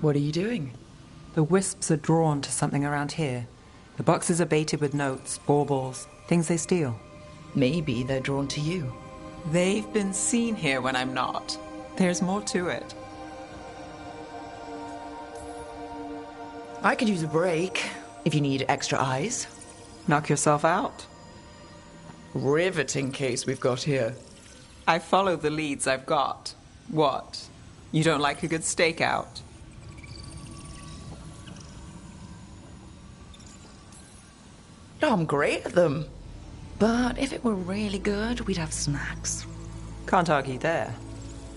What are you doing? The wisps are drawn to something around here. The boxes are baited with notes, baubles, things they steal. Maybe they're drawn to you. They've been seen here when I'm not. There's more to it. I could use a break, if you need extra eyes. Knock yourself out. Riveting case we've got here. I follow the leads I've got. What? You don't like a good stakeout? I'm great at them. But if it were really good, we'd have snacks. Can't argue there.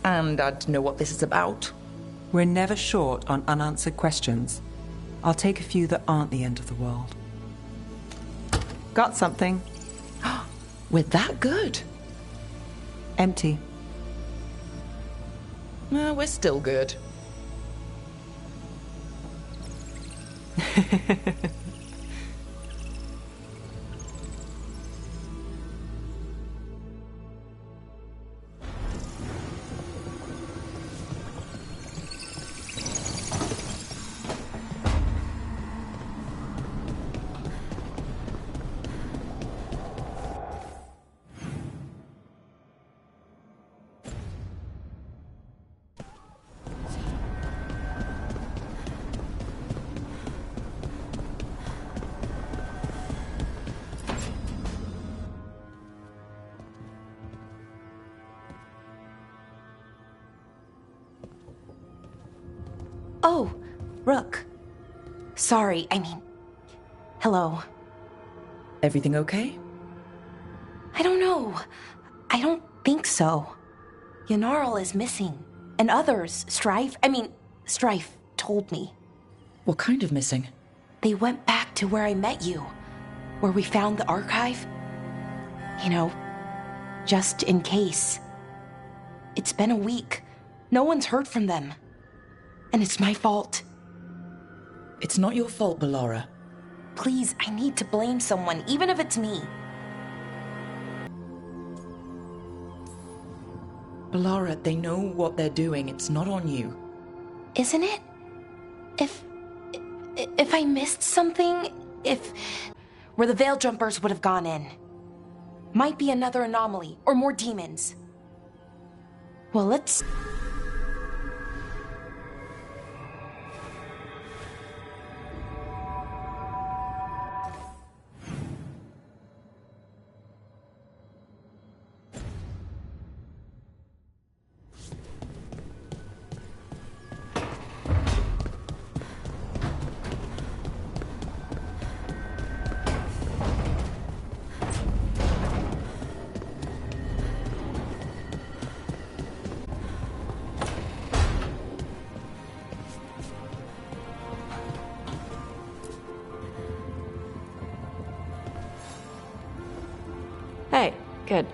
And I'd know what this is about. We're never short on unanswered questions. I'll take a few that aren't the end of the world. Got something. We're that good. Empty. We're still good. Oh, Rook. Sorry, hello. Everything okay? I don't know. I don't think so. Yanarl is missing. And others, Strife told me. What kind of missing? They went back to where I met you. Where we found the archive. You know, just in case. It's been a week. No one's heard from them. And it's my fault. It's not your fault, Ballora. Please, I need to blame someone, even if it's me. Ballora, they know what they're doing. It's not on you. Isn't it? If I missed something, where the Veil Jumpers would have gone in. Might be another anomaly, or more demons. Well, let's... Hey, good.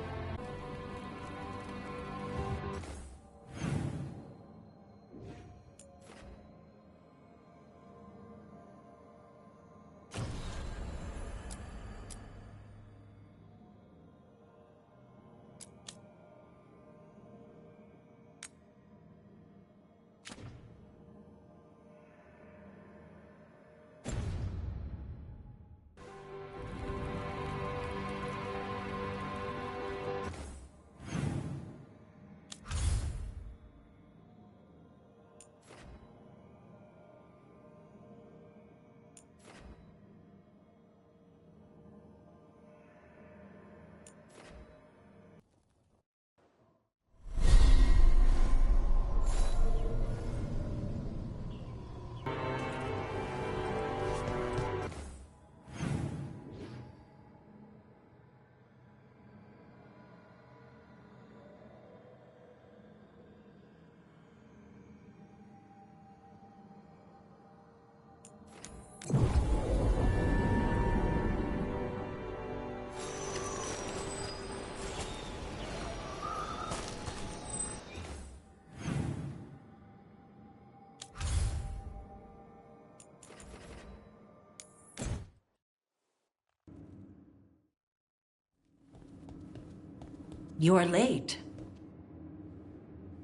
You're late.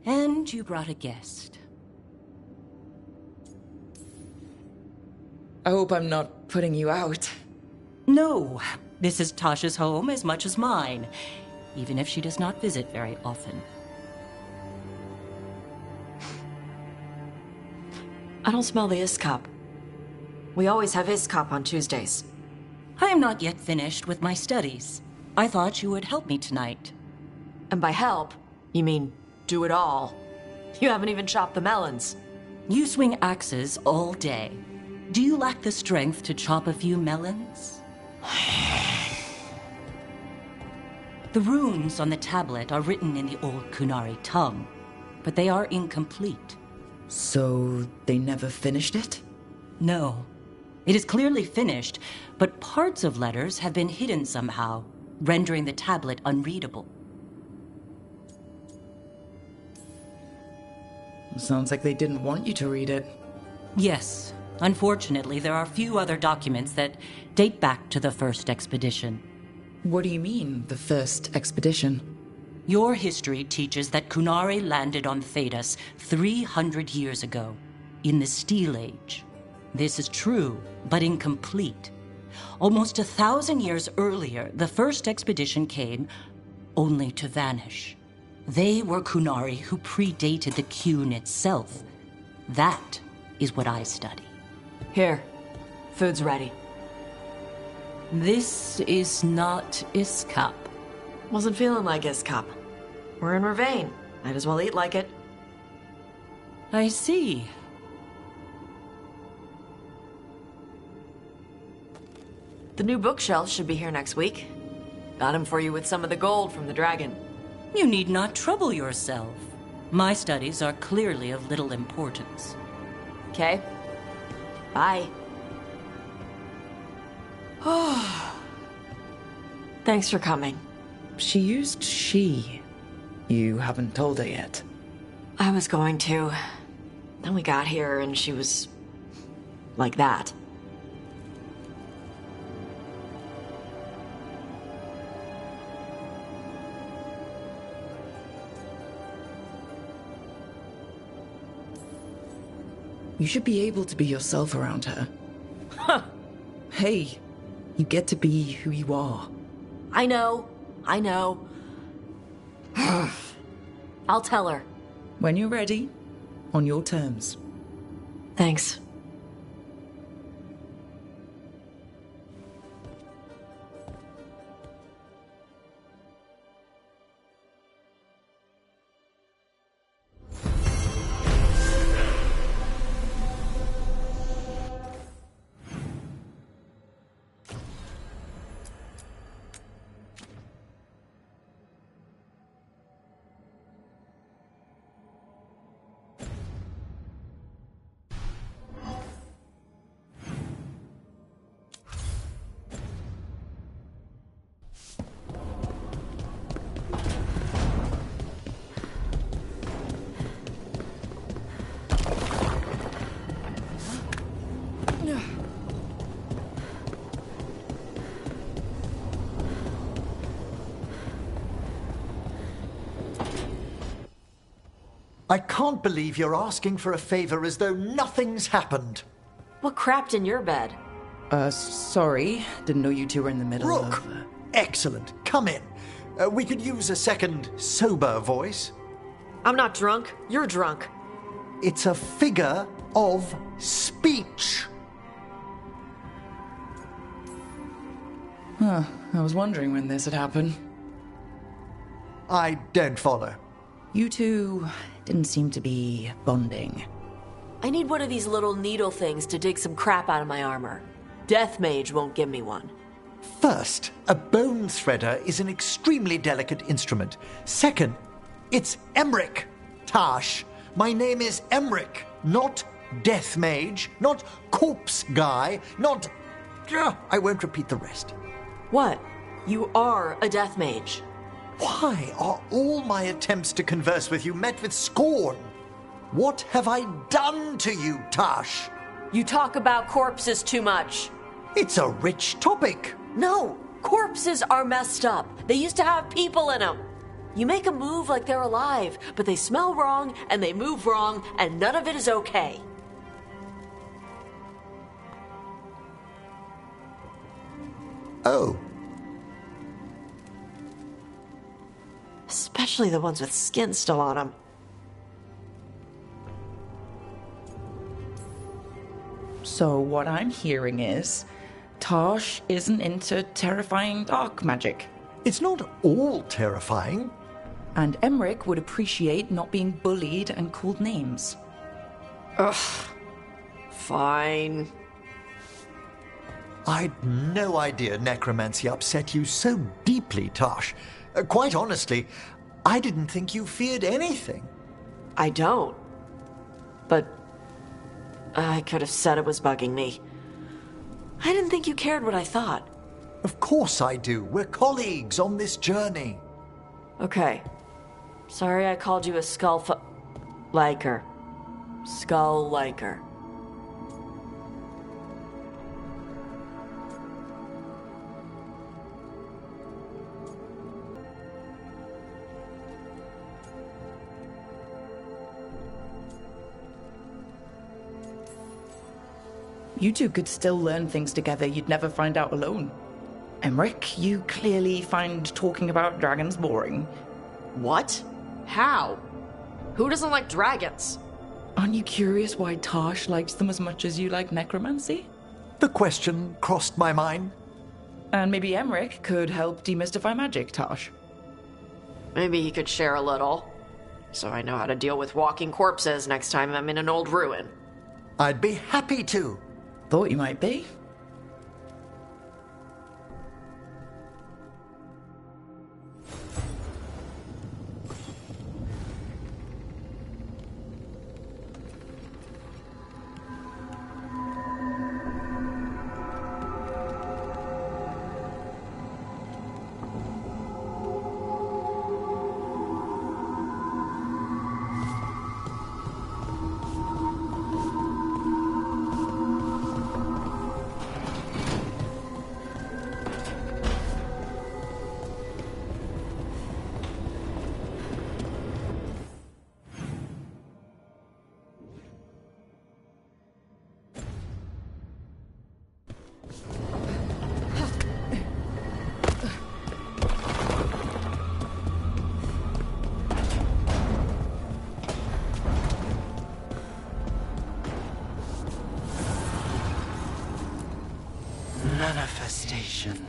And you brought a guest. I hope I'm not putting you out. No, this is Tasha's home as much as mine, even if she does not visit very often. I don't smell the ISCOP. We always have ISCOP on Tuesdays. I am not yet finished with my studies. I thought you would help me tonight. And by help, you mean do it all. You haven't even chopped the melons. You swing axes all day. Do you lack the strength to chop a few melons? The runes on the tablet are written in the old QUNARI tongue, but they are incomplete. So they never finished it? No. It is clearly finished, but parts of letters have been hidden somehow, rendering the tablet unreadable. Sounds like they didn't want you to read it. Yes. Unfortunately, there are few other documents that date back to the first expedition. What do you mean, the first expedition? Your history teaches that QUNARI landed on Thedas 300 years ago, in the Steel Age. This is true, but incomplete. Almost 1,000 years earlier, the first expedition came, only to vanish. They were QUNARI who predated the QUN itself. That is what I study. Here, food's ready. This is not ISCOP. Wasn't feeling like ISCOP. We're in Ravane. Might as well eat like it. I see. The new bookshelf should be here next week. Got him for you with some of the gold from the dragon. You need not trouble yourself. My studies are clearly of little importance. Okay. Bye. Thanks for coming. She used she. You haven't told her yet. I was going to. Then we got here and she was like that. You should be able to be yourself around her. Huh. Hey, you get to be who you are. I know. I'll tell her. When you're ready, on your terms. Thanks. I can't believe you're asking for a favor as though nothing's happened. What crapped in your bed? Sorry. Didn't know you two were in the middle Rook! of... Excellent. Come in. We could use a second sober voice. I'm not drunk. You're drunk. It's a figure of speech. Huh. I was wondering when this had happened. I don't follow. You two didn't seem to be bonding. I need one of these little needle things to dig some crap out of my armor. Death Mage won't give me one. First, a bone threader is an extremely delicate instrument. Second, it's Emmerich. Tash, my name is Emmerich, not Death Mage, not Corpse Guy, not... I won't repeat the rest. What? You are a Death Mage. Why are all my attempts to converse with you met with scorn? What have I done to you, Tash? You talk about corpses too much. It's a rich topic. No, corpses are messed up. They used to have people in them. You make them move like they're alive, but they smell wrong and they move wrong, and none of it is okay. Oh, Especially the ones with skin still on them. So what I'm hearing is, Tosh isn't into terrifying dark magic. it's not all terrifying. And Emmerich would appreciate not being bullied and called names. Fine. I'd no idea necromancy upset you so deeply, Tosh. Quite honestly, I didn't think you feared anything. I don't. But I could have said it was bugging me. I didn't think you cared what I thought. Of course I do. We're colleagues on this journey. Okay. Sorry I called you a liker. Skull liker. You two could still learn things together you'd never find out alone. Emmerich, you clearly find talking about dragons boring. What? How? Who doesn't like dragons? Aren't you curious why Tosh likes them as much as you like necromancy? The question crossed my mind. And maybe Emmerich could help demystify magic, Tosh. Maybe he could share a little. So I know how to deal with walking corpses next time I'm in an old ruin. I'd be happy to. Thought you might be. Manifestation.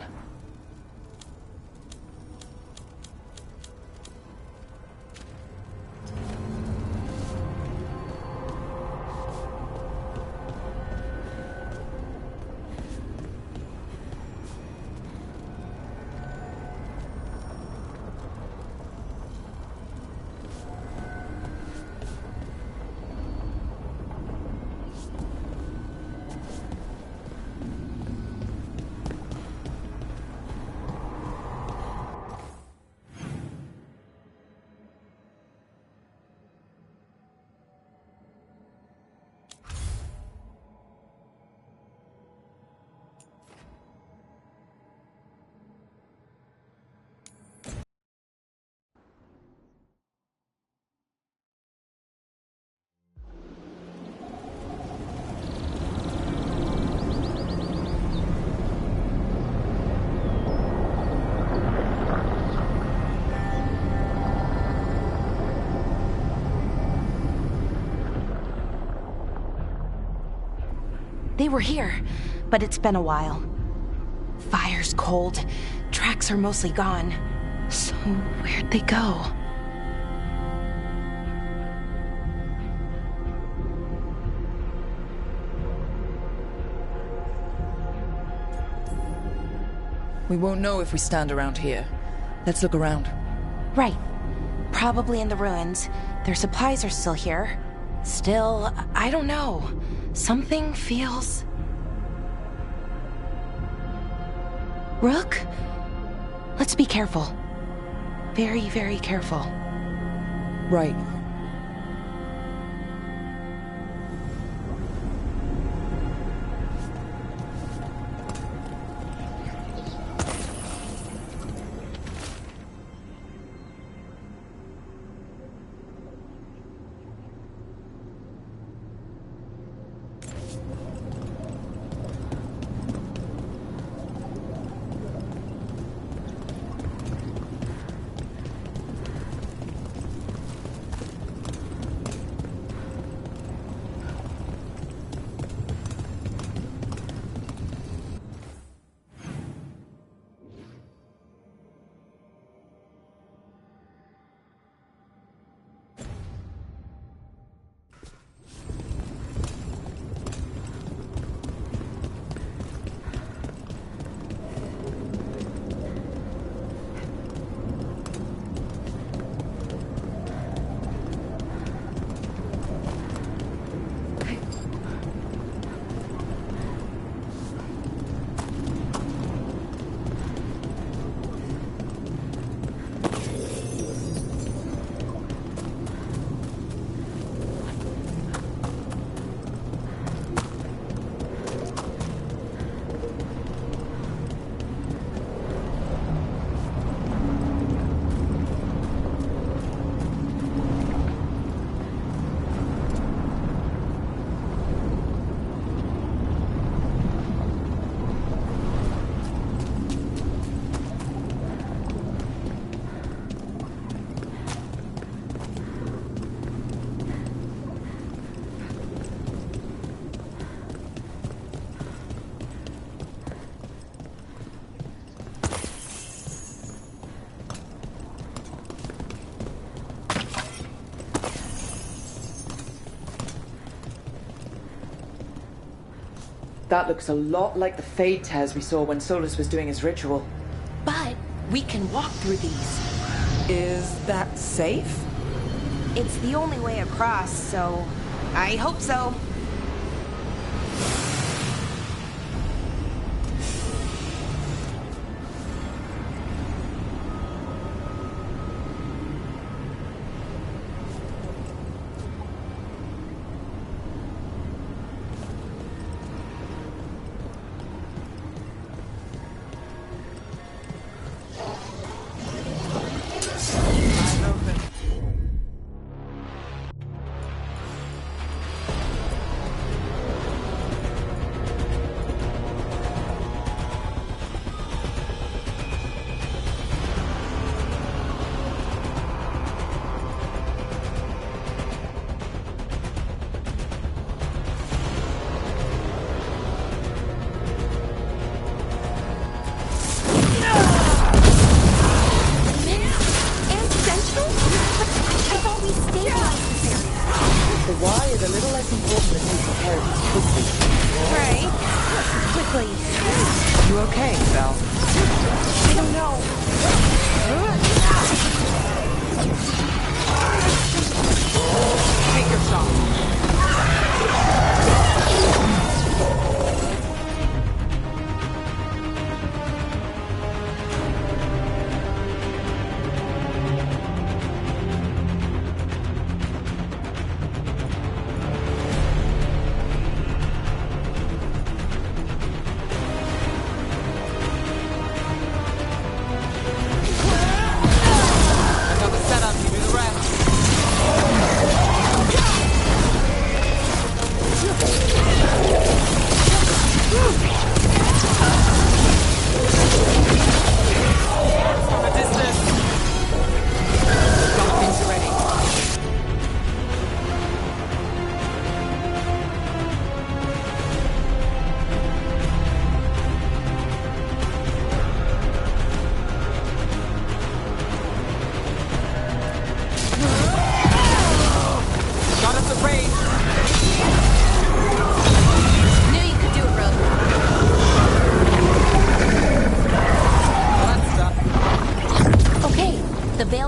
They were here, but it's been a while. Fire's cold, tracks are mostly gone. So where'd they go? We won't know if we stand around here. Let's look around. Right. Probably in the ruins. Their supplies are still here. Still, I don't know. Something feels... Rook? Let's be careful. Very, very careful. Right. That looks a lot like the Fade Tears we saw when Solus was doing his ritual. But we can walk through these. Is that safe? It's the only way across, so I hope so.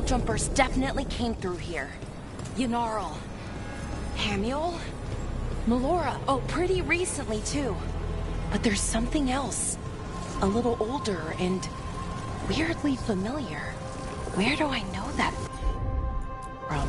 Jumpers definitely came through here. Yunarl. Hamuel? Melora. Oh, pretty recently, too. But there's something else. A little older and weirdly familiar. Where do I know that from?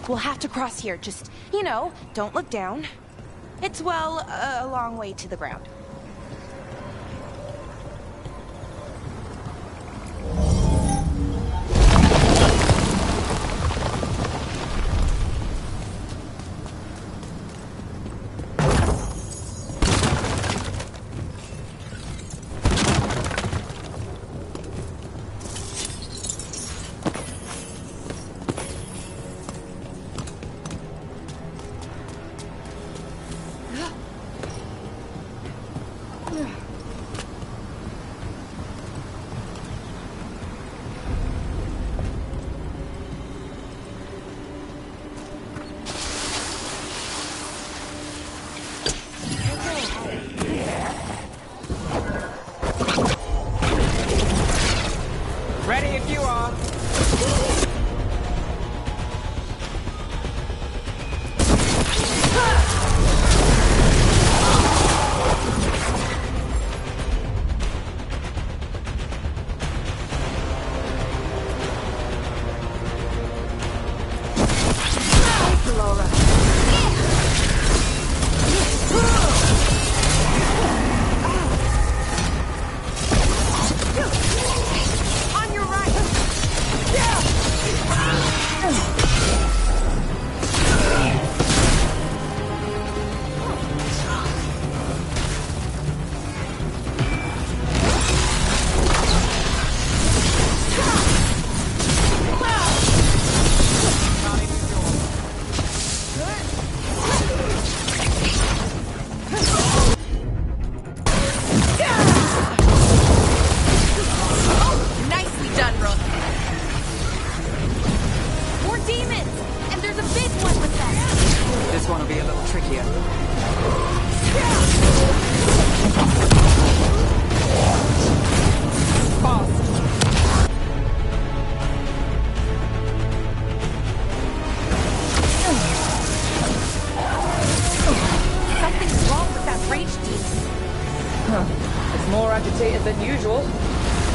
We'll have to cross here. Just, don't look down. It's, well, a long way to the ground.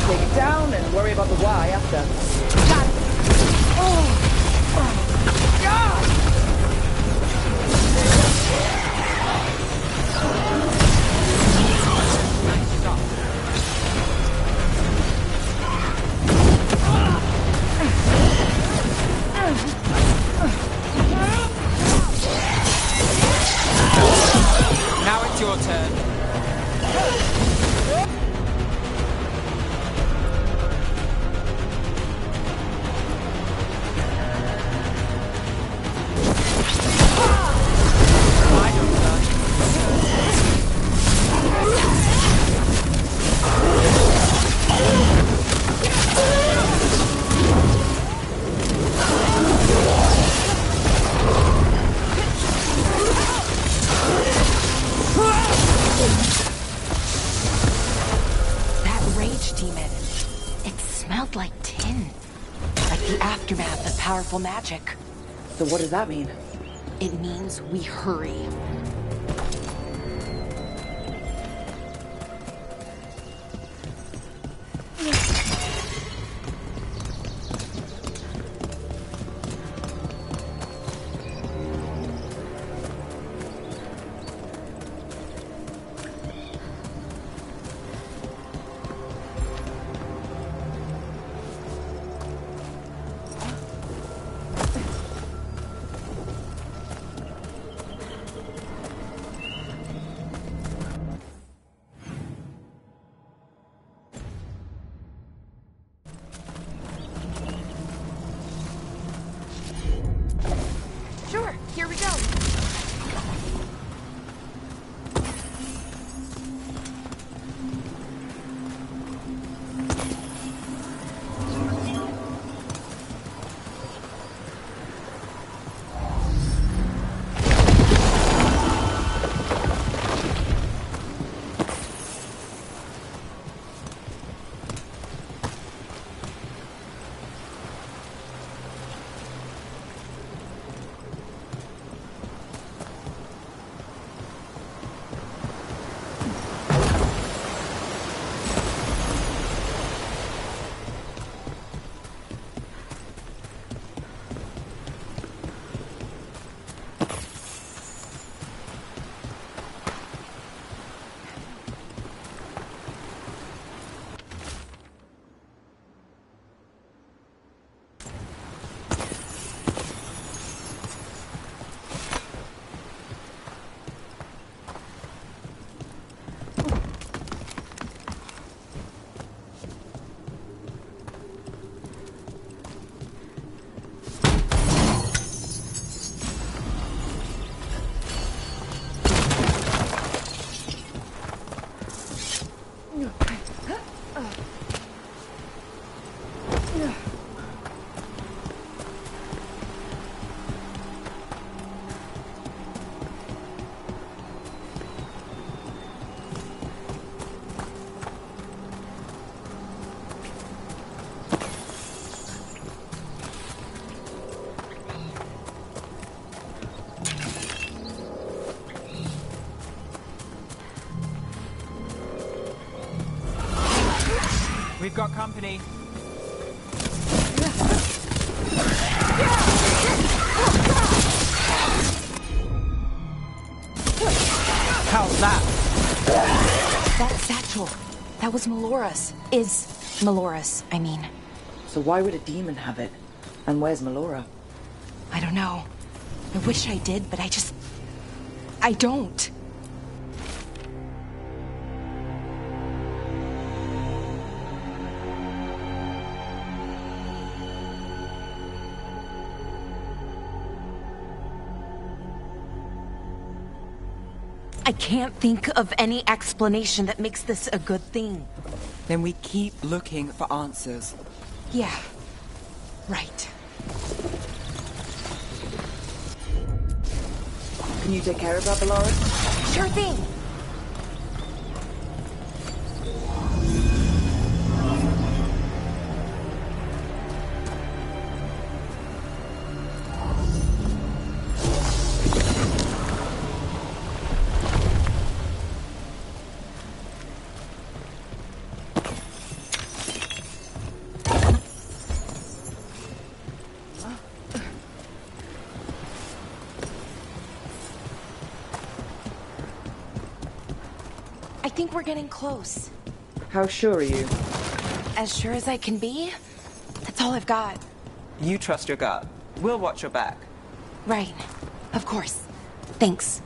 take it down and worry about the why after. Got it. Now it's your turn. Like tin. Like the aftermath of powerful magic. So what does that mean? It means we hurry. Sure, here we go. We've got company. How's that? That satchel. That was Melora's. Is Melora's, I mean. So why would a demon have it? And where's Melora? I don't know. I wish I did, but I don't. I can't think of any explanation that makes this a good thing. Then we keep looking for answers. Yeah. Right. Can you take care of that, Melora? Sure thing. think we're getting close. How sure are you? As sure as I can be. That's all I've got. You trust your gut. We'll watch your back. Right. Of course. Thanks.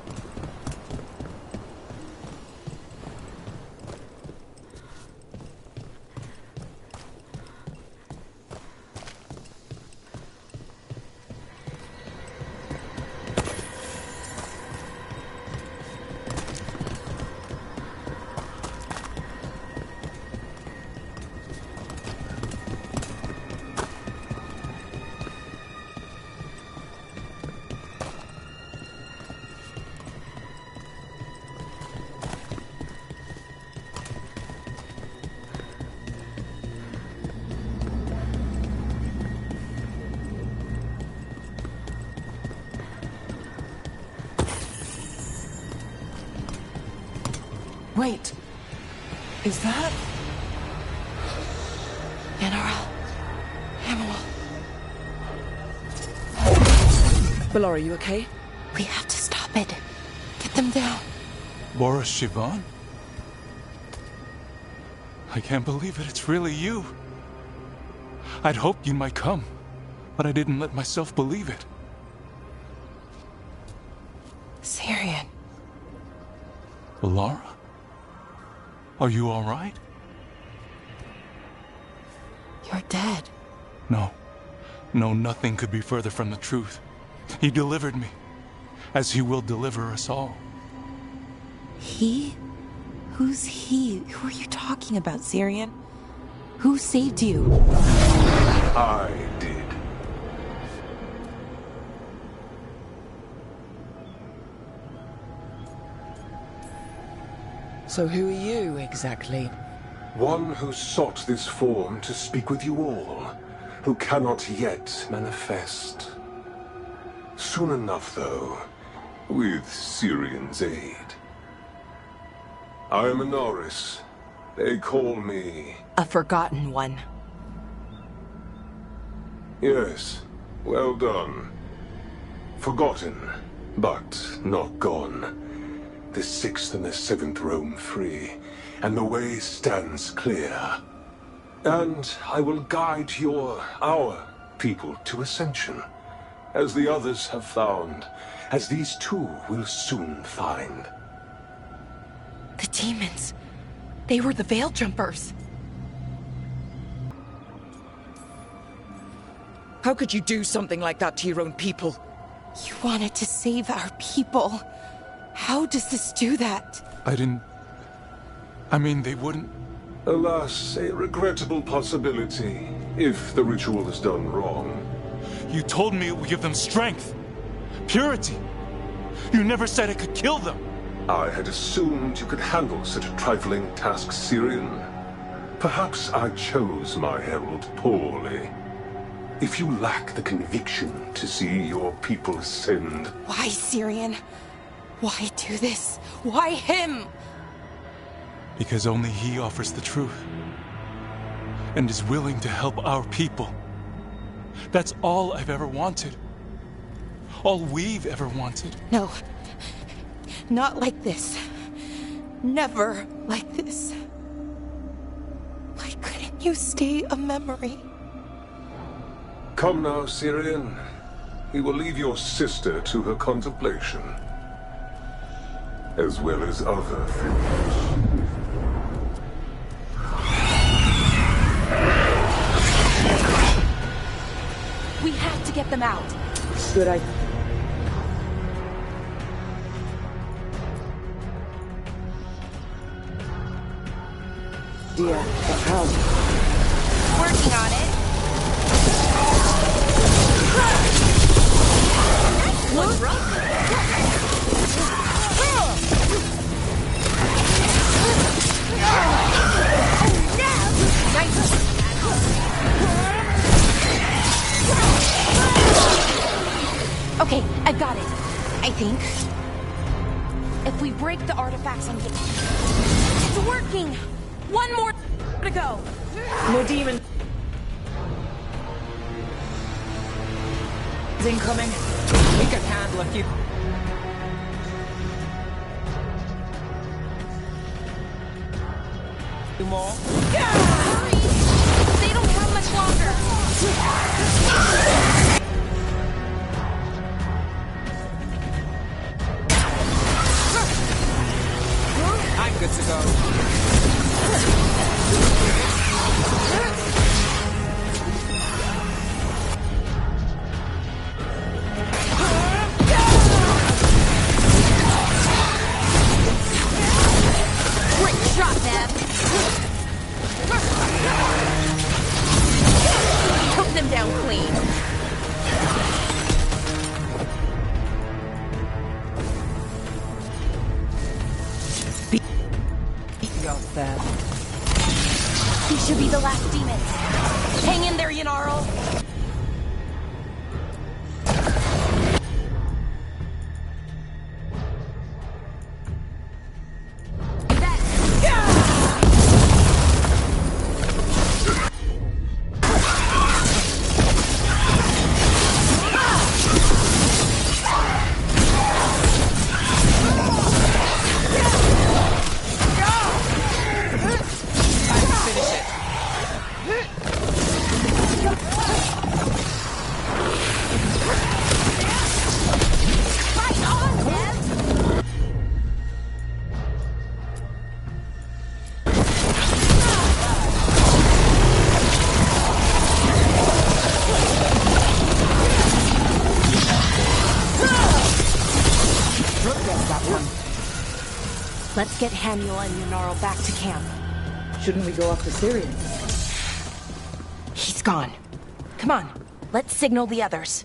Wait. Is that... Animal. Ballora, you okay? We have to stop it. Get them down. Boris Sivan? I can't believe it. It's really you. I'd hoped you might come, but I didn't let myself believe it. Syrian. Ballora? Are you all right? You're dead. No. No, nothing could be further from the truth. He delivered me, as he will deliver us all. He? Who's he? Who are you talking about, Syrian? Who saved you? I did. So who are you, exactly? One who sought this form to speak with you all, who cannot yet manifest. Soon enough, though, with Syrian's aid. I am a Norris. They call me... A forgotten one. Yes, well done. Forgotten, but not gone. The 6th and the 7th roam free, and the way stands clear. And I will guide our people to ascension, as the others have found, as these two will soon find. The demons. They were the Veil Jumpers. How could you do something like that to your own people? You wanted to save our people. How does this do that? I mean, they wouldn't... Alas, a regrettable possibility, if the ritual is done wrong. You told me it would give them strength, purity. You never said it could kill them. I had assumed you could handle such a trifling task, Syrian. Perhaps I chose my herald poorly. If you lack the conviction to see your people ascend... Why, Syrian? Why do this? Why him? Because only he offers the truth. And is willing to help our people. That's all I've ever wanted. All we've ever wanted. No. Not like this. Never like this. Why couldn't you stay a memory? Come now, Syrian. We will leave your sister to her contemplation. As well as other things. We have to get them out. Good idea. But how? Working on it. What's wrong? Okay, I've got it. I think. If we break the artifacts on the... It's working! One more to go. More demons. Incoming. We can handle a few. more? Hurry! They don't have much longer! I'm good to go. Great shot, Dad! Took them down clean. There. These should be the last demons. Hang in there, Yanarl. Let's get Haniel and Yanarl back to camp. Shouldn't we go after Syrian? He's gone. Come on, let's signal the others.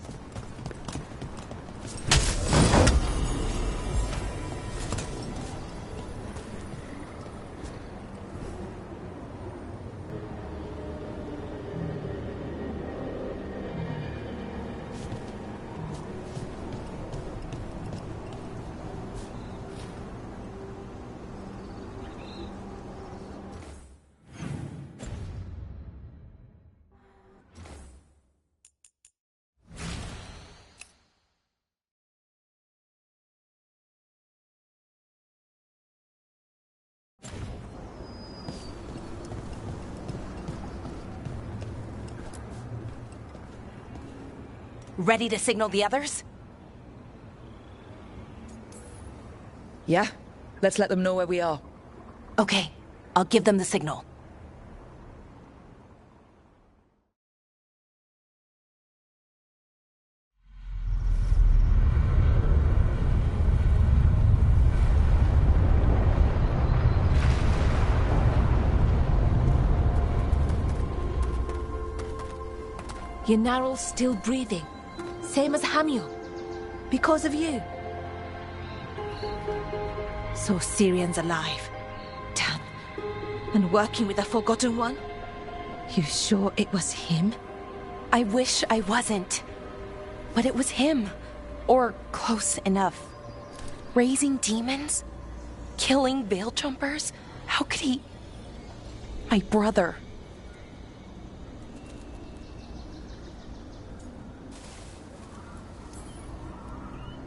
Ready to signal the others? Yeah, let's let them know where we are. Okay, I'll give them the signal. Yanarl's still breathing. Same as Hamiel. Because of you. So Syrian's alive. Damn. And working with the Forgotten One? You sure it was him? I wish I wasn't. But it was him. Or close enough. Raising demons? Killing veil jumpers? How could he... My brother.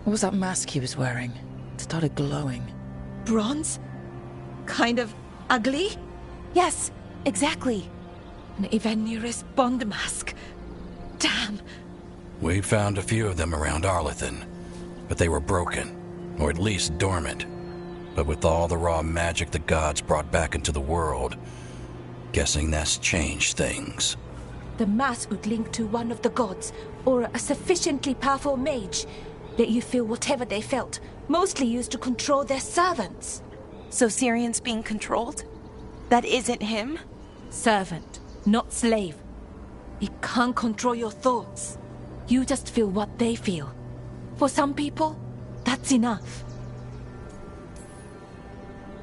What was that mask he was wearing? It started glowing. Bronze? Kind of ugly? Yes, exactly. An Evanirus Bond mask. Damn. We found a few of them around Arlethan, but they were broken, or at least dormant. But with all the raw magic the gods brought back into the world, guessing that's changed things. The mask would link to one of the gods, or a sufficiently powerful mage. Let you feel whatever they felt, mostly used to control their servants. So Syrian's being controlled? That isn't him? Servant, not slave. He can't control your thoughts. You just feel what they feel. For some people, that's enough.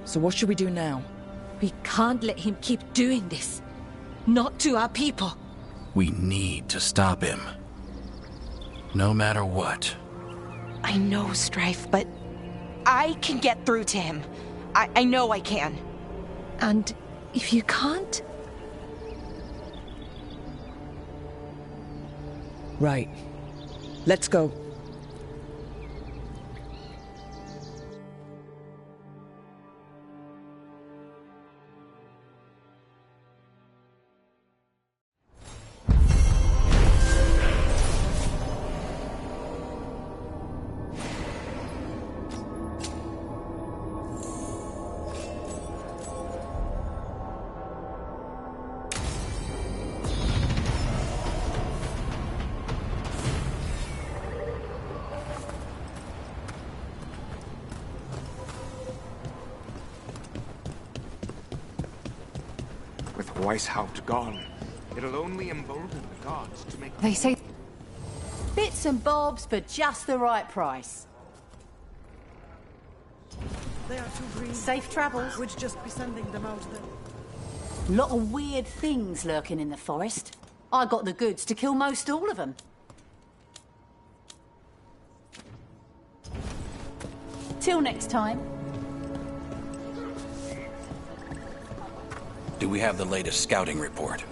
So what should we do now? We can't let him keep doing this. Not to our people. We need to stop him. No matter what. I know, Strife, but I can get through to him. I know I can. And if you can't? Right. Let's go. Weishaupt gone, it'll only embolden the gods to make... They say bits and bobs for just the right price. They are too green. Safe travels. Would just be sending them out there. Lot of weird things lurking in the forest. I got the goods to kill most all of them. Till next time. Do we have the latest scouting report?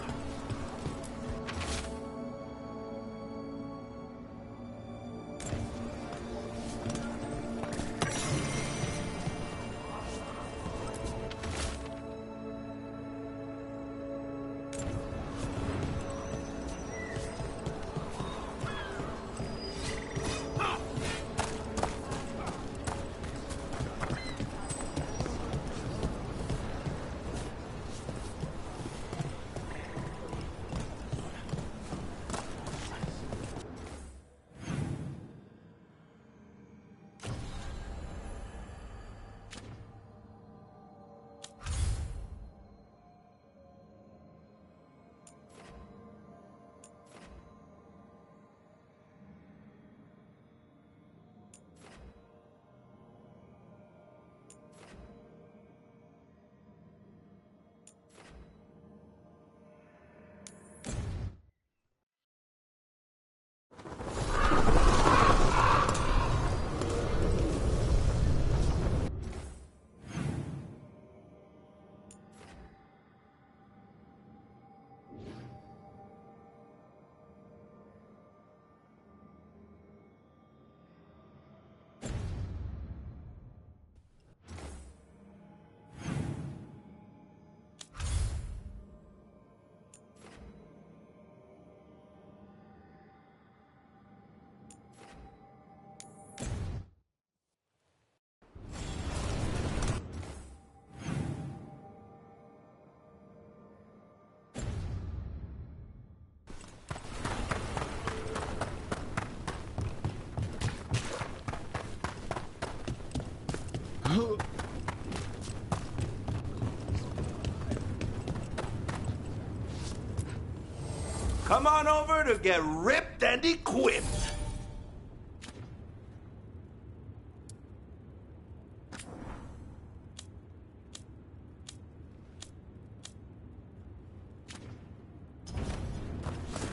Come on over to get ripped and equipped.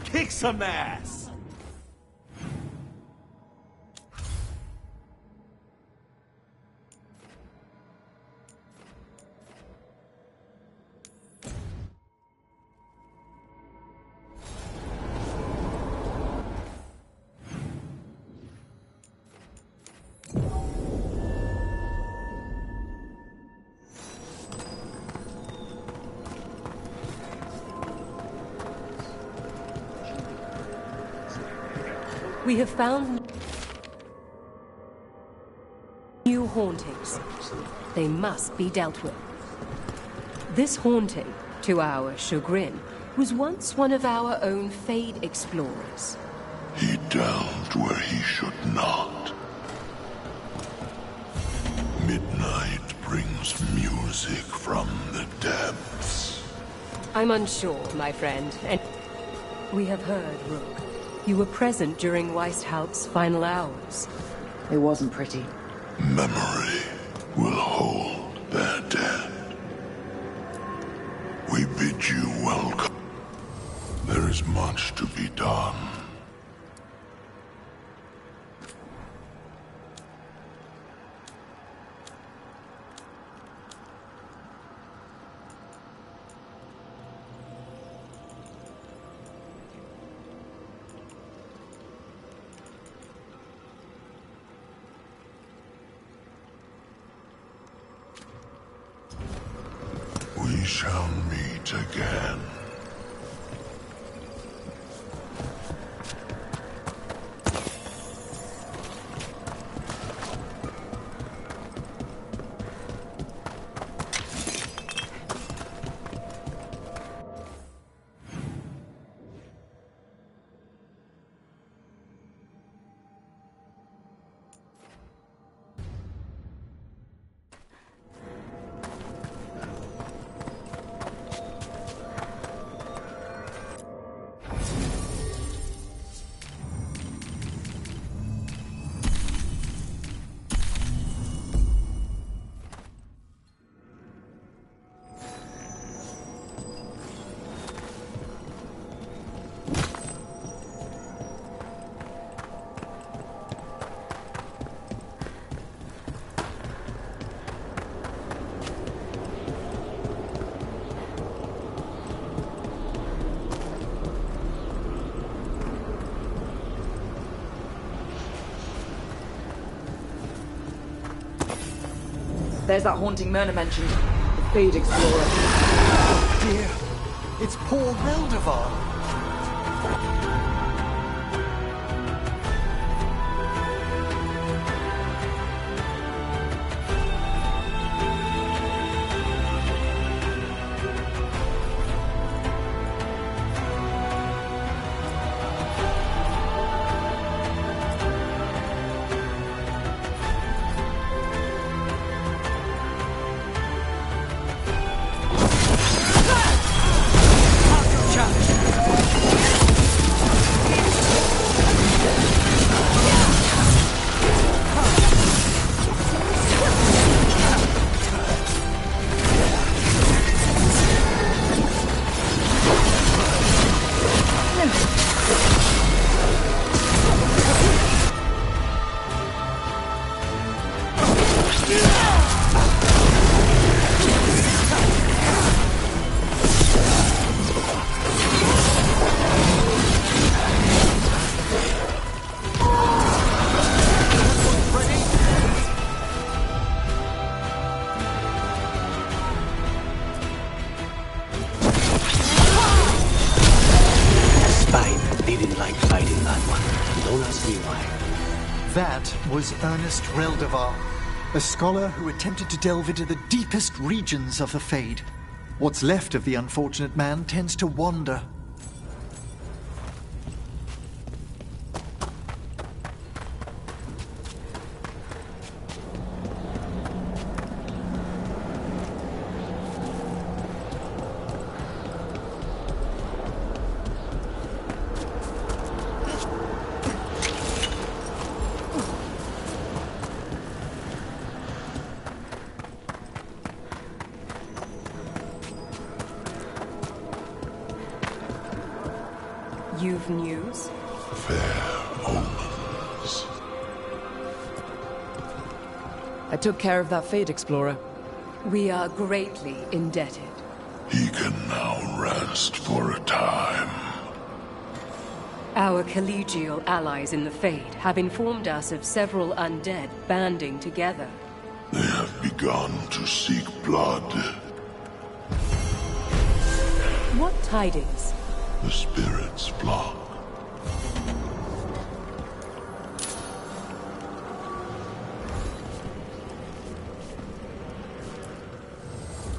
Kick some ass. We have found new hauntings. They must be dealt with. This haunting, to our chagrin, was once one of our own Fade explorers. He delved where he should not. Midnight brings music from the depths. I'm unsure, my friend, and we have heard, Rook. You were present during Weishaupt's final hours. It wasn't pretty. Memory will hold their dead. We bid you welcome. There is much to be done. We shall meet again. There's that haunting Myrna mentioned. The Fade Explorer. Oh dear. It's poor Reldevar. That was Ernest Reldevar, a scholar who attempted to delve into the deepest regions of the Fade. What's left of the unfortunate man tends to wander. You've news? Fair omens. I took care of that Fade Explorer. We are greatly indebted. He can now rest for a time. Our collegial allies in the Fade have informed us of several undead banding together. They have begun to seek blood. What tidings? The spirits flock.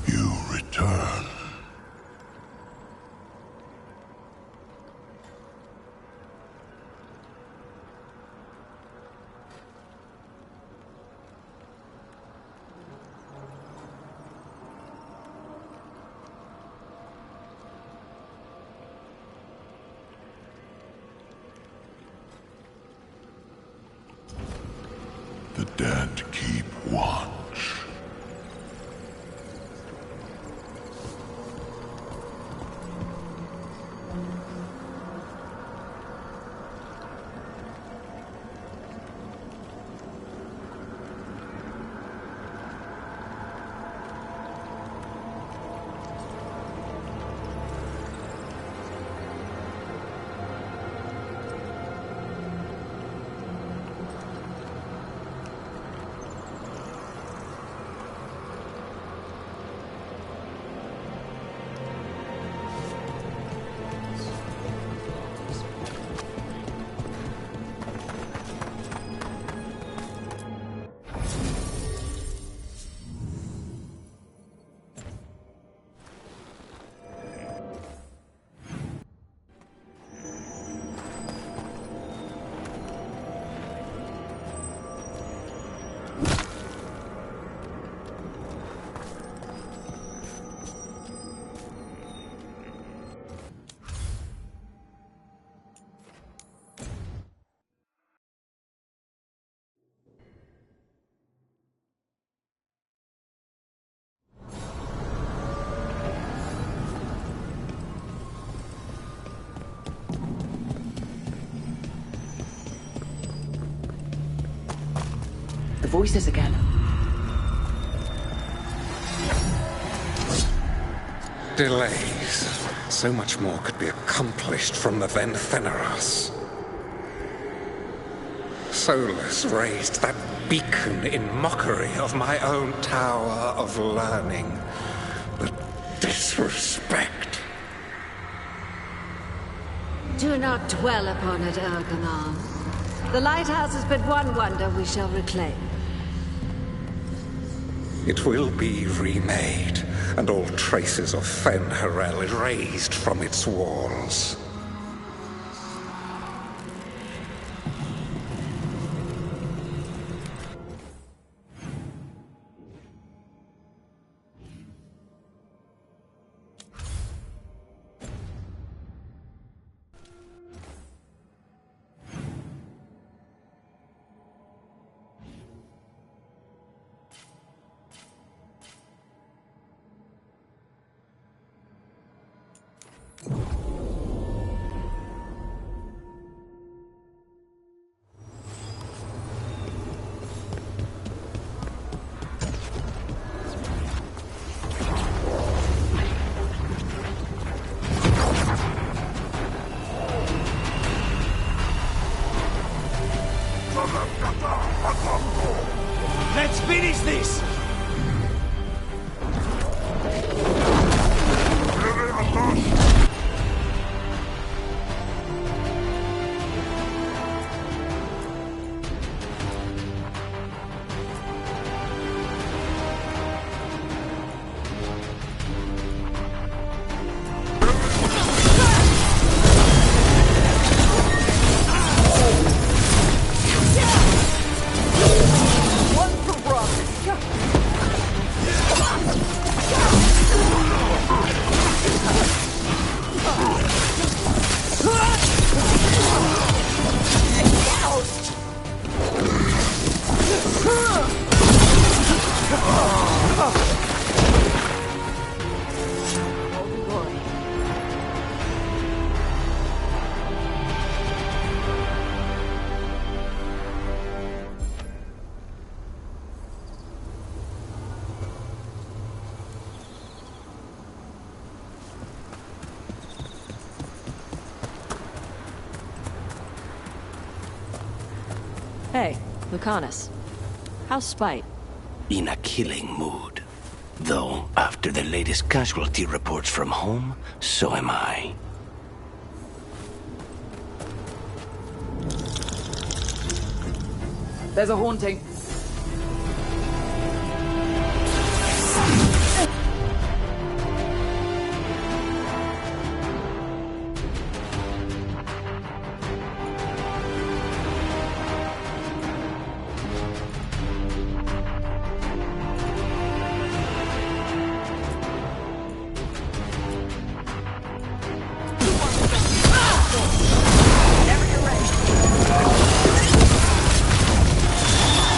You return. The dead keep watch. The voices again. Delays. So much more could be accomplished from the then Theneros. Solus raised that beacon in mockery of my own tower of learning. The disrespect. Do not dwell upon it, Ergonon. The lighthouse is but one wonder we shall reclaim. It will be remade, and all traces of Fen'Harel erased from its walls. Let's finish this! Hey, Lucanus. How's Spite? In a killing mood. Though, after the latest casualty reports from home, so am I. There's a haunting.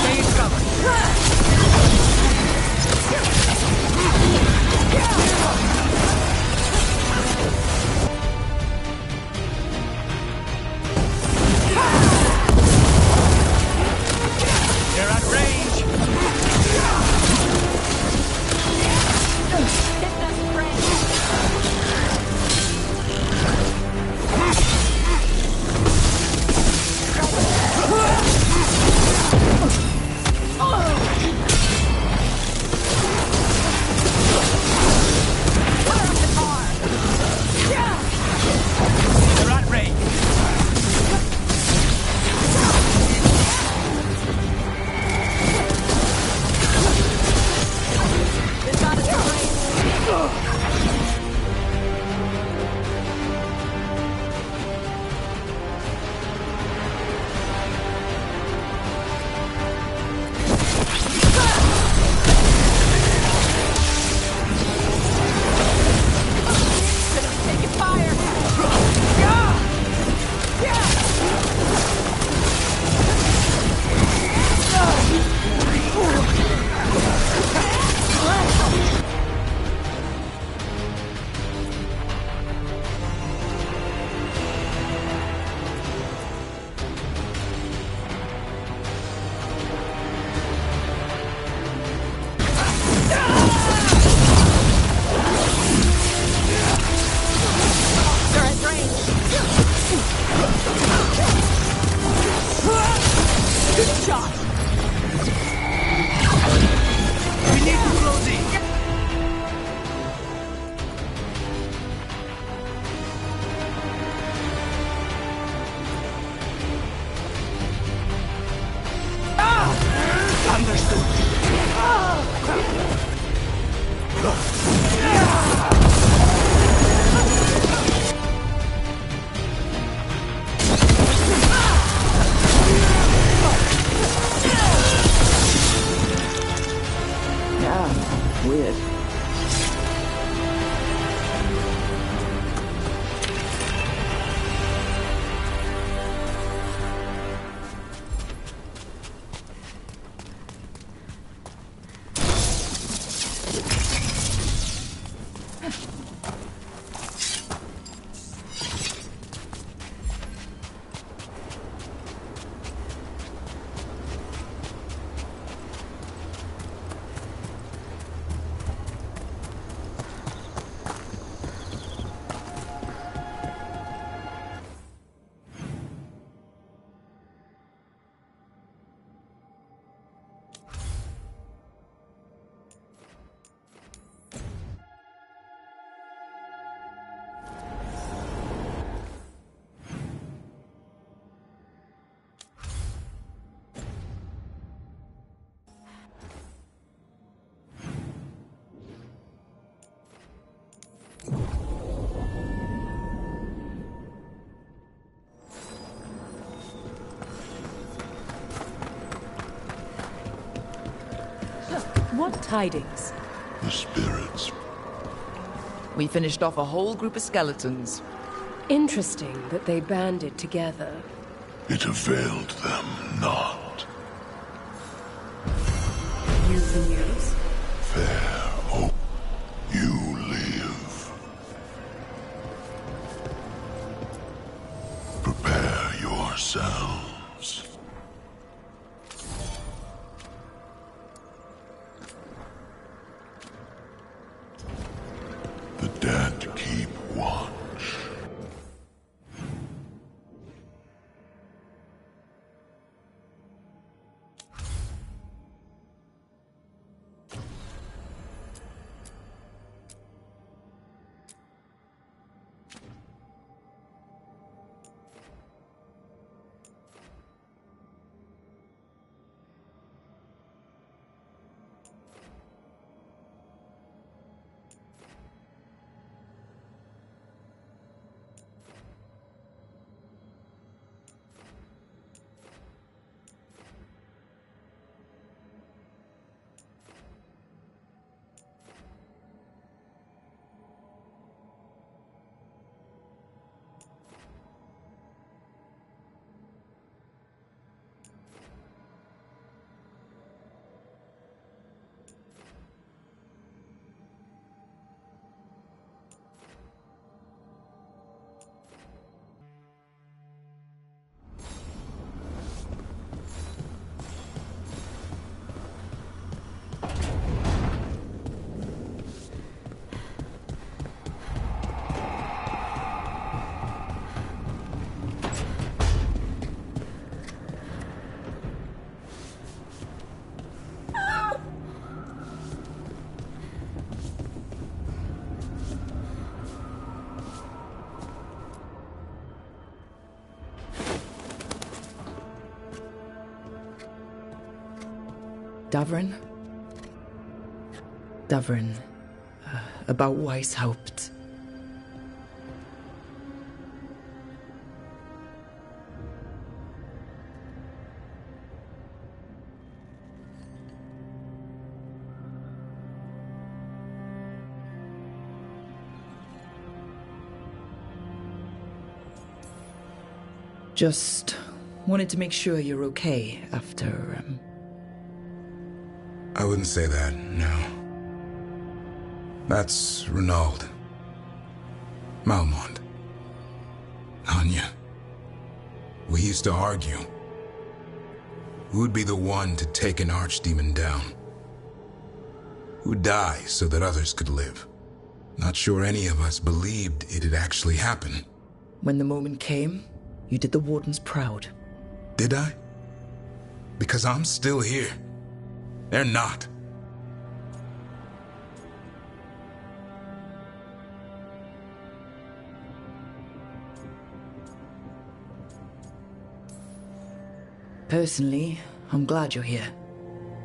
Stay What tidings? The spirits. We finished off a whole group of skeletons. Interesting that they banded together. It availed them not. You the news? Fair hope. You live. Prepare yourselves. The dead keep watch. Davrin. About Weishaupt. Just wanted to make sure you're okay after, I wouldn't say that, no. That's Renaud. Malmont. Anya. We used to argue. Who'd be the one to take an archdemon down? Who'd die so that others could live? Not sure any of us believed it'd actually happen. When the moment came, you did the Wardens proud. Did I? Because I'm still here. They're not. Personally, I'm glad you're here.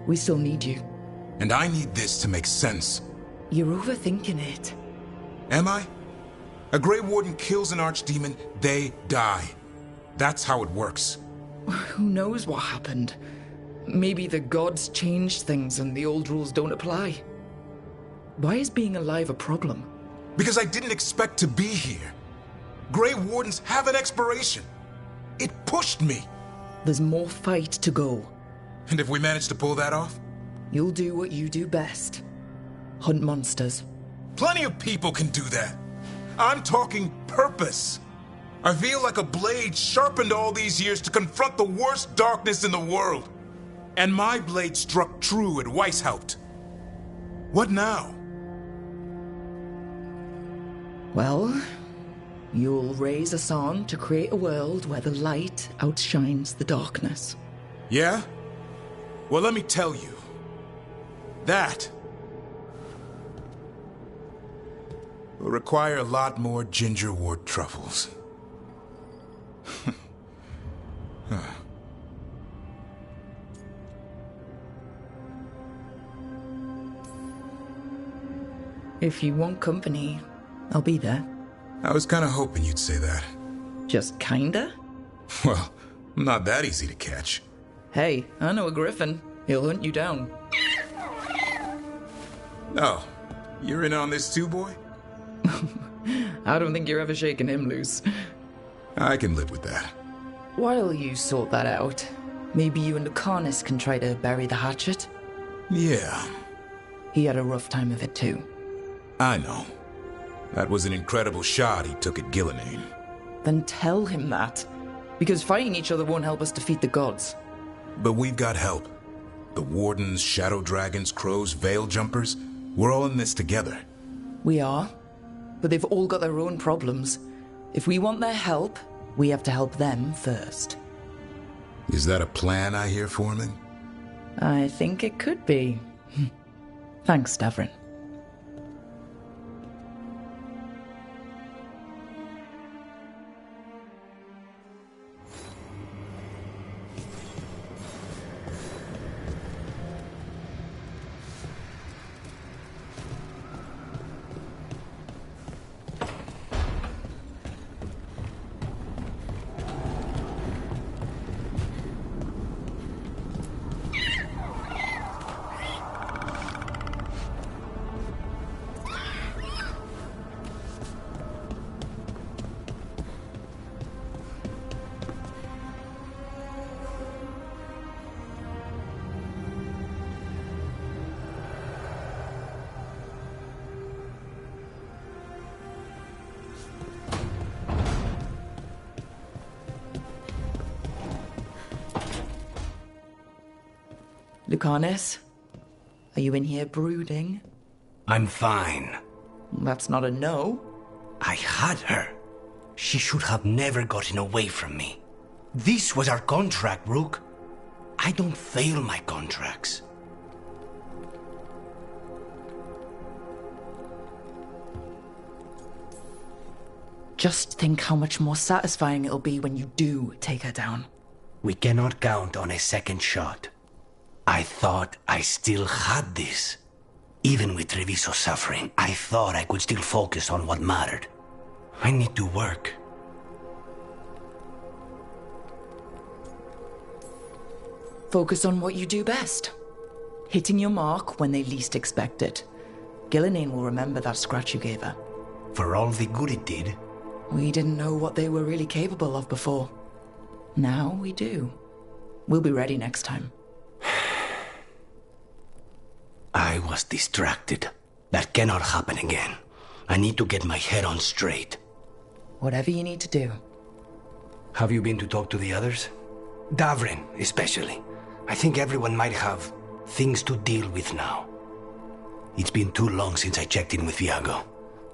We still need you. And I need this to make sense. You're overthinking it. Am I? A Grey Warden kills an archdemon, they die. That's how it works. Who knows what happened? Maybe the gods changed things and the old rules don't apply. Why is being alive a problem? Because I didn't expect to be here. Grey Wardens have an expiration. It pushed me. There's more fight to go. And if we manage to pull that off? You'll do what you do best. Hunt monsters. Plenty of people can do that. I'm talking purpose. I feel like a blade sharpened all these years to confront the worst darkness in the world. And my blade struck true at Weishaupt. What now? Well, you'll raise a song to create a world where the light outshines the darkness. Yeah? Well, let me tell you. That will require a lot more gingerwort truffles. If you want company, I'll be there. I was kind of hoping you'd say that. Just kinda? Well, I'm not that easy to catch. Hey, I know a griffin. He'll hunt you down. Oh, you're in on this too, boy? I don't think you're ever shaking him loose. I can live with that. While you sort that out, maybe you and Lucanus can try to bury the hatchet? Yeah. He had a rough time of it too. I know. That was an incredible shot he took at Gillenane. Then tell him that. Because fighting each other won't help us defeat the gods. But we've got help. The Wardens, Shadow Dragons, Crows, Veil Jumpers, we're all in this together. We are. But they've all got their own problems. If we want their help, we have to help them first. Is that a plan I hear forming? I think it could be. Thanks, Davrin. Lucanus, are you in here brooding? I'm fine. That's not a no. I had her. She should have never gotten away from me. This was our contract, Rook. I don't fail my contracts. Just think how much more satisfying it'll be when you do take her down. We cannot count on a second shot. I thought I still had this. Even with Treviso's suffering, I thought I could still focus on what mattered. I need to work. Focus on what you do best. Hitting your mark when they least expect it. Gillenane will remember that scratch you gave her. For all the good it did. We didn't know what they were really capable of before. Now we do. We'll be ready next time. I was distracted. That cannot happen again. I need to get my head on straight. Whatever you need to do. Have you been to talk to the others? Davrin, especially. I think everyone might have things to deal with now. It's been too long since I checked in with Viago.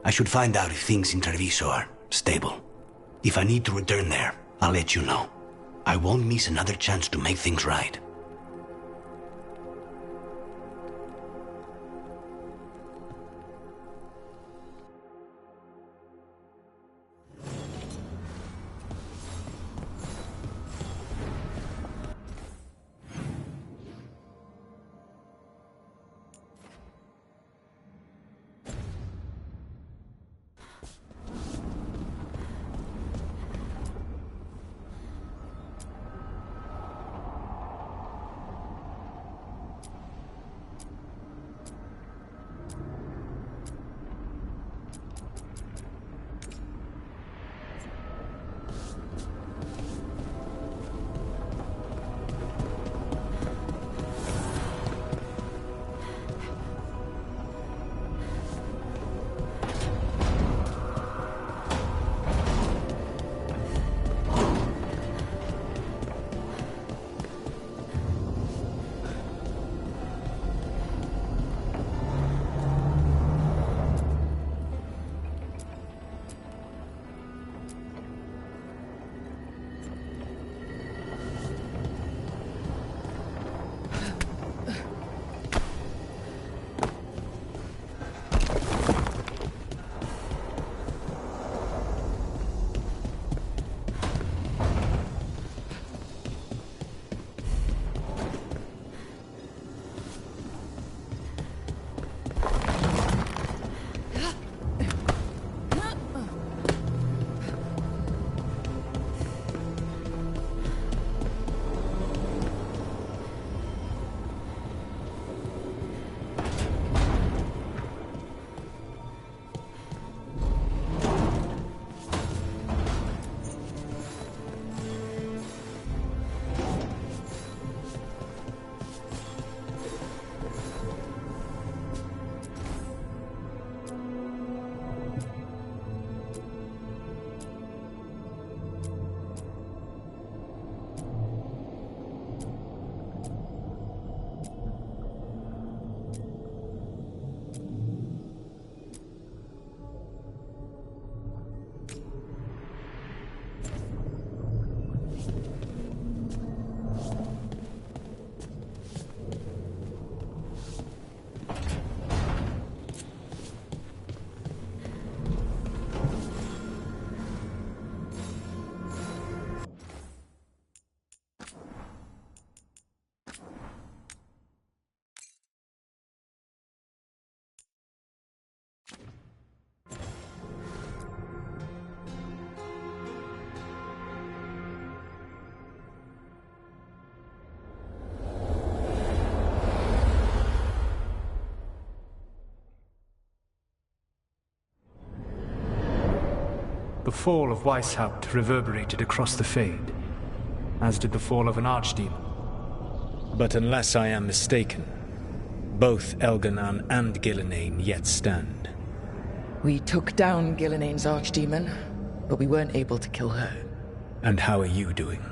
I should find out if things in Treviso are stable. If I need to return there, I'll let you know. I won't miss another chance to make things right. the fall of Weishaupt reverberated across the Fade, as did the fall of an archdemon. But unless I am mistaken, both Elganan and Gillenane yet stand. We took down Gillenane's archdemon, but we weren't able to kill her. And how are you doing?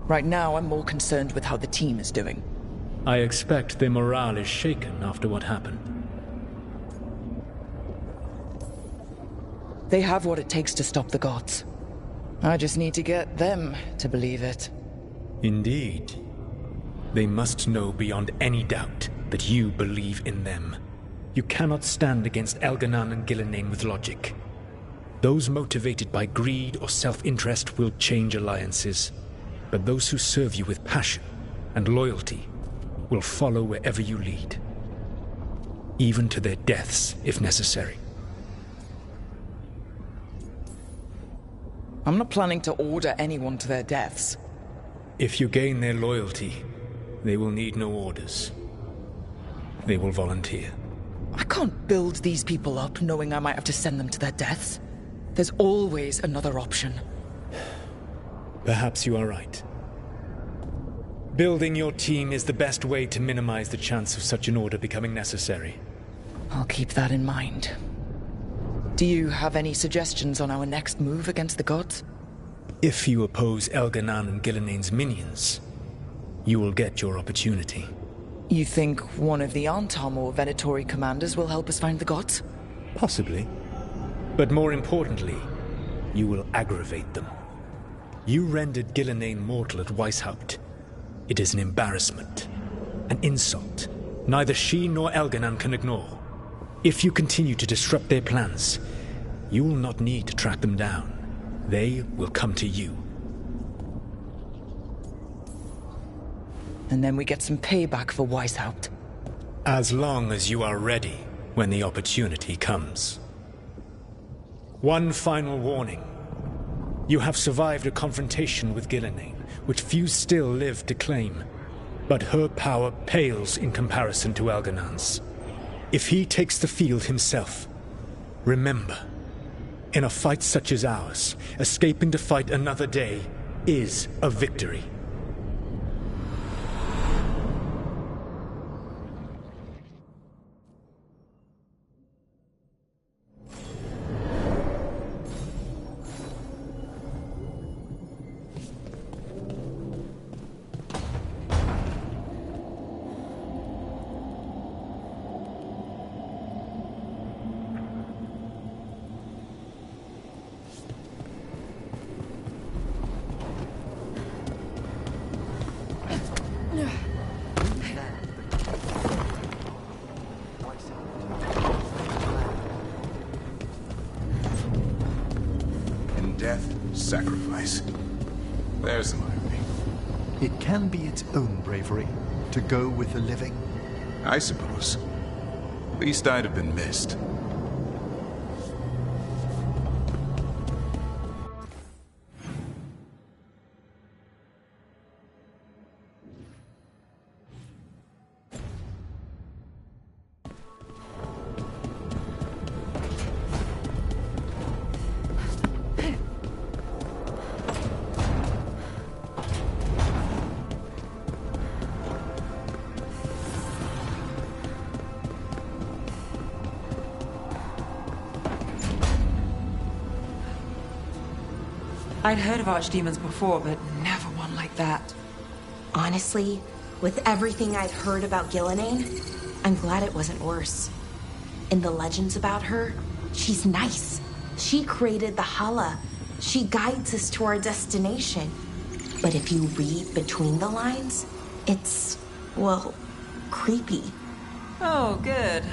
Right now, I'm more concerned with how the team is doing. I expect their morale is shaken after what happened. They have what it takes to stop the gods. I just need to get them to believe it. Indeed. They must know beyond any doubt that you believe in them. You cannot stand against Elganan and Gillenane with logic. Those motivated by greed or self-interest will change alliances. But those who serve you with passion and loyalty will follow wherever you lead. Even to their deaths, if necessary. I'm not planning to order anyone to their deaths. If you gain their loyalty, they will need no orders. They will volunteer. I can't build these people up knowing I might have to send them to their deaths. There's always another option. Perhaps you are right. Building your team is the best way to minimize the chance of such an order becoming necessary. I'll keep that in mind. Do you have any suggestions on our next move against the gods? If you oppose Elganan and Gillenane's minions, you will get your opportunity. You think one of the ANTAAM or Venatori commanders will help us find the gods? Possibly. But more importantly, you will aggravate them. You rendered Gillenane mortal at Weishaupt. It is an embarrassment, an insult, neither she nor Elganan can ignore. If you continue to disrupt their plans, you will not need to track them down. They will come to you. And then we get some payback for Weishaupt. As long as you are ready when the opportunity comes. One final warning. You have survived a confrontation with Gillenane, which few still live to claim. But her power pales in comparison to Elganan's. If he takes the field himself, remember, in a fight such as ours, escaping to fight another day is a victory. Sacrifice. There's some irony. It can be its own bravery to go with the living. I suppose. Least I'd have been missed. I'd heard of archdemons before, but never one like that. Honestly, with everything I've heard about Gillenane, I'm glad it wasn't worse. In the legends about her, she's nice. She created the Hala. She guides us to our destination. But if you read between the lines, it's, well, creepy. Oh, good.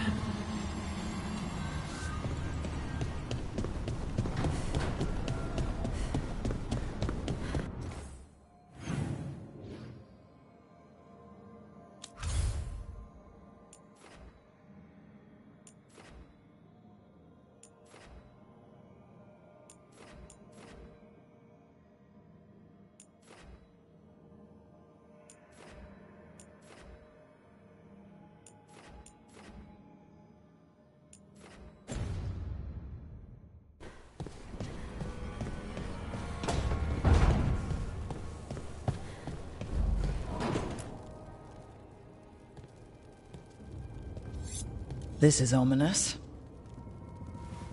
This is ominous.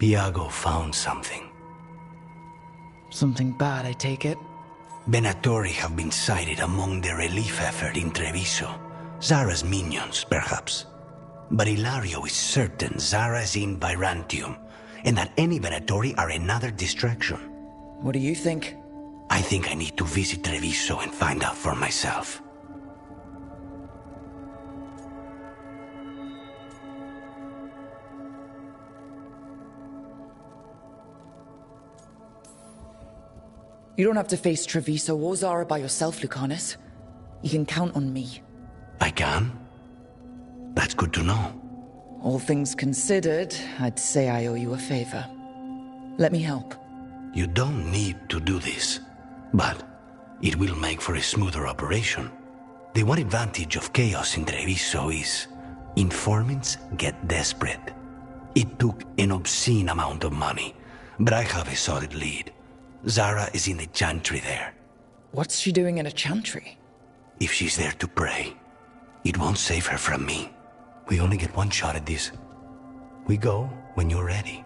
Iago found something. Something bad, I take it? Venatori have been sighted among the relief effort in Treviso. Zara's minions, perhaps. But Ilario is certain Zara is in Byzantium, and that any Venatori are another distraction. What do you think? I think I need to visit Treviso and find out for myself. You don't have to face Treviso or Zara by yourself, Lucanus. You can count on me. I can? That's good to know. All things considered, I'd say I owe you a favor. Let me help. You don't need to do this, but it will make for a smoother operation. The one advantage of chaos in Treviso is informants get desperate. It took an obscene amount of money, but I have a solid lead. Zara is in the chantry there. What's she doing in a chantry? If she's there to pray, it won't save her from me. We only get one shot at this. We go when you're ready.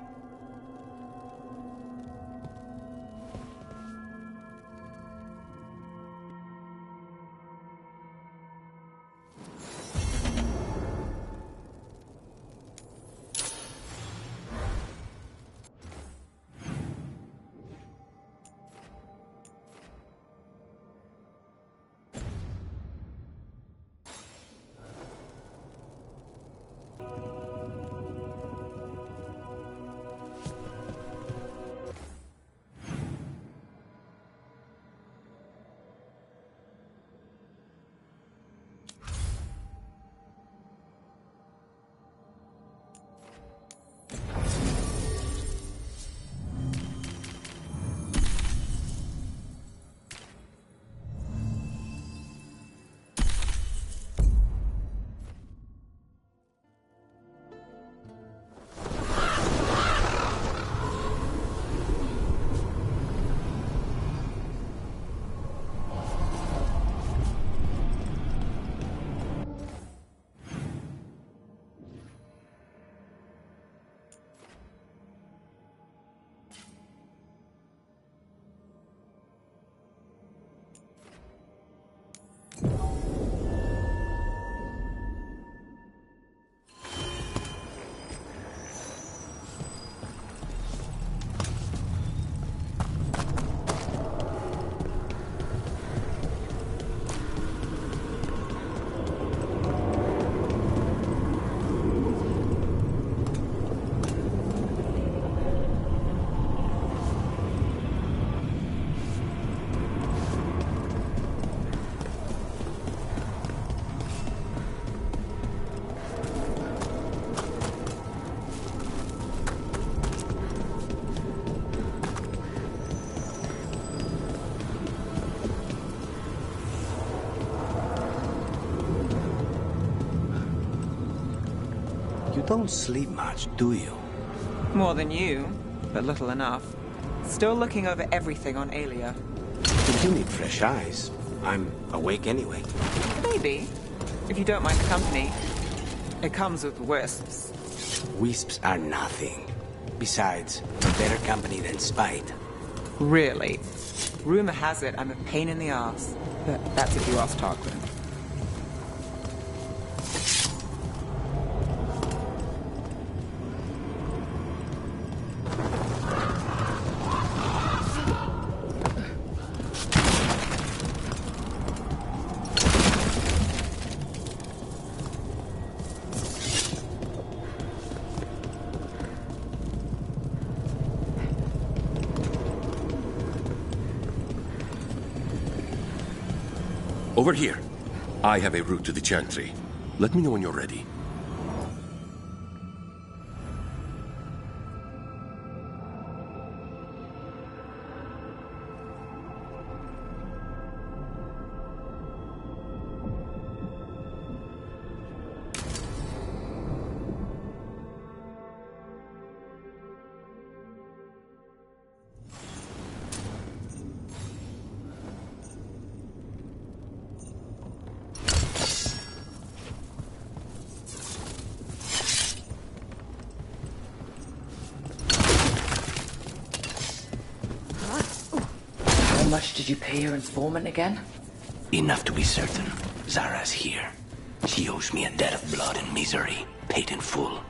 You don't sleep much, do you? More than you, but little enough. Still looking over everything on Aelia. If you need fresh eyes, I'm awake anyway. Maybe, if you don't mind the company. It comes with wisps. Wisps are nothing. Besides, better company than spite. Really? Rumor has it I'm a pain in the ass, but that's if you ask Tarquin. Over here. I have a route to the chantry. Let me know when you're ready. much did you pay your informant again? Enough to be certain. Zara's here. She owes me a debt of blood and misery, paid in full.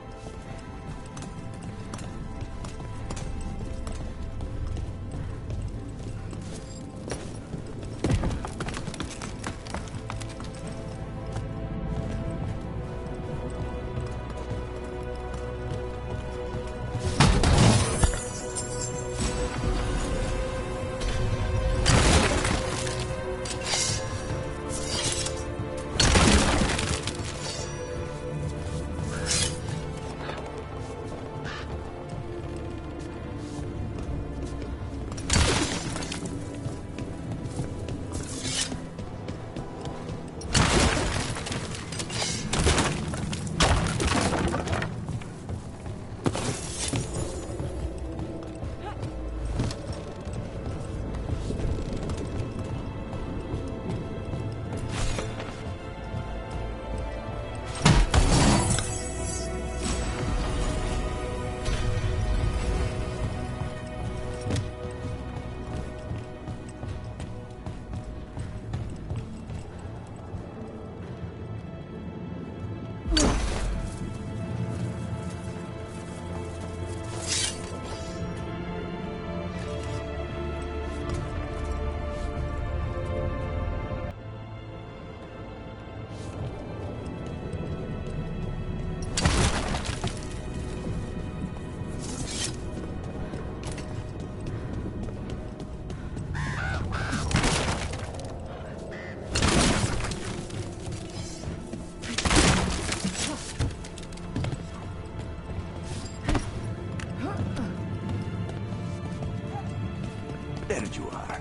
There you are.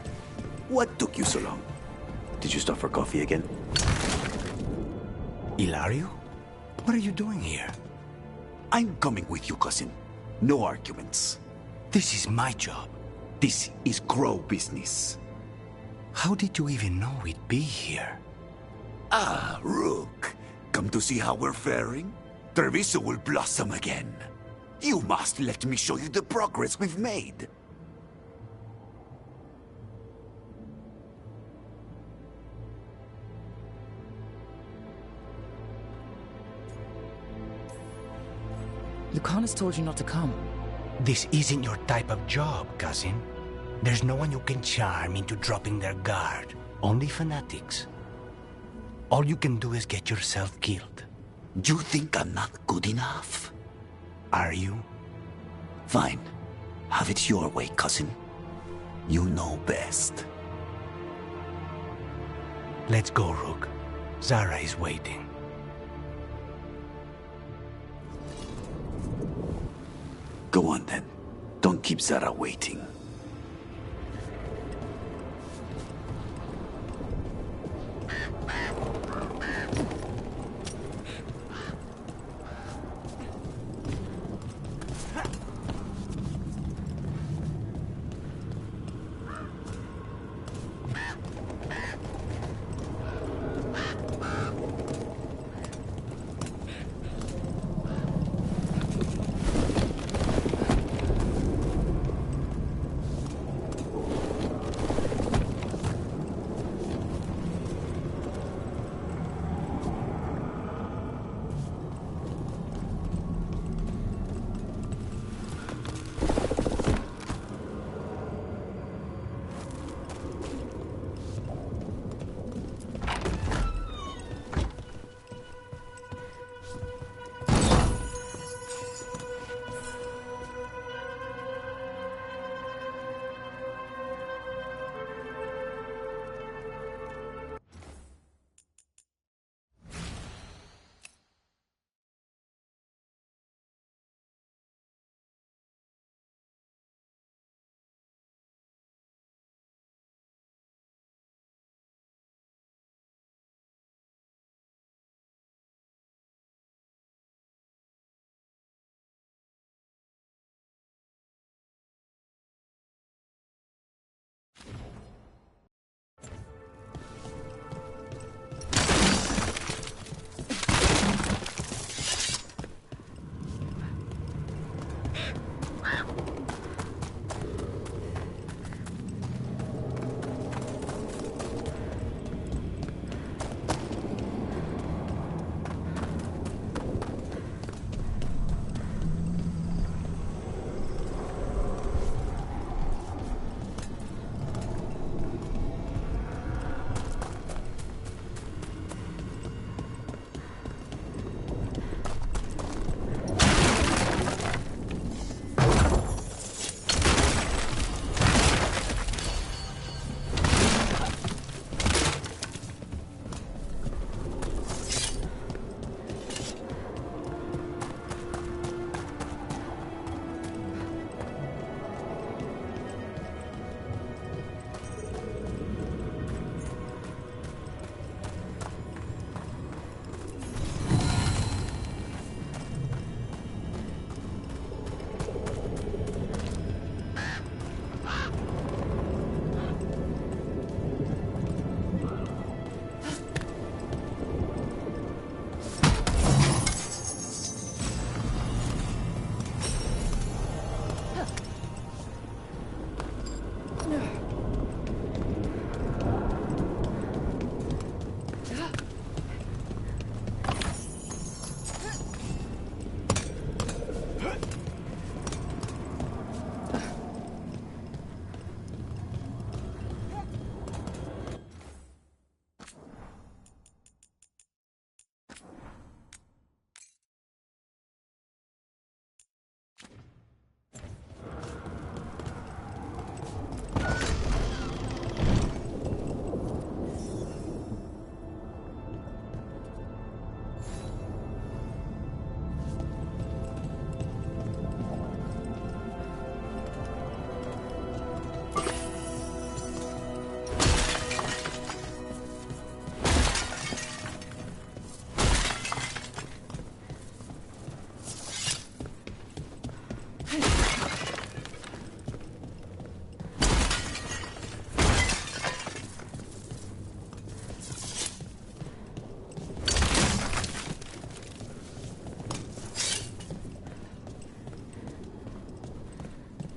What took you so long? Did you stop for coffee again? Ilario? What are you doing here? I'm coming with you, cousin. No arguments. This is my job. This is Crow business. How did you even know we'd be here? Ah, Rook. Come to see how we're faring? Treviso will blossom again. You must let me show you the progress we've made. Lucan has told you not to come. This isn't your type of job, cousin. There's no one you can charm into dropping their guard. Only fanatics. All you can do is get yourself killed. You think I'm not good enough? Are you? Fine. Have it your way, cousin. You know best. Let's go, Rook. Zara is waiting. Go on then. Don't keep Zara waiting.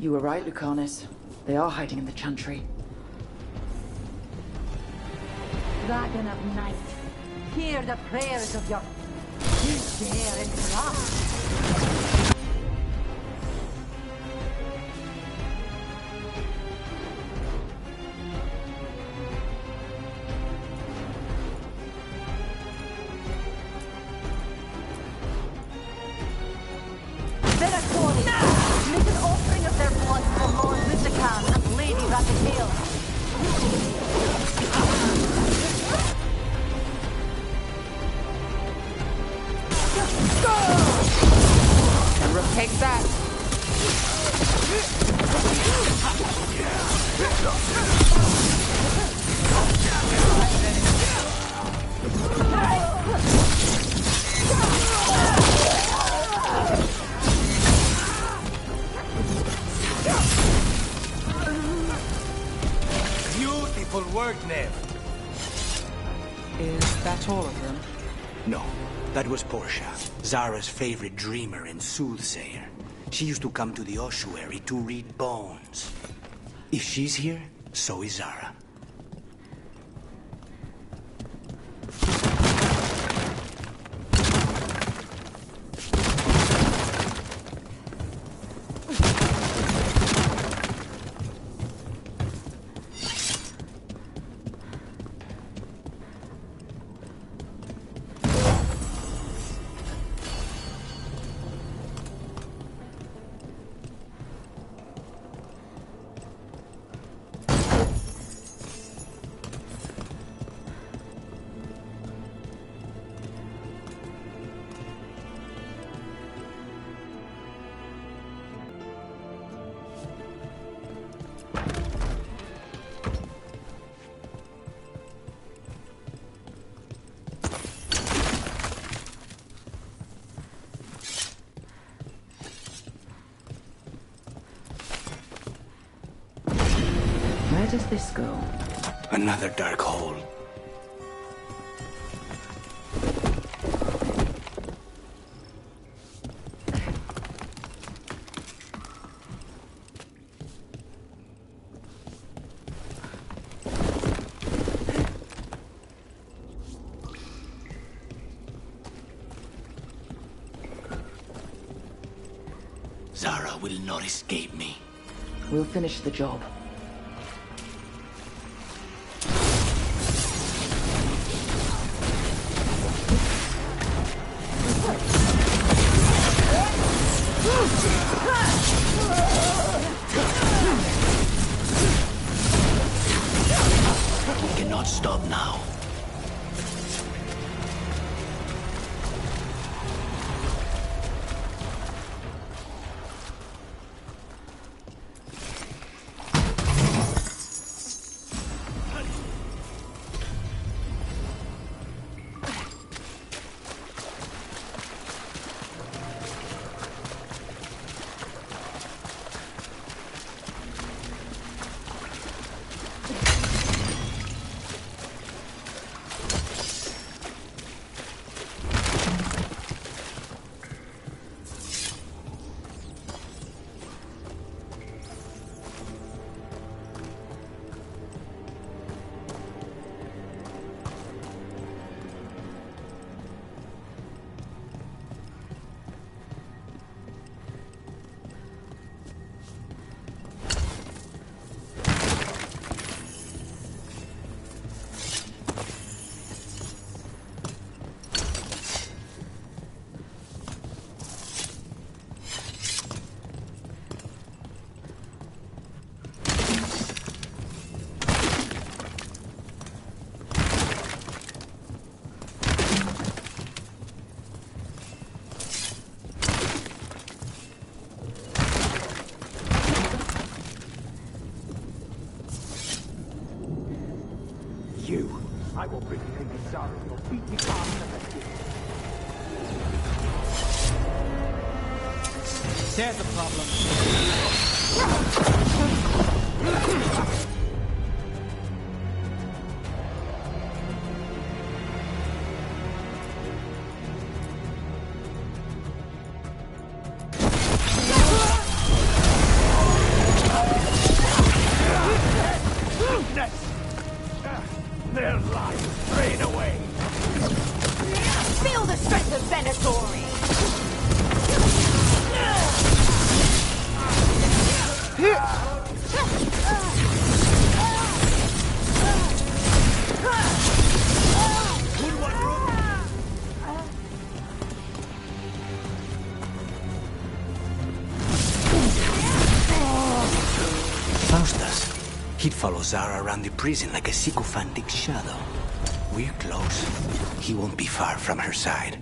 You were right, Lucanus. They are hiding in the chantry. Dragon of night, hear the prayers of your... Dare and trust. Make an offering of their blood for Lord Lucican and Lady Rapidale. And Rook takes that. Beautiful work, Nev. Is that all of them? No, that was Portia, Zara's favorite dreamer and soothsayer. She used to come to the ossuary to read bones. If she's here, so is Zara. Where does this go? Another dark hole. Zara will not escape me. We'll finish the job. We cannot stop now. I will bring you to Zara. You'll beat me faster than you. There's a problem. Faustus. He'd follow Zara around the prison like a sycophantic shadow. We're close. He won't be far from her side.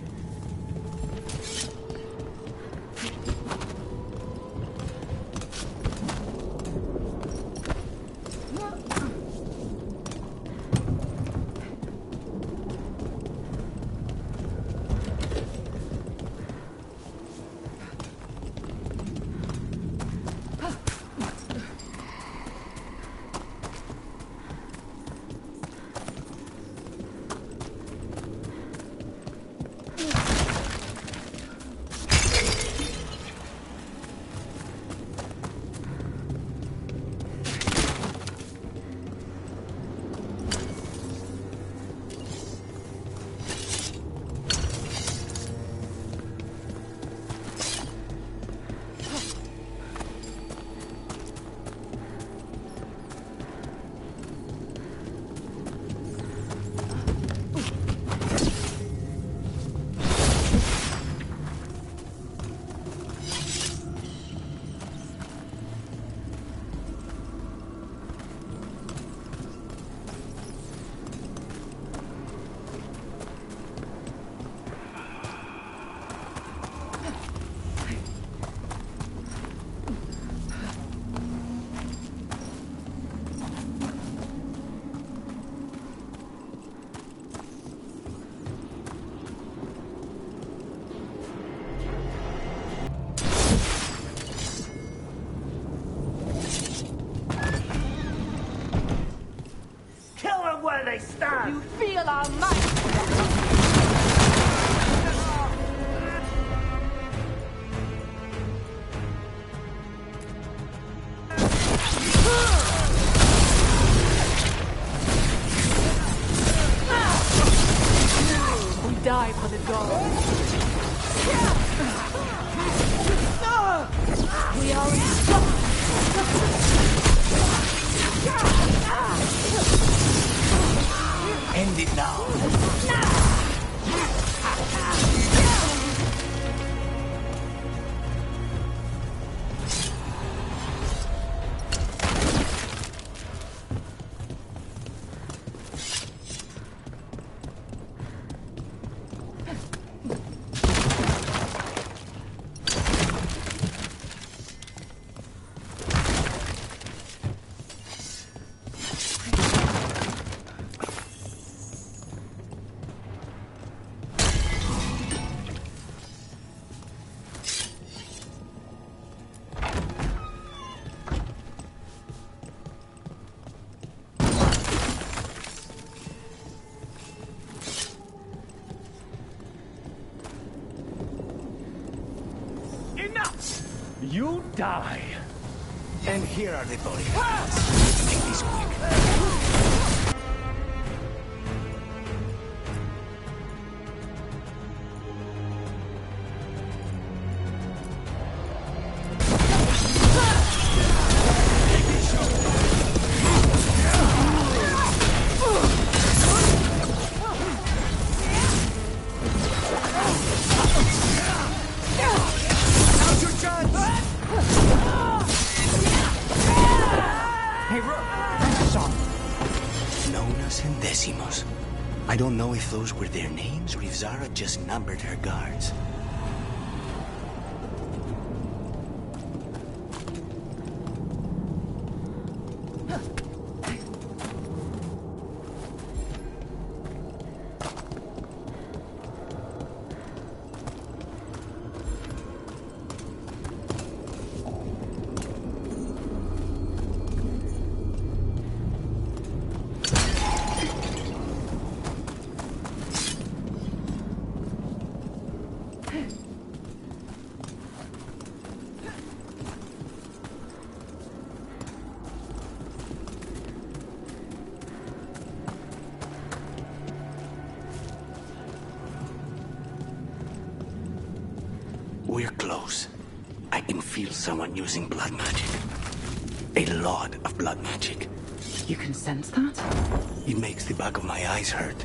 They stand. You feel our might. We die for the goal. We are unstoppable. End it now. You die. And here are the bodyguards. Let's make this quick. I don't know if those were their names or if Zara just numbered her guards. We're close. I can feel someone using blood magic. A lot of blood magic. You can sense that? It makes the back of my eyes hurt.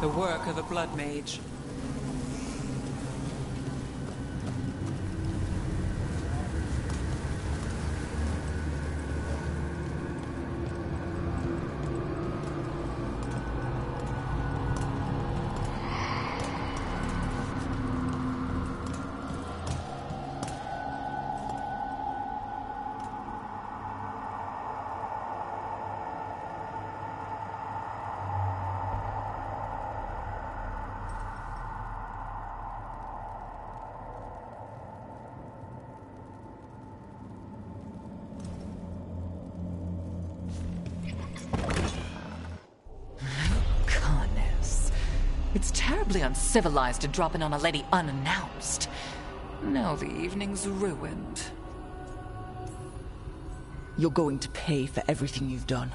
The work of a blood mage. It's terribly uncivilized to drop in on a lady unannounced. Now the evening's ruined. You're going to pay for everything you've done.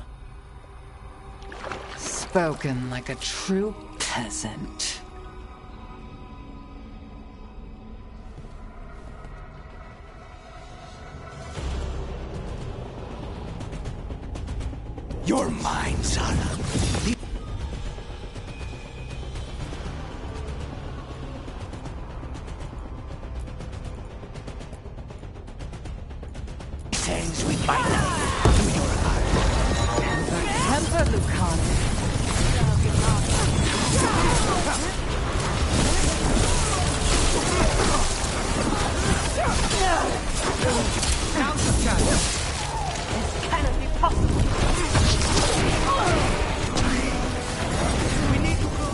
Spoken like a true peasant. You're mine, Zara. Sends with my knife to your heart. Temper, Lucana. This cannot be possible. We need to go.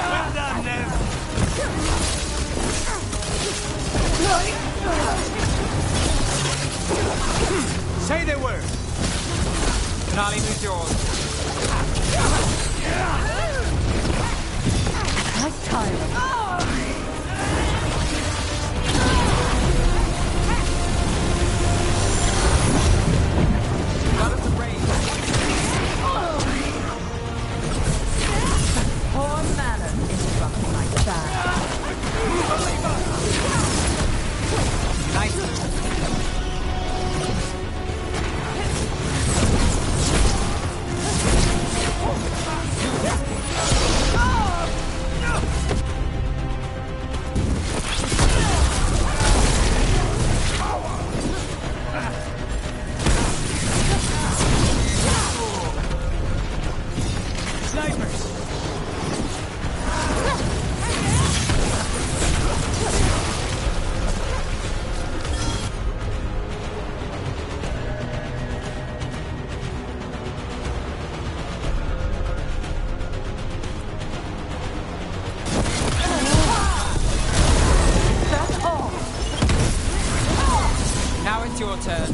Well done, Nev. Say the word. Finale is yours. Nice time. Got us a raise. Poor manner interrupting my style. Nice move. Now it's your turn.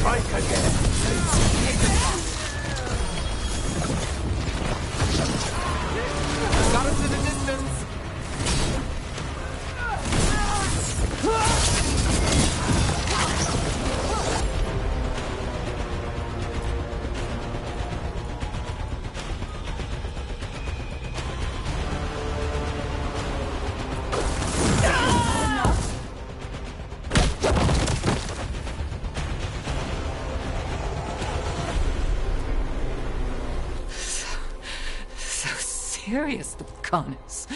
Strike again. Got us in the distance. Serious, Lucanus.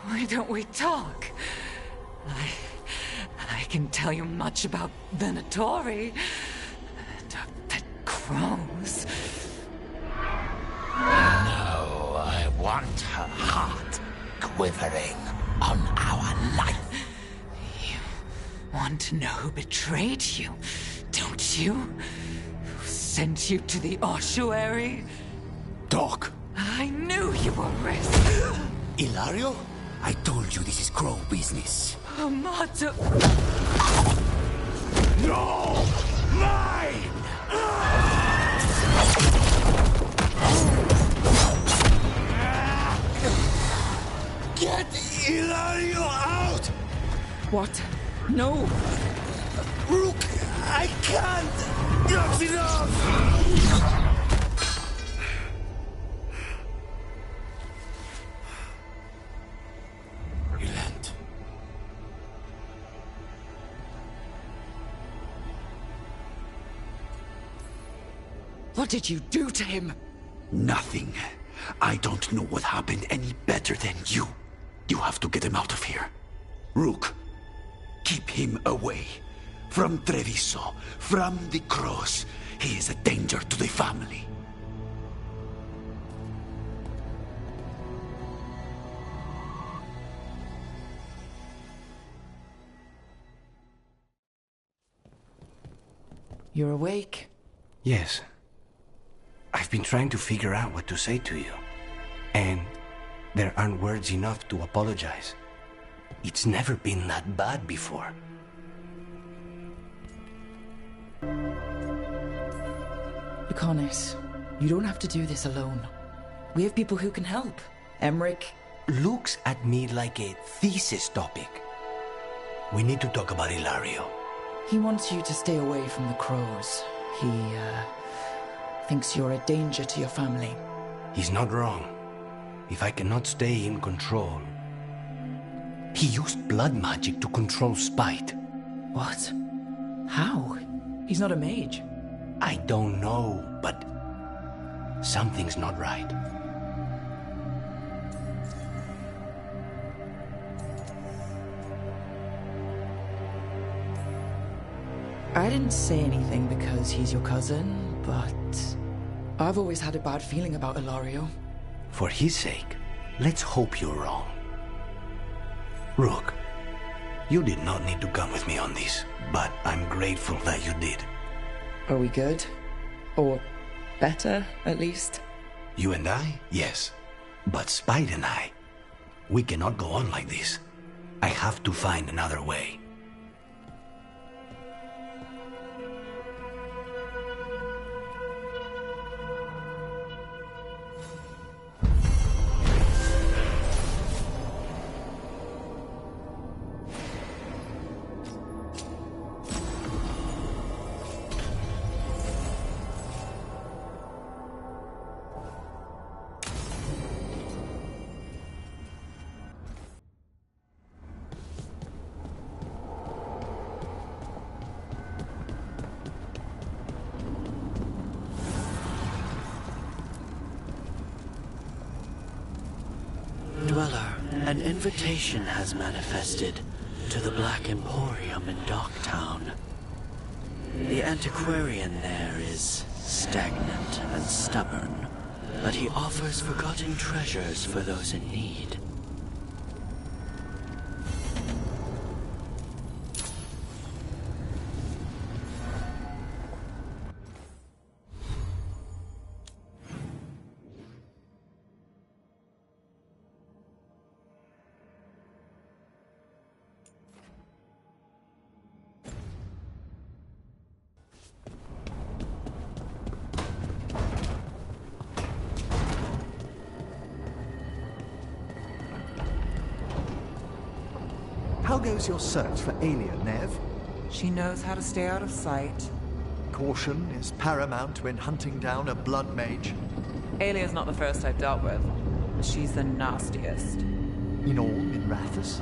Why don't we talk? I can tell you much about Venatori and our pet crows. No, I want her heart quivering on our life. You want to know who betrayed you, don't you? Who sent you to the ossuary? Doc. I knew you were risk. Ilario? I told you this is crow business. Amato. No! Mine! Get Ilario out! What? No! Rook, I can't! That's enough! Relent. What did you do to him? Nothing. I don't know what happened any better than you. You have to get him out of here. Rook, keep him away. From Treviso, from the cross. He is a danger to the family. You're awake? Yes. I've been trying to figure out what to say to you. And there aren't words enough to apologize. It's never been that bad before. Lucanis, you don't have to do this alone. We have people who can help. Emmerich looks at me like a thesis topic. We need to talk about Ilario. He wants you to stay away from the crows. He, thinks you're a danger to your family. He's not wrong. If I cannot stay in control... He used blood magic to control spite. What? How? He's not a mage. I don't know, but... something's not right. I didn't say anything because he's your cousin, but... I've always had a bad feeling about Ilario. For his sake, let's hope you're wrong. Rook, you did not need to come with me on this, but I'm grateful that you did. Are we good? Or better, at least? You and I? Yes. But Spite and I, we cannot go on like this. I have to find another way. Dweller, an invitation has manifested to the Black Emporium in Docktown. The antiquarian there is stagnant and stubborn, but he offers forgotten treasures for those in need. How goes your search for Aelia, Nev? She knows how to stay out of sight. Caution is paramount when hunting down a blood mage. Aelia's not the first I've dealt with. She's the nastiest. In all, in Rathus?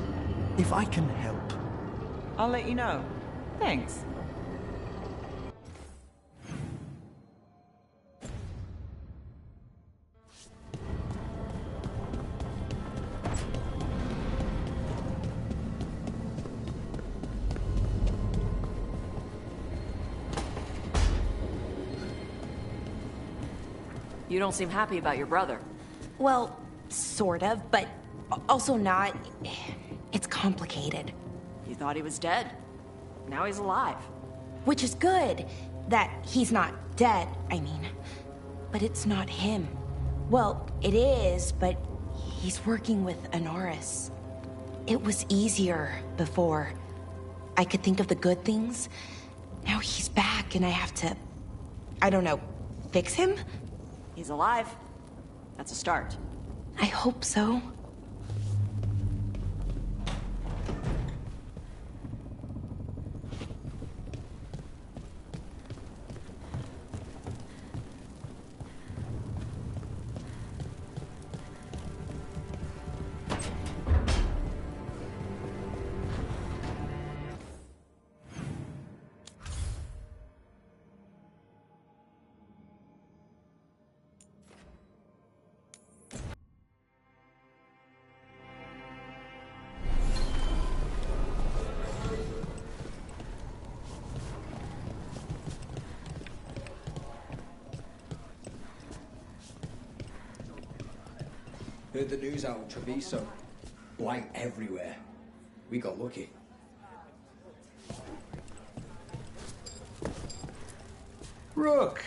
If I can help. I'll let you know. Thanks. You don't seem happy about your brother. Well, sort of, but also not. It's complicated. You thought he was dead. Now he's alive. Which is good, that he's not dead, I mean. But it's not him. Well, it is, but he's working with Honoris. It was easier before. I could think of the good things. Now he's back and I have to, I don't know, fix him? He's alive. That's a start. I hope so. Heard the news out of Treviso. Blight everywhere. We got lucky. Rook!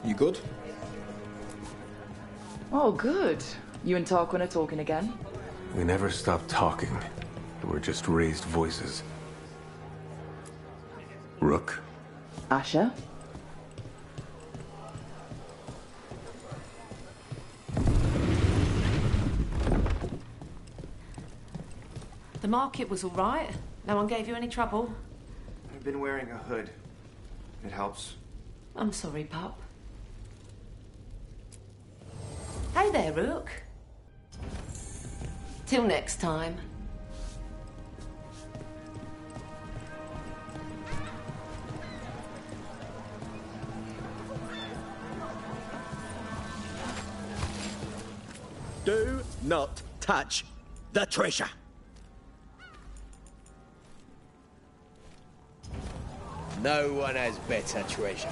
You good? Oh, good. You and Tarquin are talking again? We never stopped talking. We're just raised voices. Rook? Asher? The market was all right. No one gave you any trouble. I've been wearing a hood. It helps. I'm sorry, pup. Hey there, Rook. Till next time. Do not touch the treasure. No one has better treasure.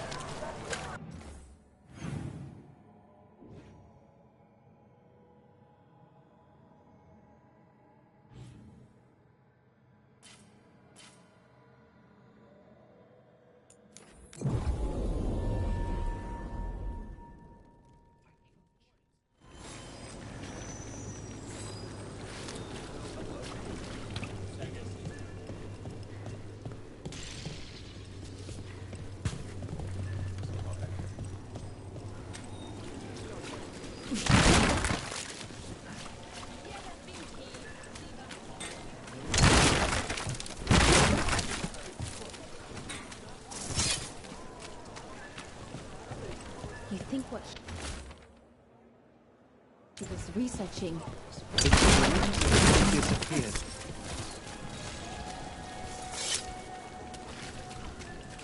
You think what he was researching? Disappeared.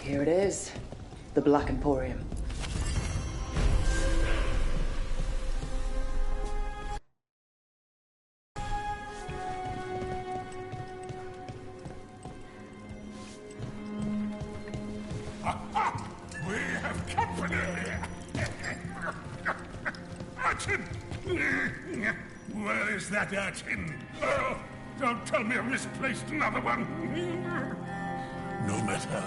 Here it is. The Black Emporium. We have company! Urchin! Where is that urchin? Oh, don't tell me I've misplaced another one! No matter.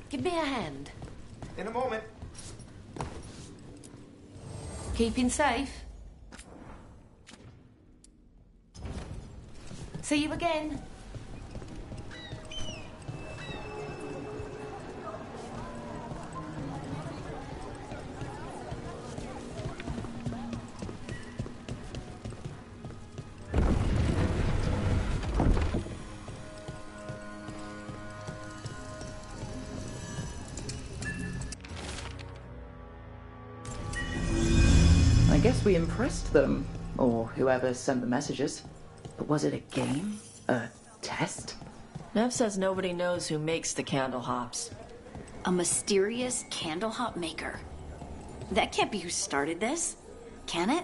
Give me a hand. In a moment. Keeping safe? See you again. we impressed them, or whoever sent the messages. But was it a game? A test? Nev says nobody knows who makes the candle hops. A mysterious candle hop maker. That can't be who started this, can it?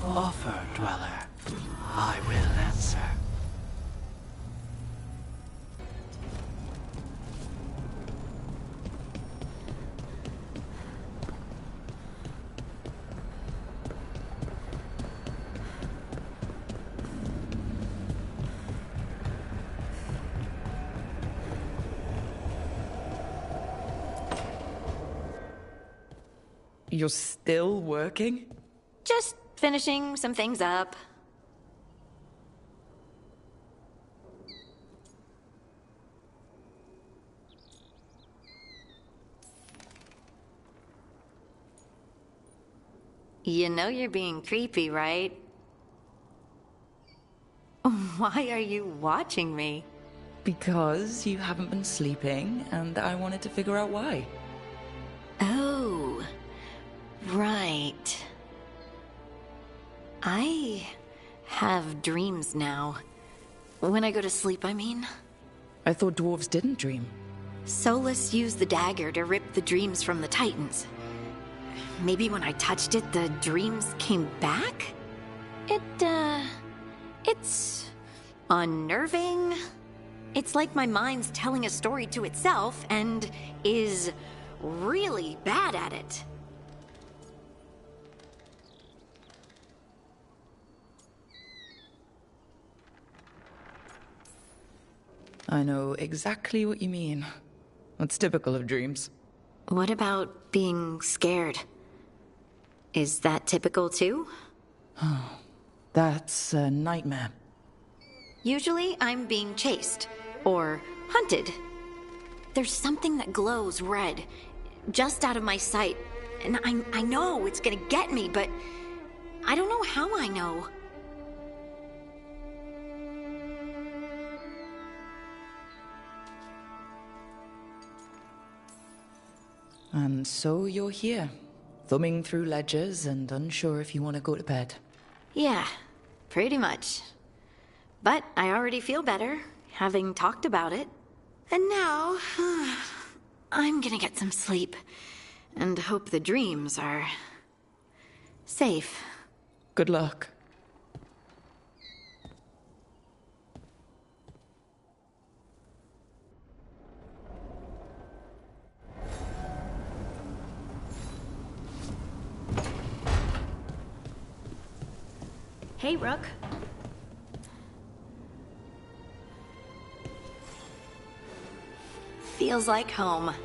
Offer, Dweller. I will answer. You're still working? Just finishing some things up. You know you're being creepy, right? Why are you watching me? Because you haven't been sleeping, and I wanted to figure out why. Oh, right. I have dreams now. When I go to sleep, I mean. I thought dwarves didn't dream. Solus used the dagger to rip the dreams from the Titans. Maybe when I touched it, the dreams came back? It's unnerving. It's like my mind's telling a story to itself and is really bad at it. I know exactly what you mean. It's typical of dreams. What about being scared? Is that typical too? That's a nightmare. Usually I'm being chased or hunted. There's something that glows red, just out of my sight, and I know it's gonna get me, but I don't know how I know. And so you're here, Thumbing through ledgers and unsure if you want to go to bed. Yeah, pretty much. But I already feel better, having talked about it. And now, I'm gonna get some sleep. And hope the dreams are safe. Good luck. Hey, Rook. Feels like home.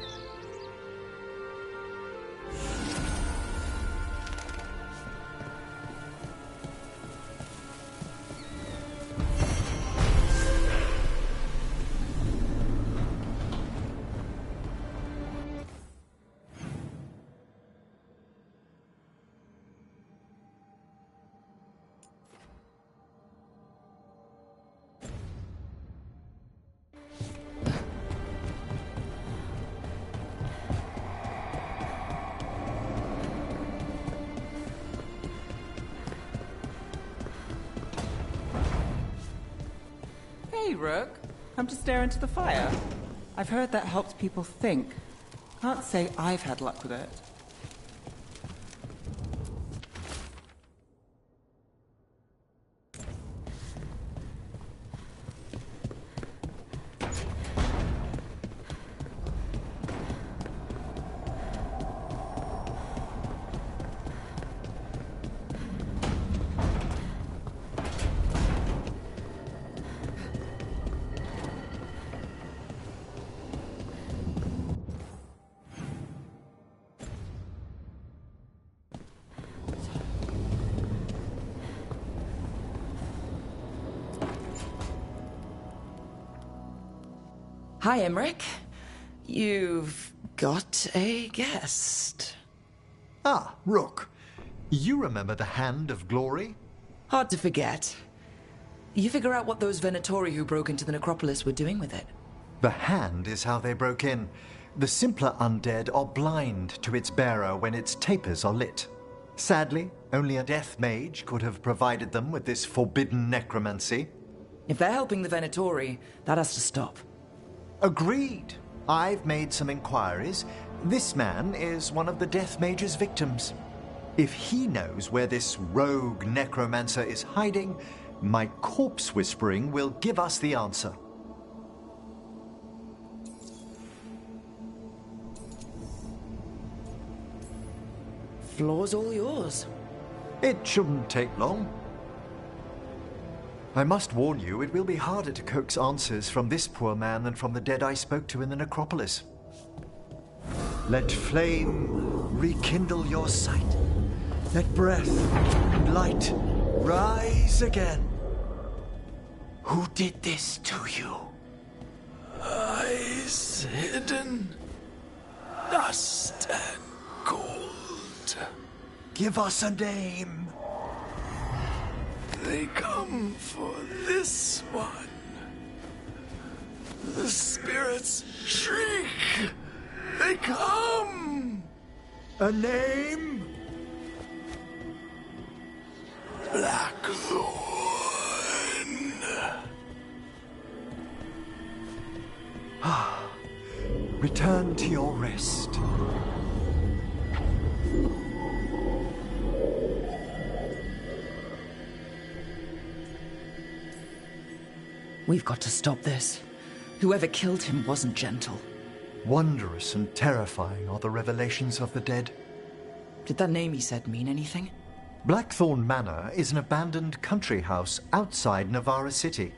Hey, Rook. Come to stare into the fire. I've heard that helps people think. Can't say I've had luck with it. Hi, Emmerich. You've got a guest. Ah, Rook. You remember the Hand of Glory? Hard to forget. You figure out what those Venatori who broke into the necropolis were doing with it. The hand is how they broke in. The simpler undead are blind to its bearer when its tapers are lit. Sadly, only a death mage could have provided them with this forbidden necromancy. If they're helping the Venatori, that has to stop. Agreed. I've made some inquiries. This man is one of the Death Mage's victims. If he knows where this rogue necromancer is hiding, my corpse whispering will give us the answer. Floor's all yours. It shouldn't take long. I must warn you, it will be harder to coax answers from this poor man than from the dead I spoke to in the necropolis. Let flame rekindle your sight. Let breath and light rise again. Who did this to you? Eyes hidden, dust and gold. Give us a name. They come for this one. The spirits shriek. They come. A name? Blackthorn. Return to your rest. We've got to stop this. Whoever killed him wasn't gentle. Wondrous and terrifying are the revelations of the dead. Did that name he said mean anything? Blackthorn Manor is an abandoned country house outside Navarra City.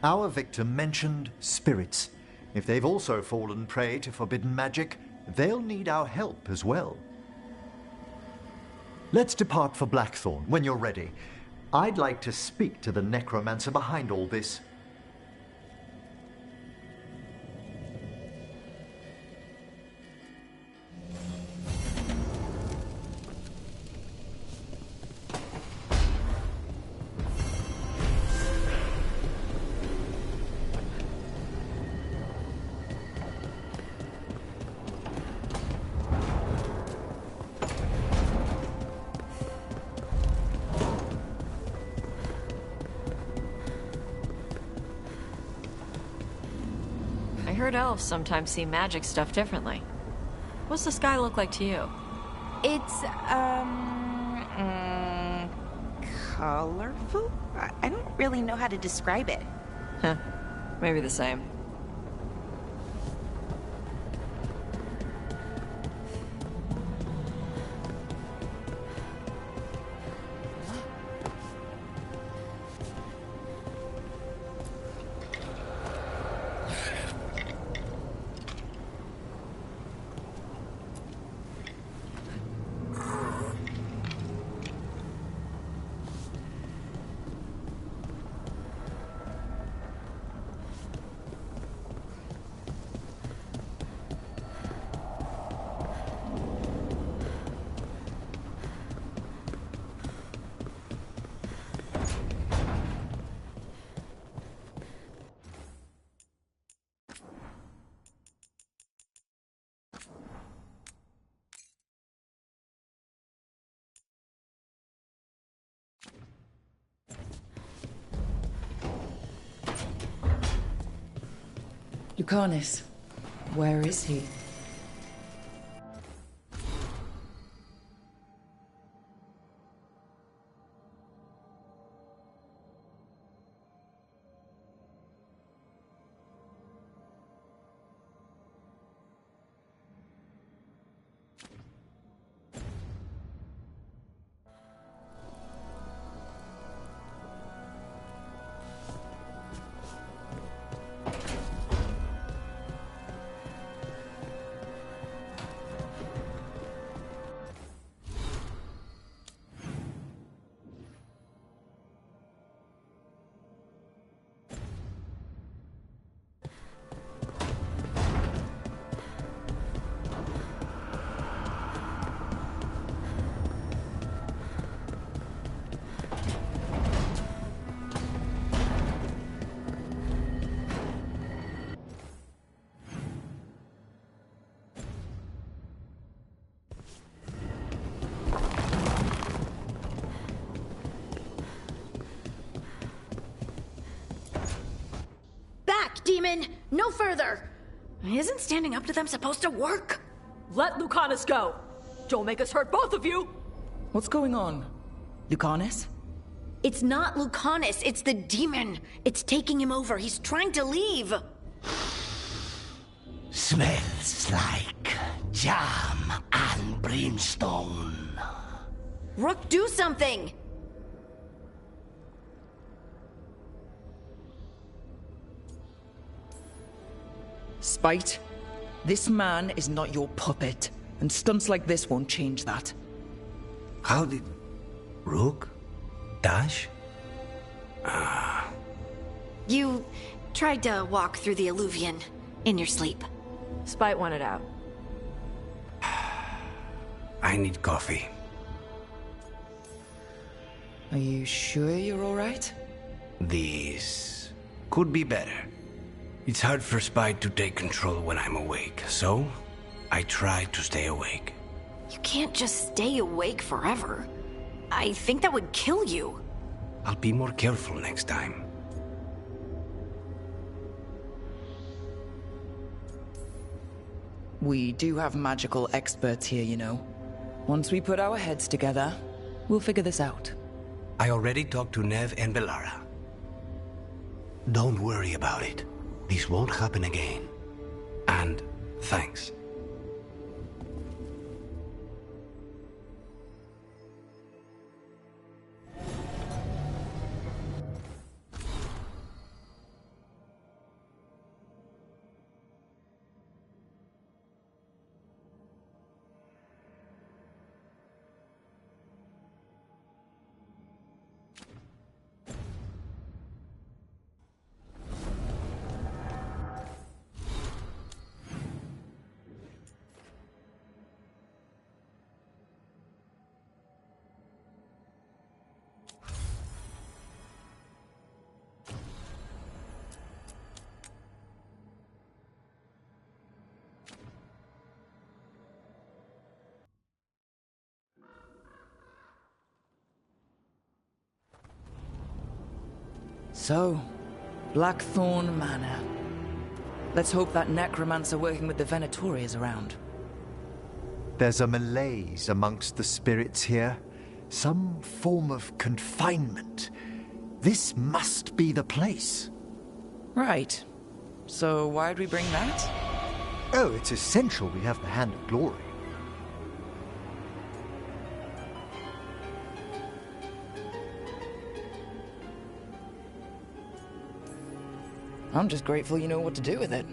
Our victim mentioned spirits. If they've also fallen prey to forbidden magic, they'll need our help as well. Let's depart for Blackthorn when you're ready. I'd like to speak to the necromancer behind all this. heard elves sometimes see magic stuff differently. What's the sky look like to you? It's, colorful? I don't really know how to describe it. Huh. Maybe the same. Lucanus, where is he? Demon, no further! Isn't standing up to them supposed to work? Let Lucanus go! Don't make us hurt both of you! What's going on? Lucanus? It's not Lucanus, it's the demon. It's taking him over. He's trying to leave. Smells like jam and brimstone. Rook, do something! Spite, this man is not your puppet, and stunts like this won't change that. How did... Rook? Dash? You tried to walk through the Alluvion in your sleep. Spite wanted out. I need coffee. Are you sure you're alright? This could be better. It's hard for Spite to take control when I'm awake, so I try to stay awake. You can't just stay awake forever. I think that would kill you. I'll be more careful next time. We do have magical experts here, you know. Once we put our heads together, we'll figure this out. I already talked to Nev and Bellara. Don't worry about it. This won't happen again. And thanks. So, Blackthorn Manor. Let's hope that necromancer working with the Venatori is around. There's a malaise amongst the spirits here. Some form of confinement. This must be the place. Right. So why'd we bring that? Oh, it's essential we have the Hand of Glory. I'm just grateful you know what to do with it.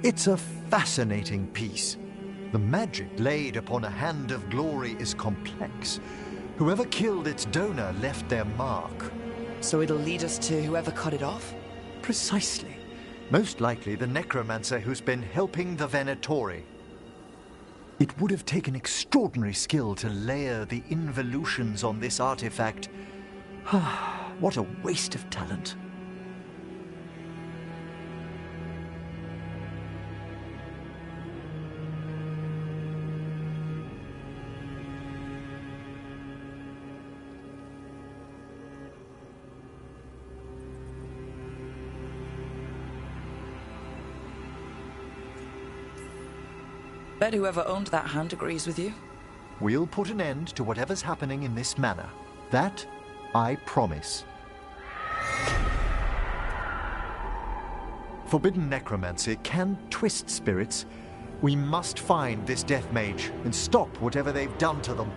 It's a fascinating piece. The magic laid upon a Hand of Glory is complex. Whoever killed its donor left their mark. So it'll lead us to whoever cut it off? Precisely. Most likely the necromancer who's been helping the Venatori. It would have taken extraordinary skill to layer the involutions on this artifact. What a waste of talent. Bet whoever owned that hand agrees with you. We'll put an end to whatever's happening in this manor. That, I promise. Forbidden necromancy can twist spirits. We must find this death mage and stop whatever they've done to them.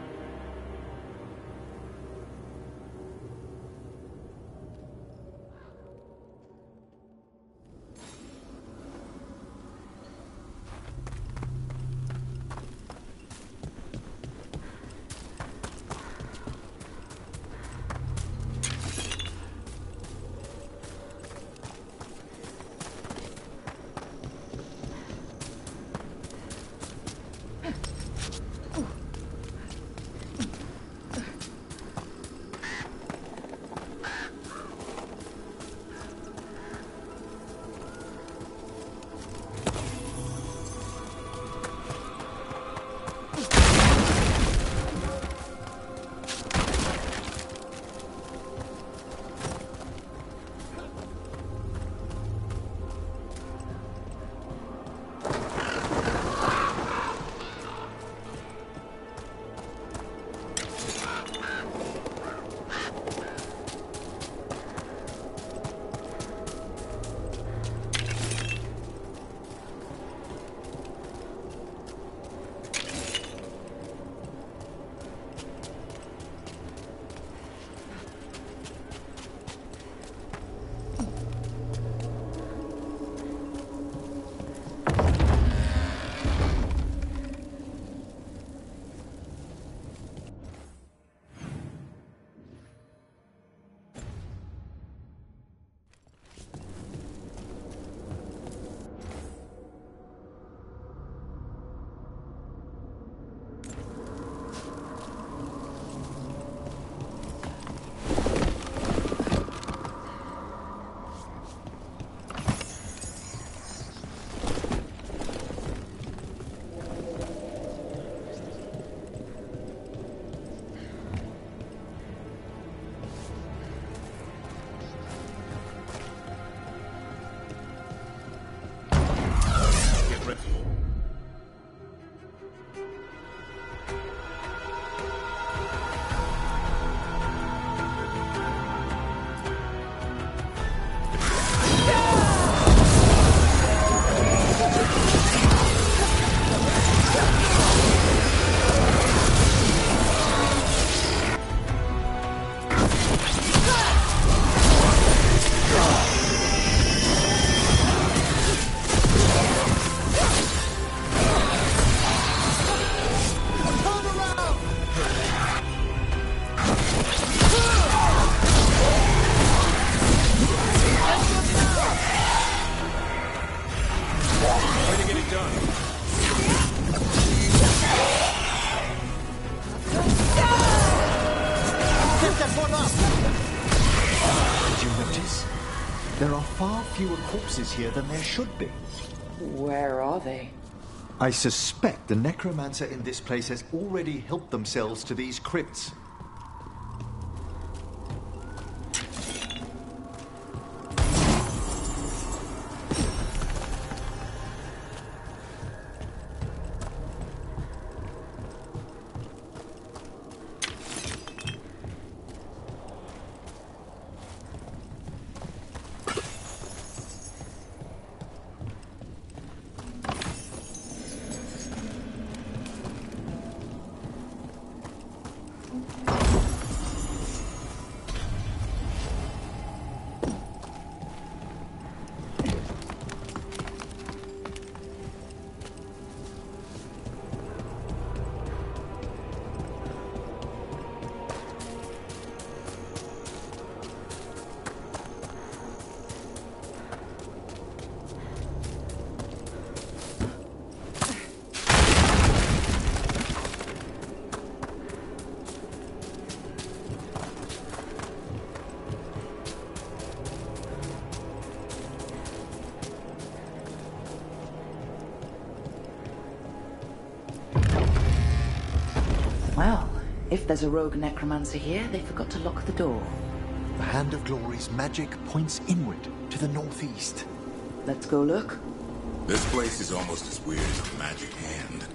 There are far fewer corpses here than there should be. Where are they? I suspect the necromancer in this place has already helped themselves to these crypts. If there's a rogue necromancer here, they forgot to lock the door. The Hand of Glory's magic points inward to the northeast. Let's go look. This place is almost as weird as a magic hand.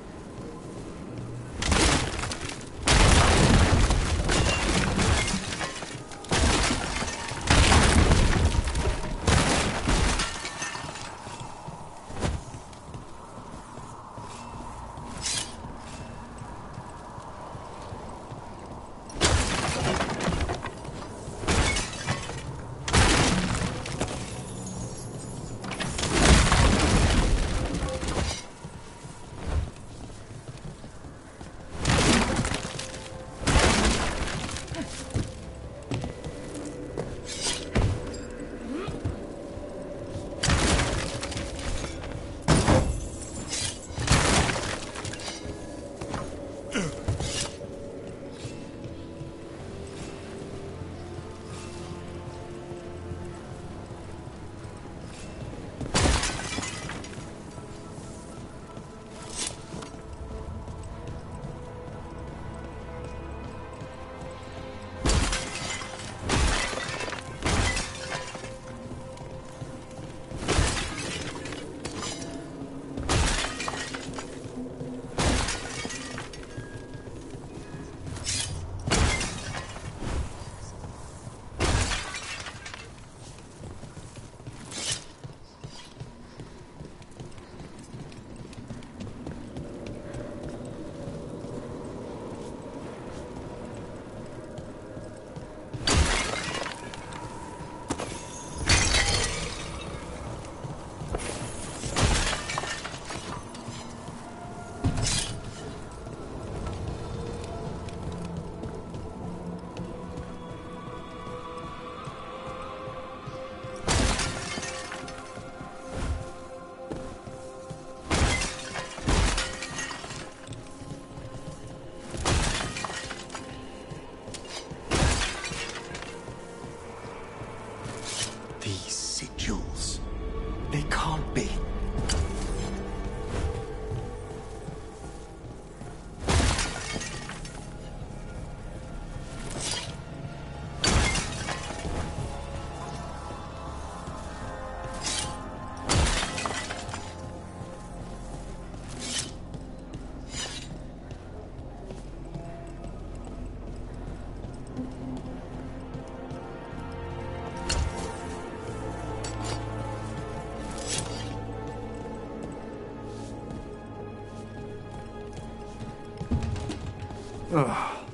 Ugh.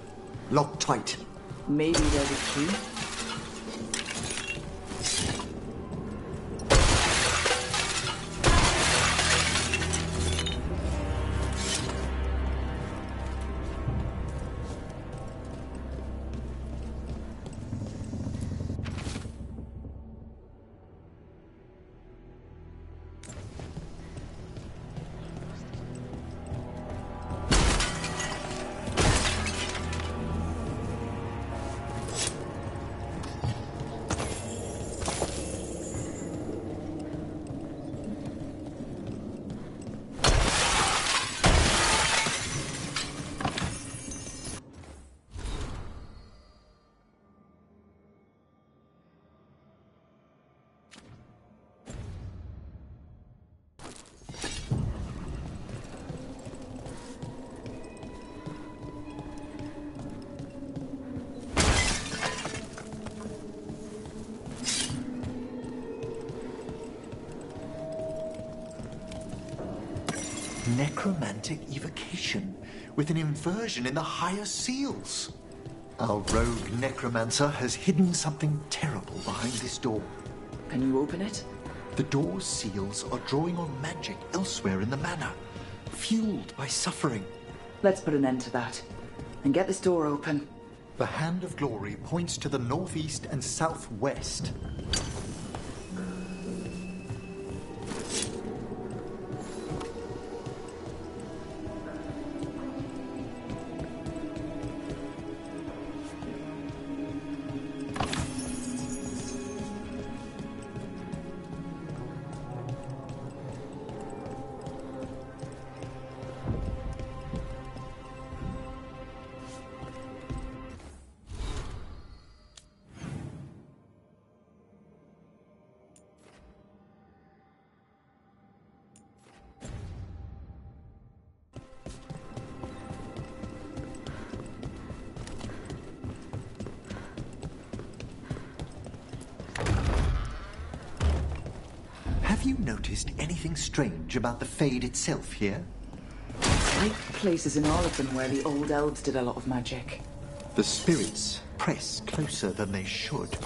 Locked tight. Maybe there's a key. Necromantic evocation, with an inversion in the higher seals. Our rogue necromancer has hidden something terrible behind this door. Can you open it? The door's seals are drawing on magic elsewhere in the manor, fueled by suffering. Let's put an end to that, and get this door open. The Hand of Glory points to the northeast and southwest. you noticed anything strange about the Fade itself here? Like places in all of them where the old elves did a lot of magic. The spirits press closer than they should.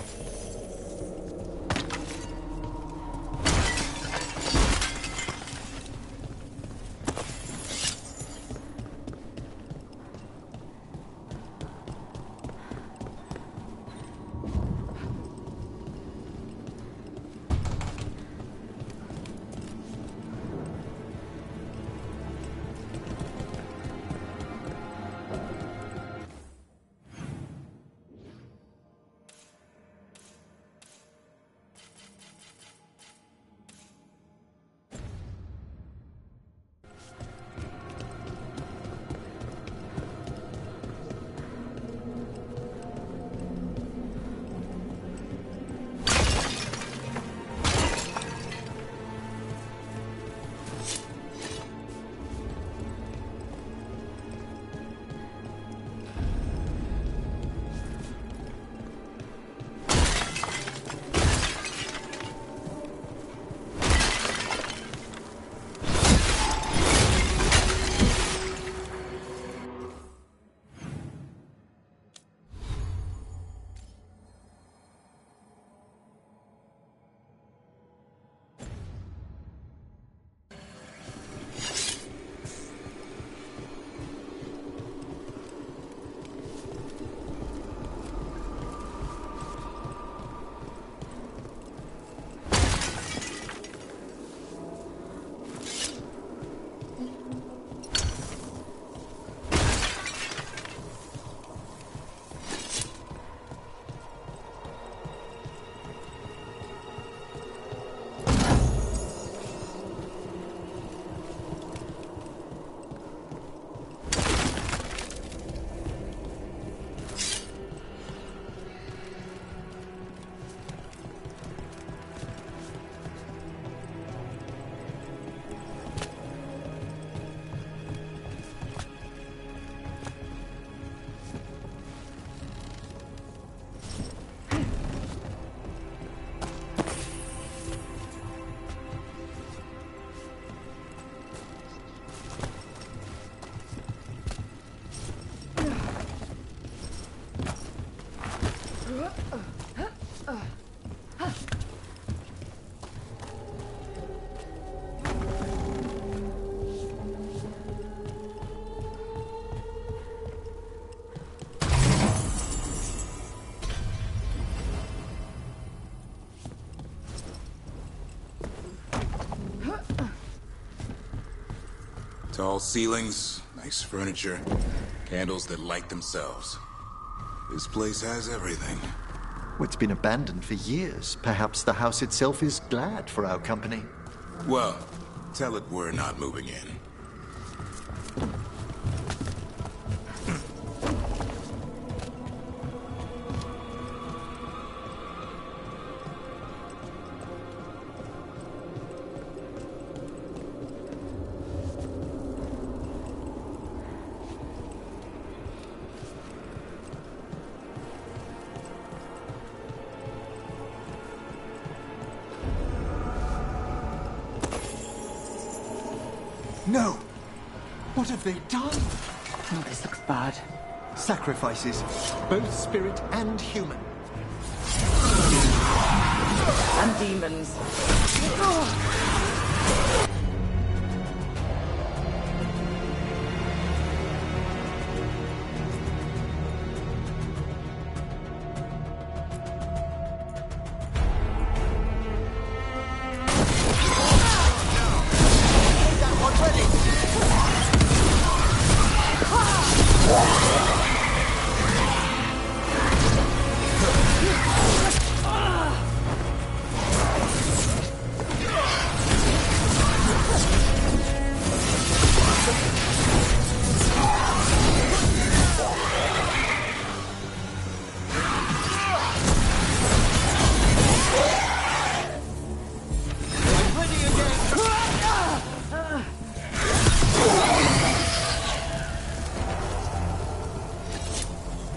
Tall ceilings, nice furniture, candles that light themselves. This place has everything. Well, it's been abandoned for years. Perhaps the house itself is glad for our company. Well, tell it we're not moving in. No! What have they done? Oh, this looks bad. Sacrifices, both spirit and human. And demons.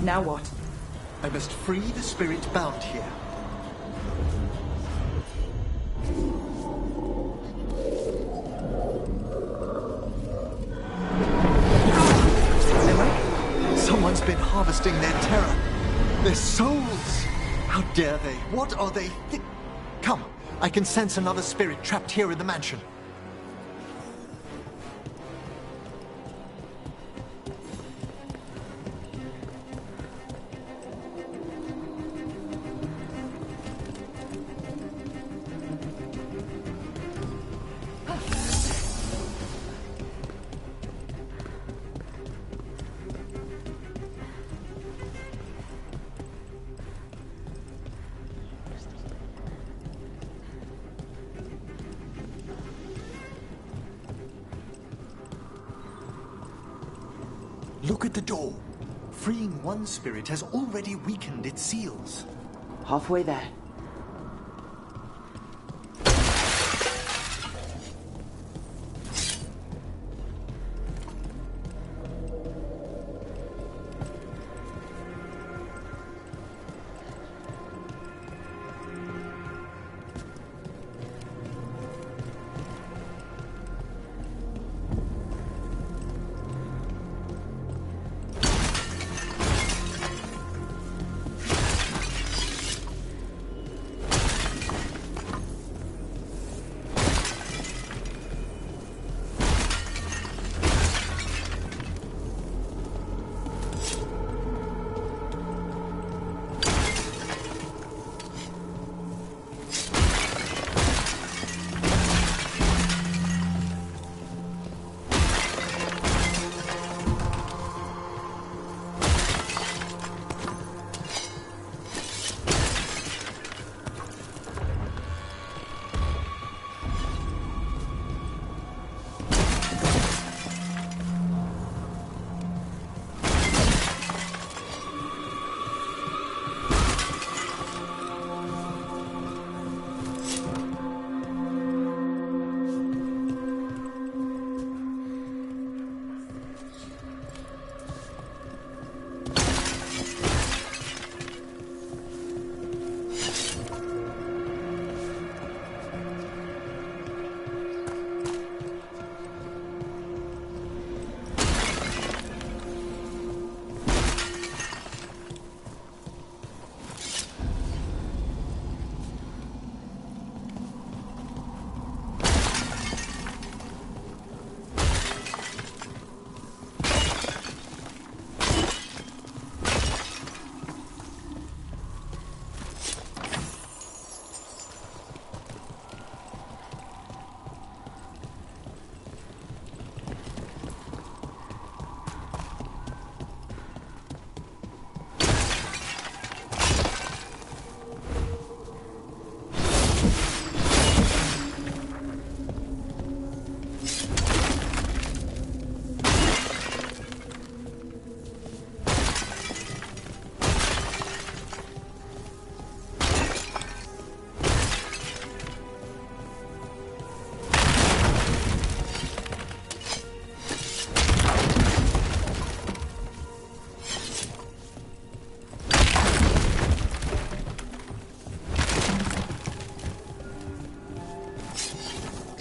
Now what? I must free the spirit bound here. harvesting their terror. Their souls! How dare they? What are they Come, I can sense another spirit trapped here in the mansion. Look at the door. Freeing one spirit has already weakened its seals. Halfway there.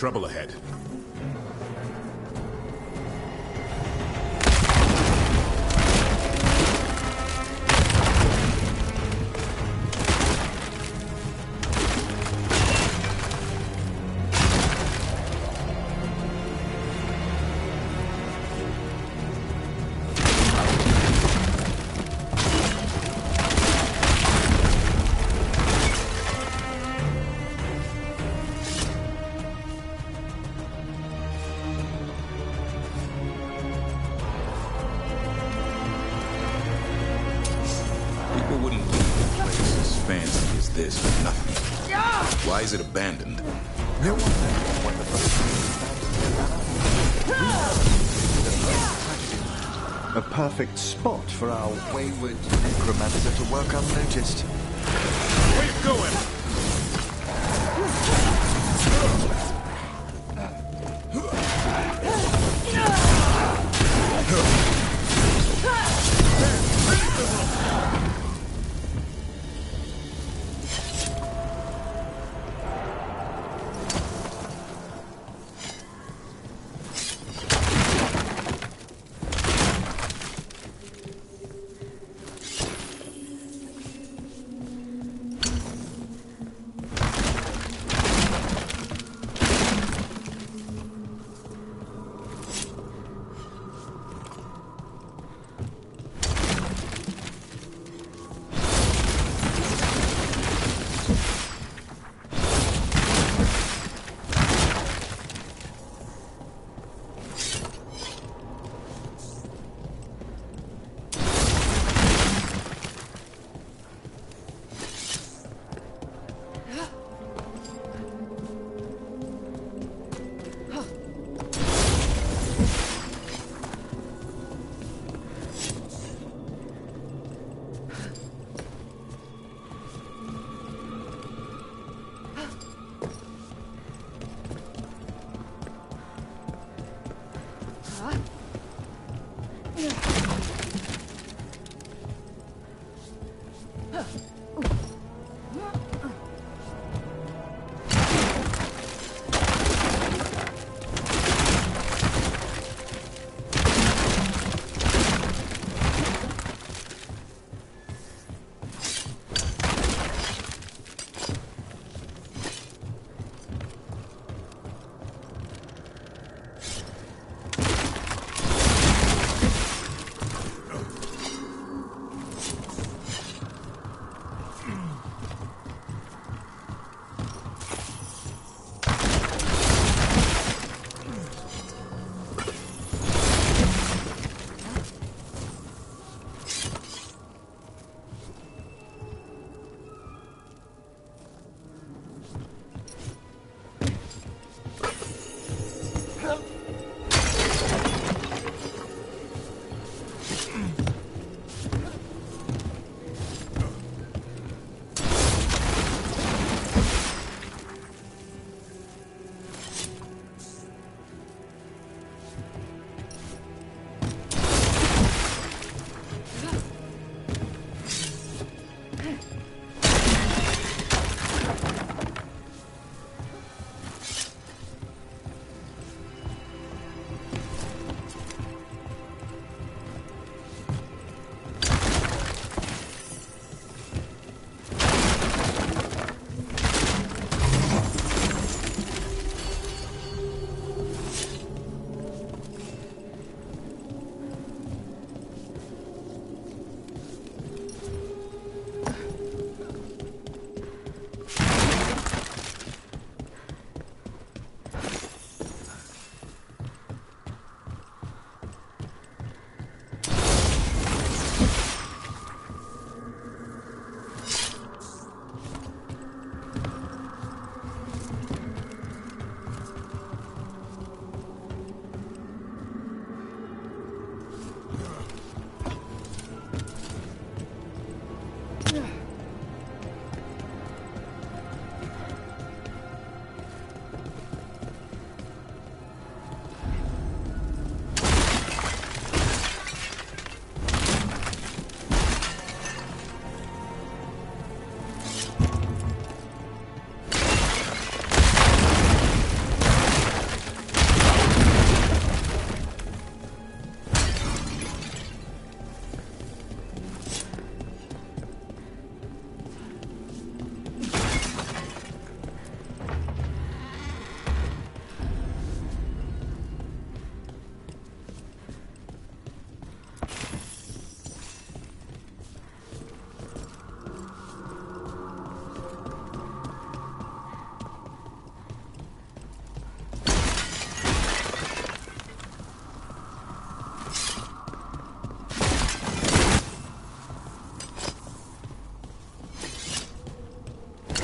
Trouble ahead. Why is it abandoned? No one knows what the fuck. A perfect spot for our wayward necromancer to work unnoticed. Where you going?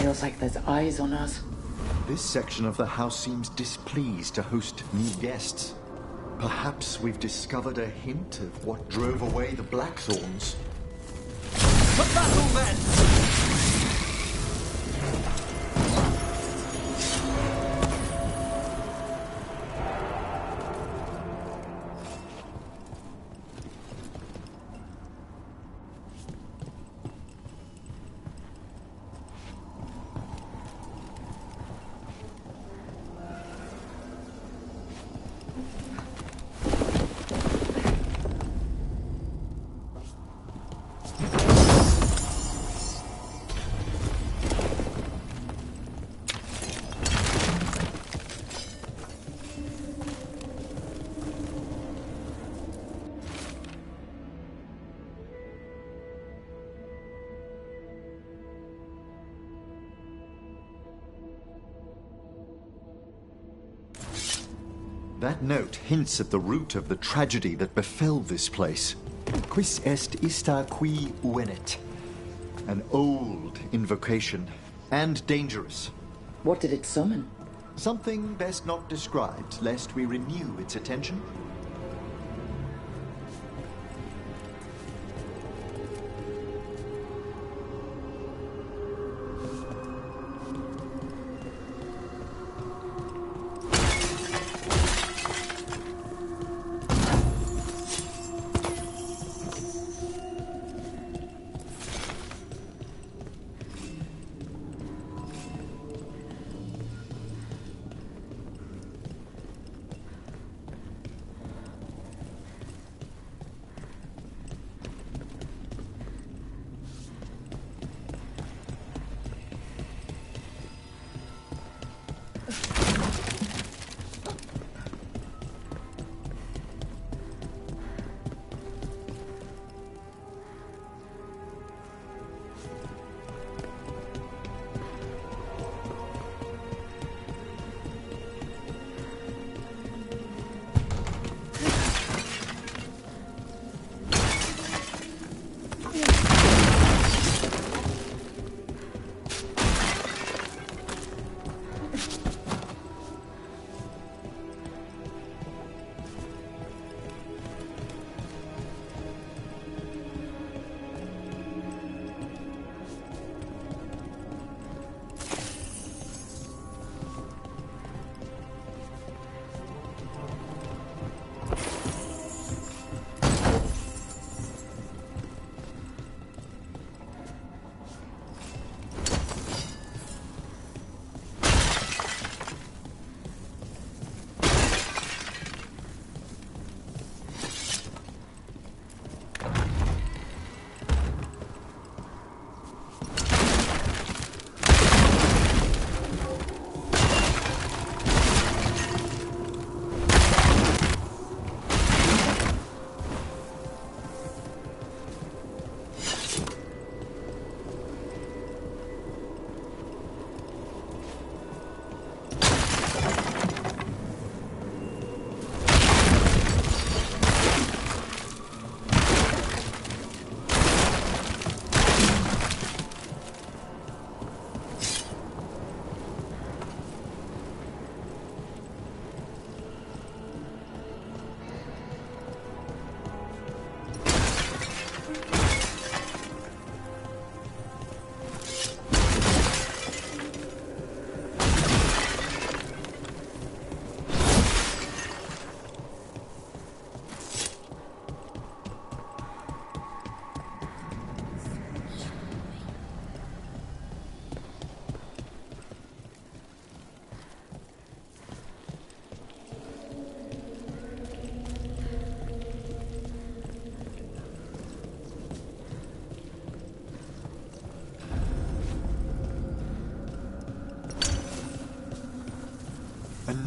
Feels like there's eyes on us. This section of the house seems displeased to host new guests. Perhaps we've discovered a hint of what drove away the Blackthorns. For battle, then! That note hints at the root of the tragedy that befell this place. Quis est ista qui uvenit? An old invocation, and dangerous. What did it summon? Something best not described, lest we renew its attention.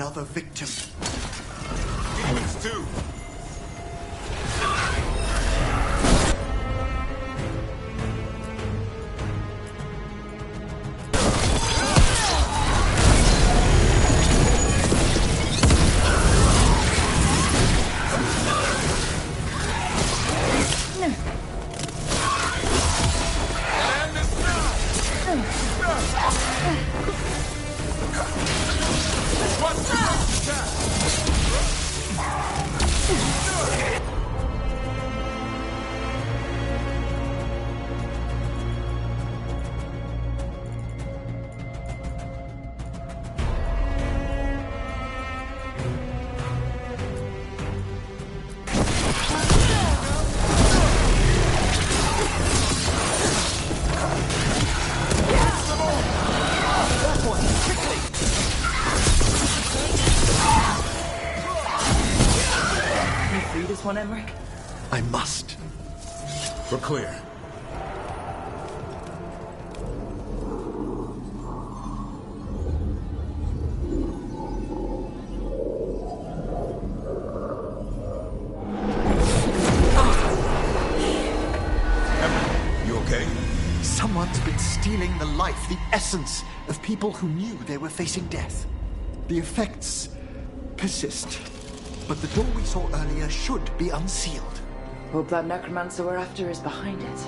Another victim. Demons too. One, Emmerich? I must. We're clear. Emmerich, you okay? Someone's been stealing the life, the essence of people who knew they were facing death. The effects persist. But the door we saw earlier should be unsealed. Hope that necromancer we're after is behind it.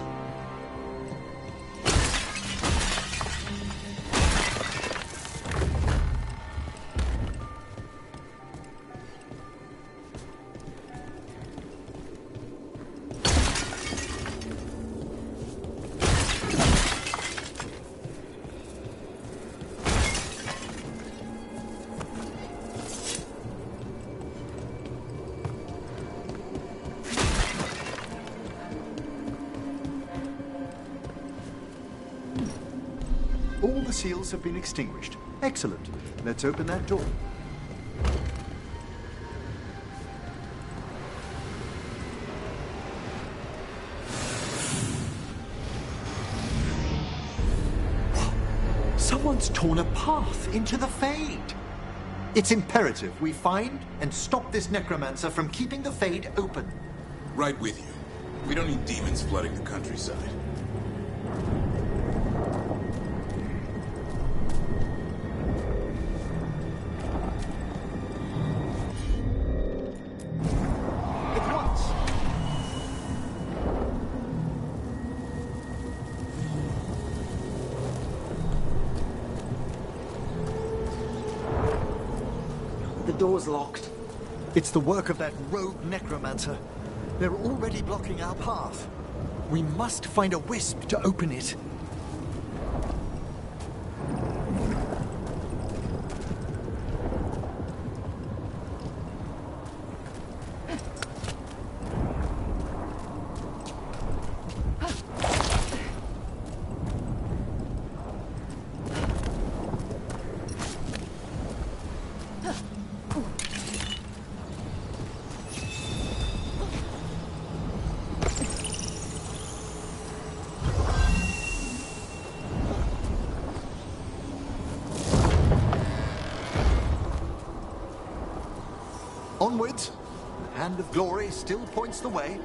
All the seals have been extinguished. Excellent. Let's open that door. Someone's torn a path into the Fade. It's imperative we find and stop this necromancer from keeping the Fade open. Right with you. We don't need demons flooding the countryside. The door's locked. It's the work of that rogue necromancer. They're already blocking our path. We must find a wisp to open it. Onwards. The hand of glory still points the way.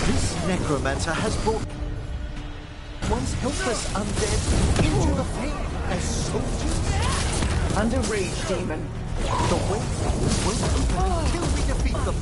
This necromancer has brought once helpless undead into the Fade as soldiers. Under rage, demon. The way won't open until we defeat them.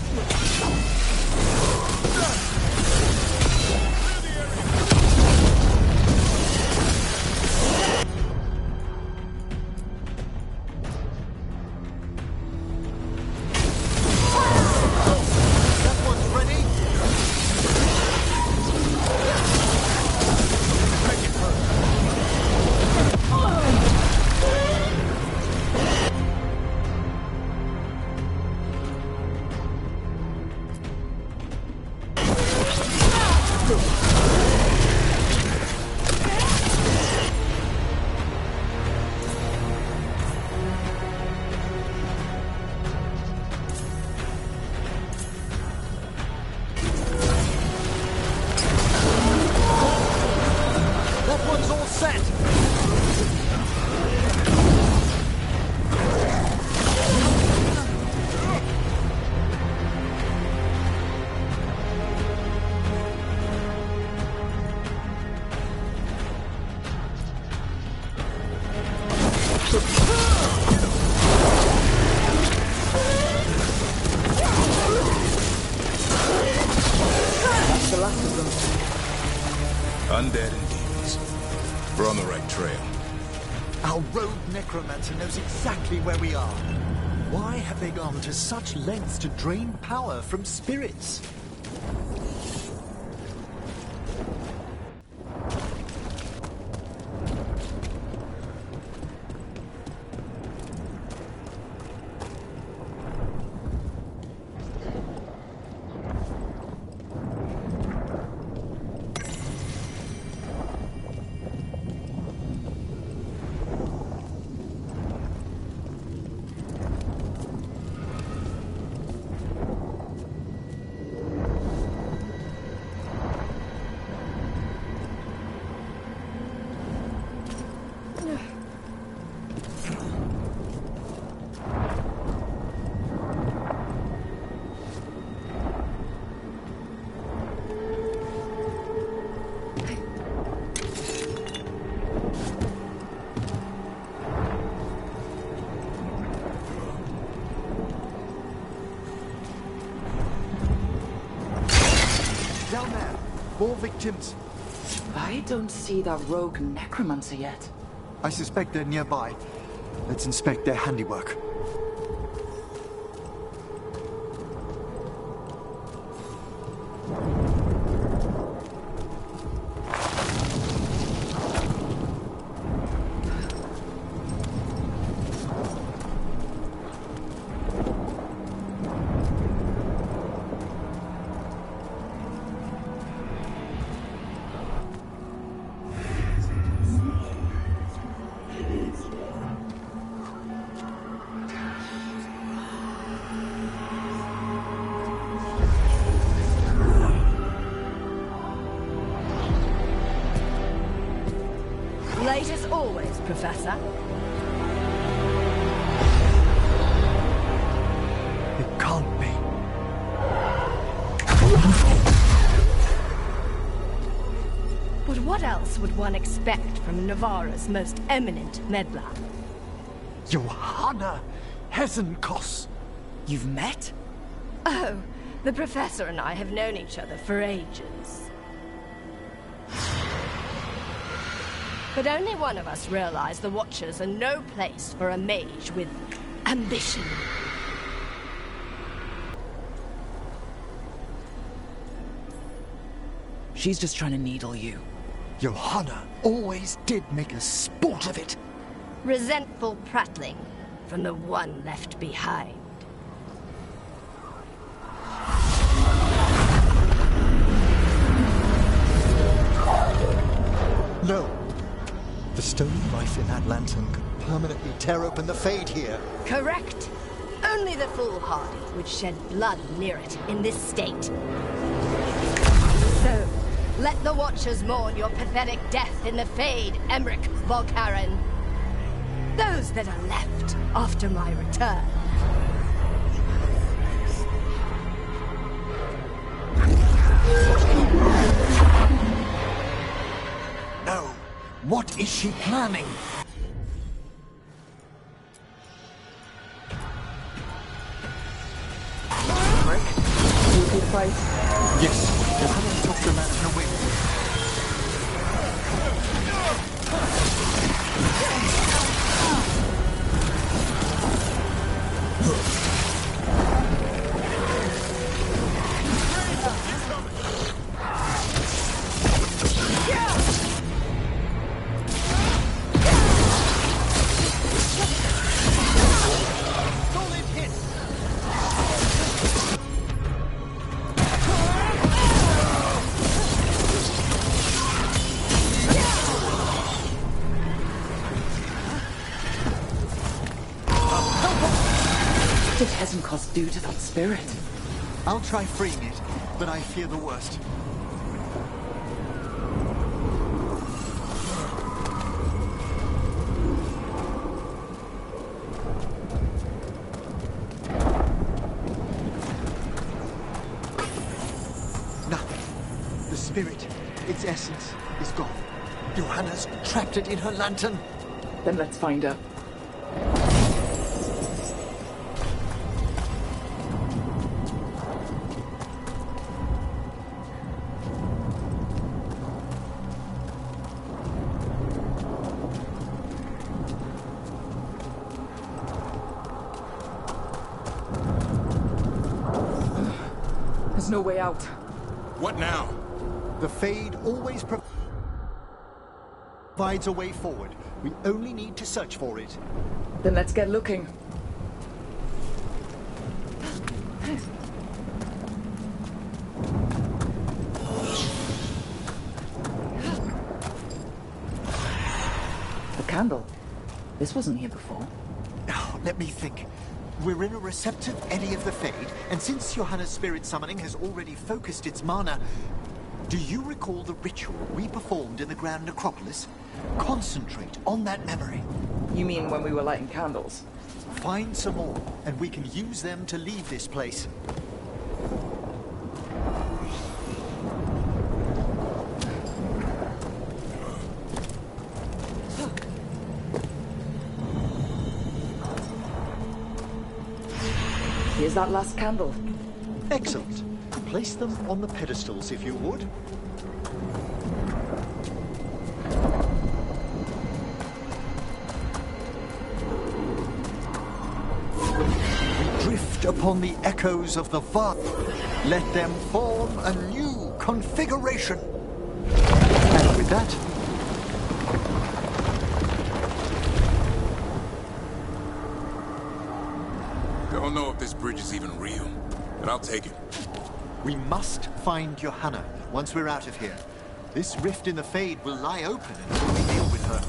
Undead and demons. We're on the right trail. Our rogue necromancer knows exactly where we are. Why have they gone to such lengths to drain power from spirits? Down there, more victims. I don't see that rogue necromancer yet. I suspect they're nearby. Let's inspect their handiwork. Late as always, Professor. It can't be. But what else would one expect from Navarra's most eminent meddler? Johanna Hesenkos. You've met? Oh, the Professor and I have known each other for ages. But only one of us realized the Watchers are no place for a mage with ambition. She's just trying to needle you. Johanna always did make a sport of it. Resentful prattling from the one left behind. No. The stone knife in that lantern could permanently tear open the Fade here. Correct. Only the foolhardy would shed blood near it in this state. So, let the Watchers mourn your pathetic death in the Fade, Emmerich Volkaren. Those that are left after my return. No. What is she planning? fight? Yes, Johanna took the lantern away. What did Hezenkos do to that spirit? I'll try freeing it, but I fear the worst. Nothing. The spirit, its essence, is gone. Johanna's trapped it in her lantern. Then let's find her. There's no way out. What now? The Fade always provides a way forward. We only need to search for it. Then let's get looking. The candle. This wasn't here before. Oh, let me think. We're in a receptive eddy of the Fade, and since Johanna's spirit summoning has already focused its mana, do you recall the ritual we performed in the Grand Necropolis? Concentrate on that memory. You mean when we were lighting candles? Find some more, and we can use them to leave this place. Here's that last candle. Excellent. Place them on the pedestals, if you would. We drift upon the echoes of the vast. Let them form a new configuration. And with that, Don't know if this bridge is even real, but I'll take it. we must find Johanna once we're out of here. This rift in the Fade will lie open until we deal with her.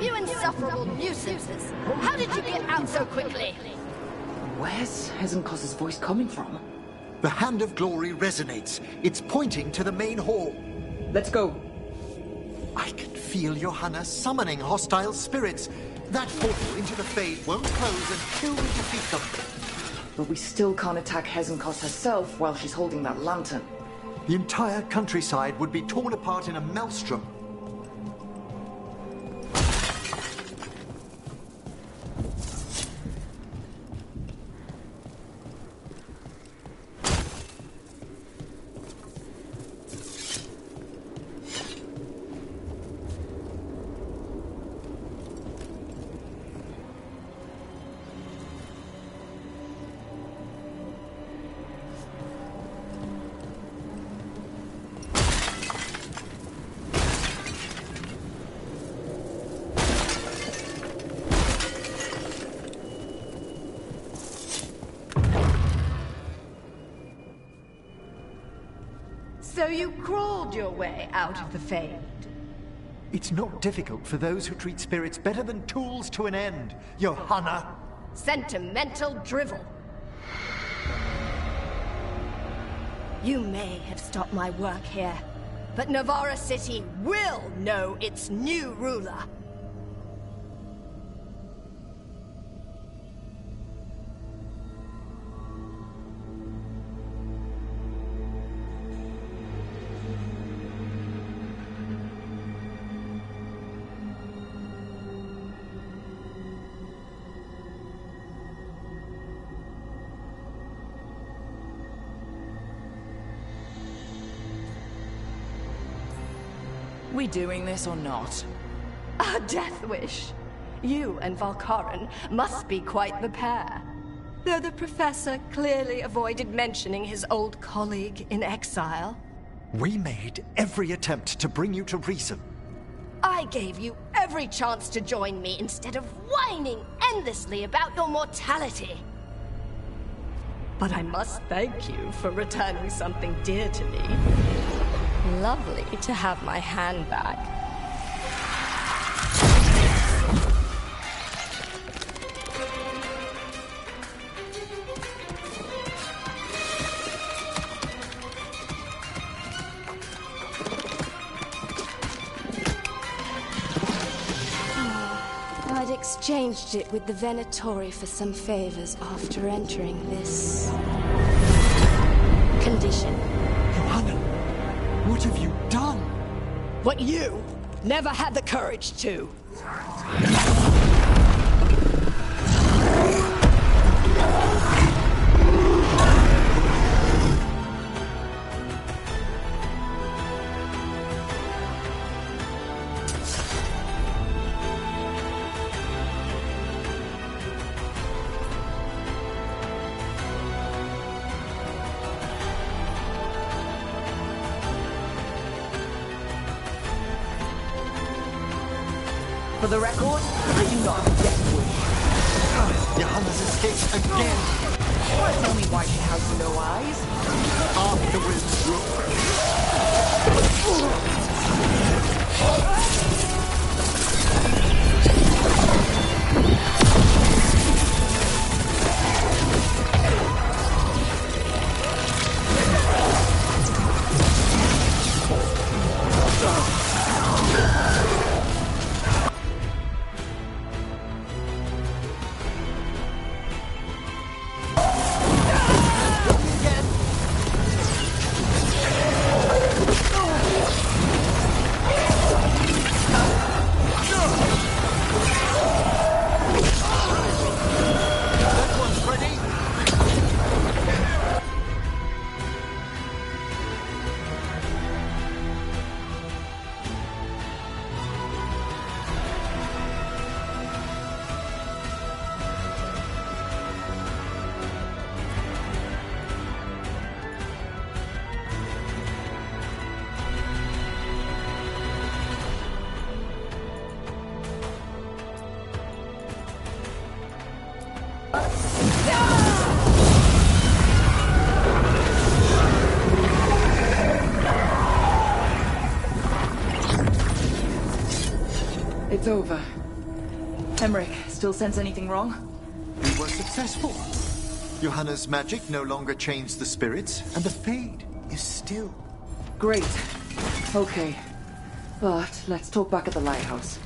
You insufferable nuisances! How did you get out so quickly? Where's Hezenkos' voice coming from? The Hand of Glory resonates. It's pointing to the main hall. Let's go. I can feel Johanna summoning hostile spirits. That portal into the Fade won't close until we defeat them. But we still can't attack Hezenkos herself while she's holding that lantern. The entire countryside would be torn apart in a maelstrom. So you crawled your way out of the Fade? It's not difficult for those who treat spirits better than tools to an end, Johanna. Sentimental drivel. You may have stopped my work here, but Navarra City will know its new ruler. We doing this or not? A death wish. You and Valkaran must be quite the pair. Though the professor clearly avoided mentioning his old colleague in exile. We made every attempt to bring you to reason. I gave you every chance to join me instead of whining endlessly about your mortality. But I must thank you for returning something dear to me. Lovely to have my hand back. I'd exchanged it with the Venatori for some favors after entering this condition. Johanna, what have you done? What you never had the courage to. For the record, I do not have death wish. Johanna's escaped again. Well, tell me why she has no eyes. Afterwards, It's over. Emmerich, still sense anything wrong? we were successful. Johanna's magic no longer changed the spirits, and the Fade is still. Great. Okay. But let's talk back at the lighthouse.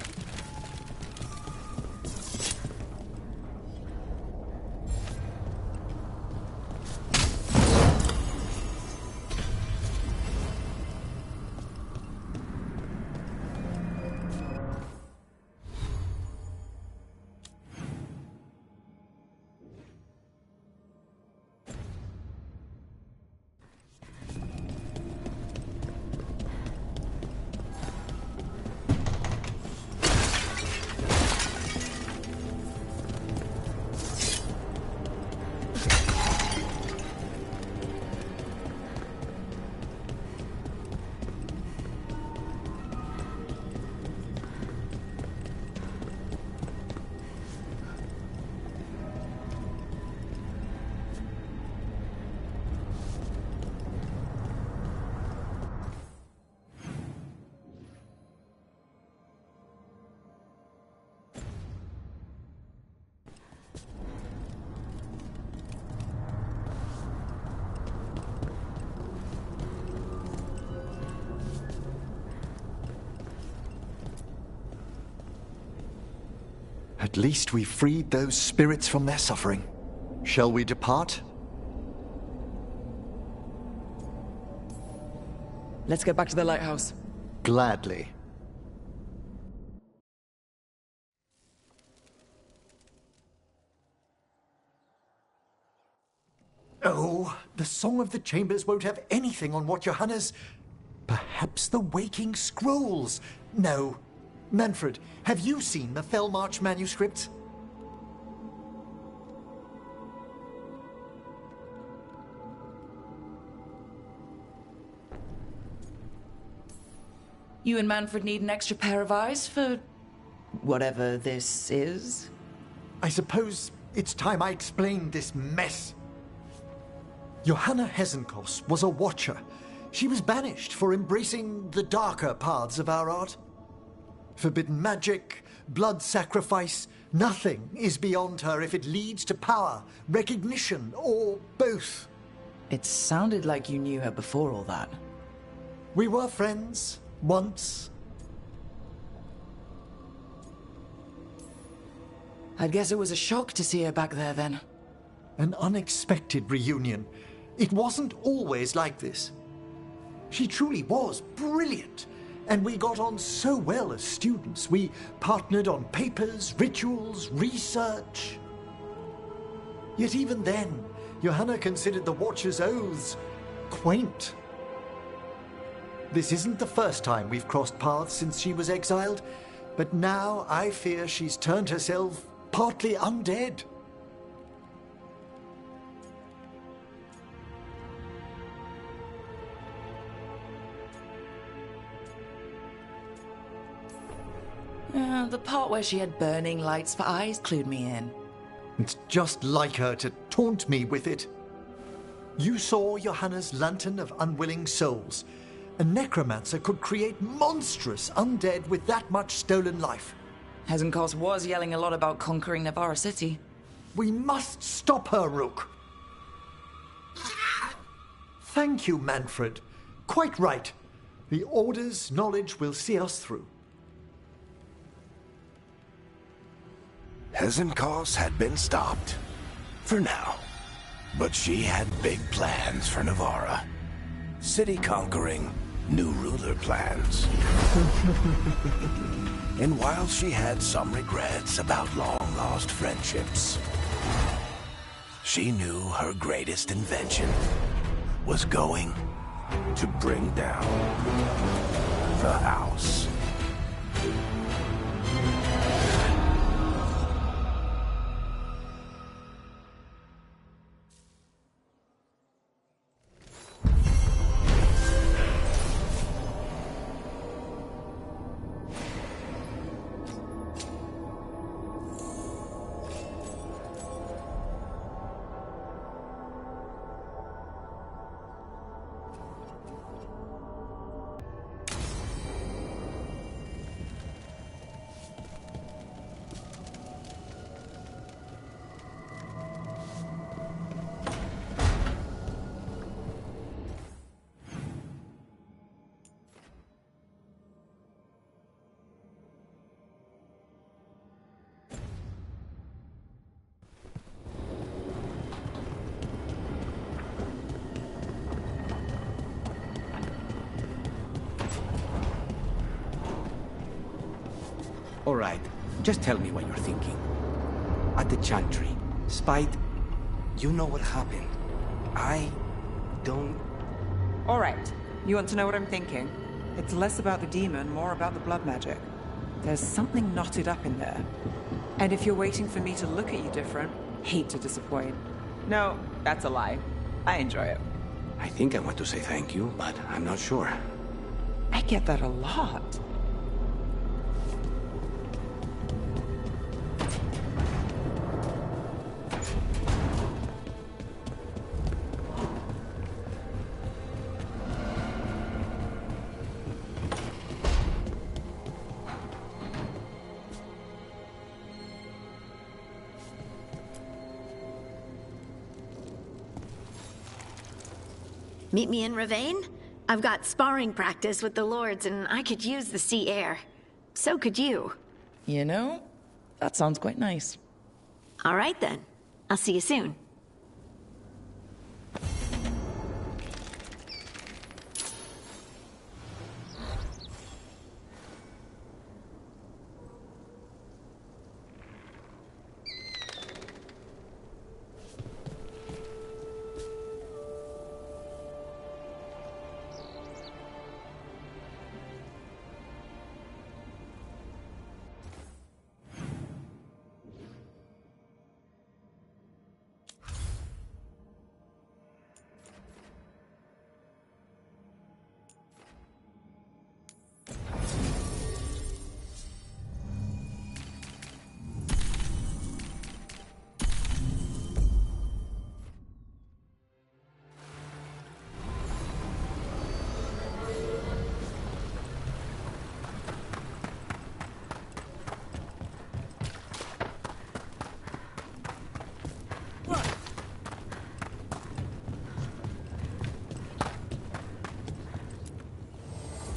At least we freed those spirits from their suffering. Shall we depart? Let's get back to the lighthouse. Gladly. Oh, the Song of the Chambers won't have anything on what Johanna's... Perhaps the Waking Scrolls? No. Manfred, have you seen the Fellmarch manuscripts? You and Manfred need an extra pair of eyes for... whatever this is? I suppose it's time I explained this mess. Johanna Hesenkos was a watcher. She was banished for embracing the darker paths of our art. Forbidden magic, blood sacrifice, nothing is beyond her if it leads to power, recognition, or both. It sounded like you knew her before all that. We were friends, once. I guess it was a shock to see her back there then. An unexpected reunion. It wasn't always like this. She truly was brilliant, and we got on so well as students. We partnered on papers, rituals, research. Yet even then, Johanna considered the Watcher's oaths quaint. This isn't the first time we've crossed paths since she was exiled, but now I fear she's turned herself partly undead. The part where she had burning lights for eyes clued me in. It's just like her to taunt me with it. You saw Johanna's Lantern of Unwilling Souls. A necromancer could create monstrous undead with that much stolen life. Hesenkos was yelling a lot about conquering Navarra City. We must stop her, Rook. Thank you, Manfred. Quite right. The Order's knowledge will see us through. Hesenkos had been stopped. For now. But she had big plans for Navarra. City conquering, new ruler plans. And while she had some regrets about long-lost friendships, she knew her greatest invention was going to bring down the house. All right, just tell me what you're thinking. At the Chantry, Spite, you know what happened. I don't... All right, you want to know what I'm thinking? It's less about the demon, more about the blood magic. There's something knotted up in there. And if you're waiting for me to look at you different, hate to disappoint. No, that's a lie. I enjoy it. I think I want to say thank you, but I'm not sure. I get that a lot. Meet me in Ravane? I've got sparring practice with the Lords and I could use the sea air. So could you. You know, That sounds quite nice. All right then. I'll see you soon.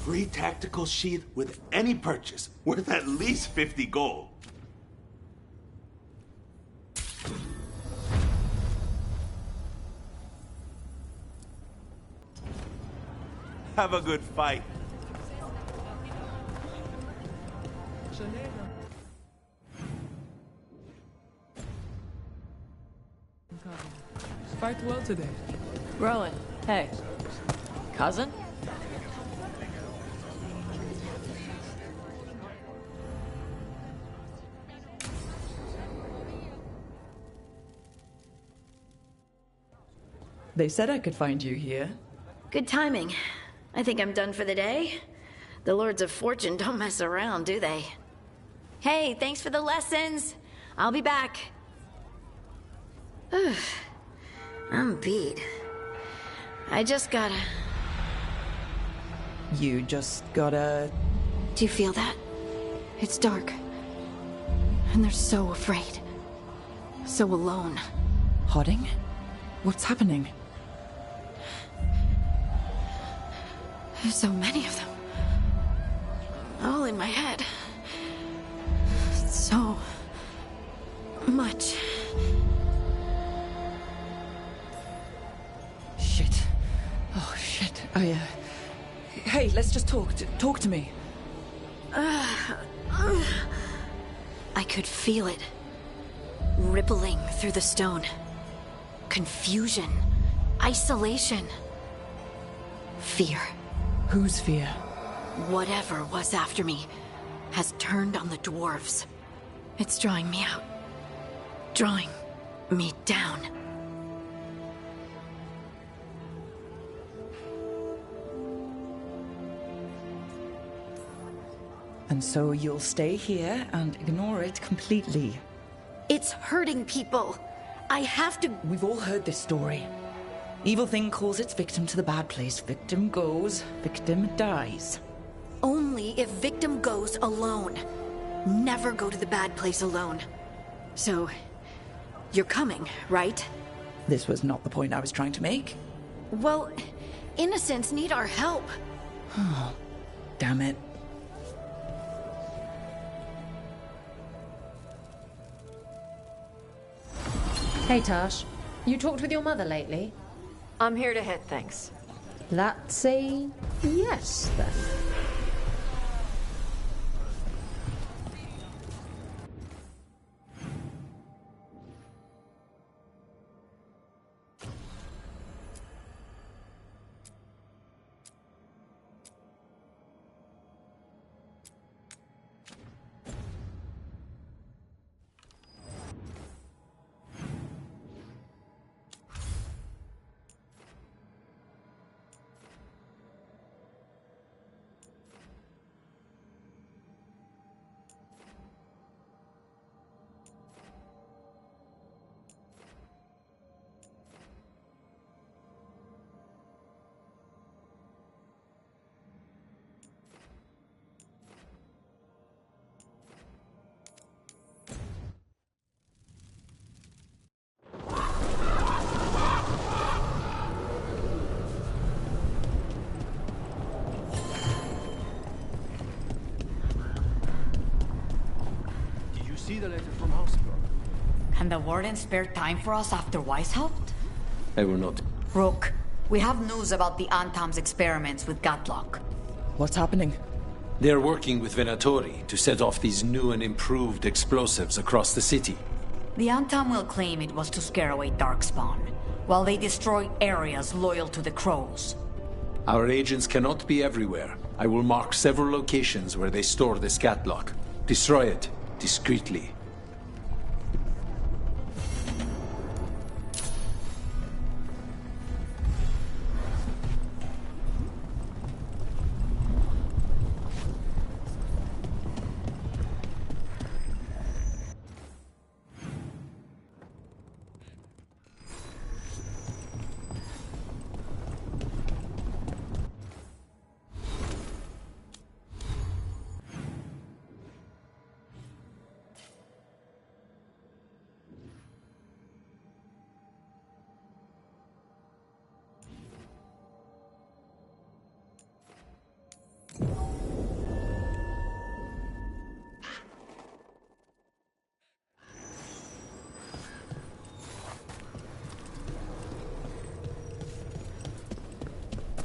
Free tactical sheath with any purchase, worth at least 50 gold. Have a good fight. Fight well today. Rowan, hey. Cousin? They said I could find you here. Good timing. I think I'm done for the day. The Lords of Fortune don't mess around, do they? Hey, thanks for the lessons. I'll be back. I'm beat. I just gotta... You just gotta... Do you feel that? It's dark. And they're so afraid. So alone. Hodding? What's happening? There's so many of them. All in my head. So much. Shit. Oh, shit. Hey, let's just talk. Talk to me. I could feel it. Rippling through the stone. Confusion. Isolation. Fear. Whose fear? Whatever was after me has turned on the dwarves. It's drawing me out. Drawing me down. And so you'll stay here and ignore it completely. It's hurting people. I have to... We've all heard this story. Evil thing calls its victim to the bad place. Victim goes, victim dies. Only if victim goes alone. Never go to the bad place alone. So, you're coming, right? This was not the point I was trying to make. Well, innocents need our help. Oh, damn it. Hey, Tash. You talked with your mother lately? I'm here to hit things. Let's say yes, then. Can the Warden spare time for us after Weishaupt? I will not. Rook, we have news about the ANTAAM's experiments with Gatlock. What's happening? They are working with Venatori to set off these new and improved explosives across the city. The ANTAAM will claim it was to scare away Darkspawn, while they destroy areas loyal to the Crows. Our agents cannot be everywhere. I will mark several locations where they store this Gatlock. Destroy it, discreetly.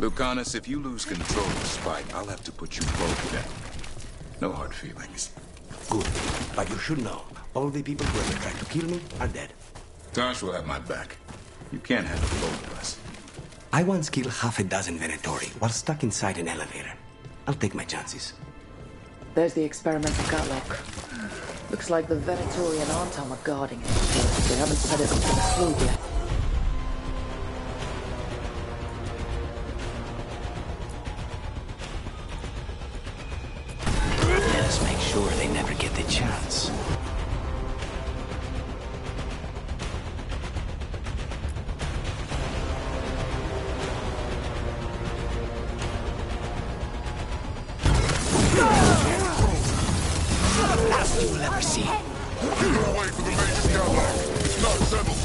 Lucanus, if you lose control of Spike, I'll have to put you both down. No hard feelings. Good. But you should know, all the people who ever tried to kill me are dead. Tosh will have my back. You can't handle both of us. I once killed half a dozen Venatori while stuck inside an elevator. I'll take my chances. There's the experimental Gatlock. Looks like the Venatori and ANTAAM are guarding it. They haven't set it up to explode yet. Let us make sure they never get the chance. Last you will ever see. Keep away from the major Gatlock. It's not settled.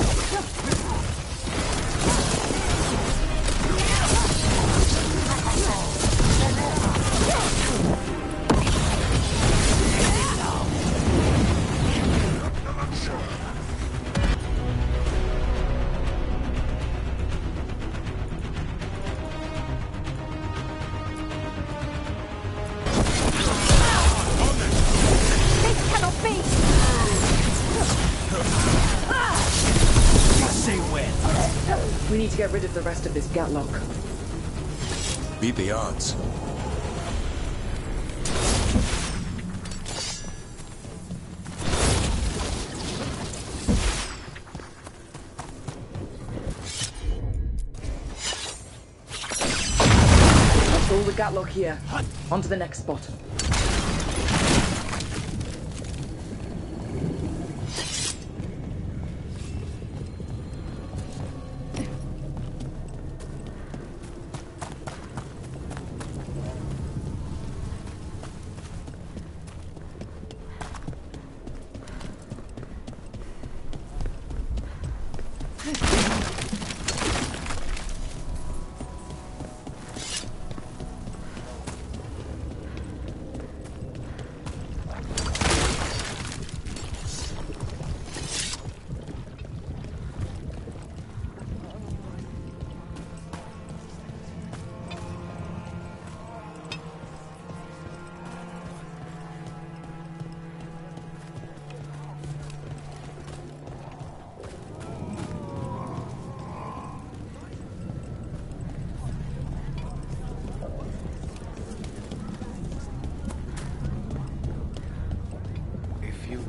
We need to get rid of the rest of this Gatlock. Beat the odds. That's all the Gatlock here. On to the next spot.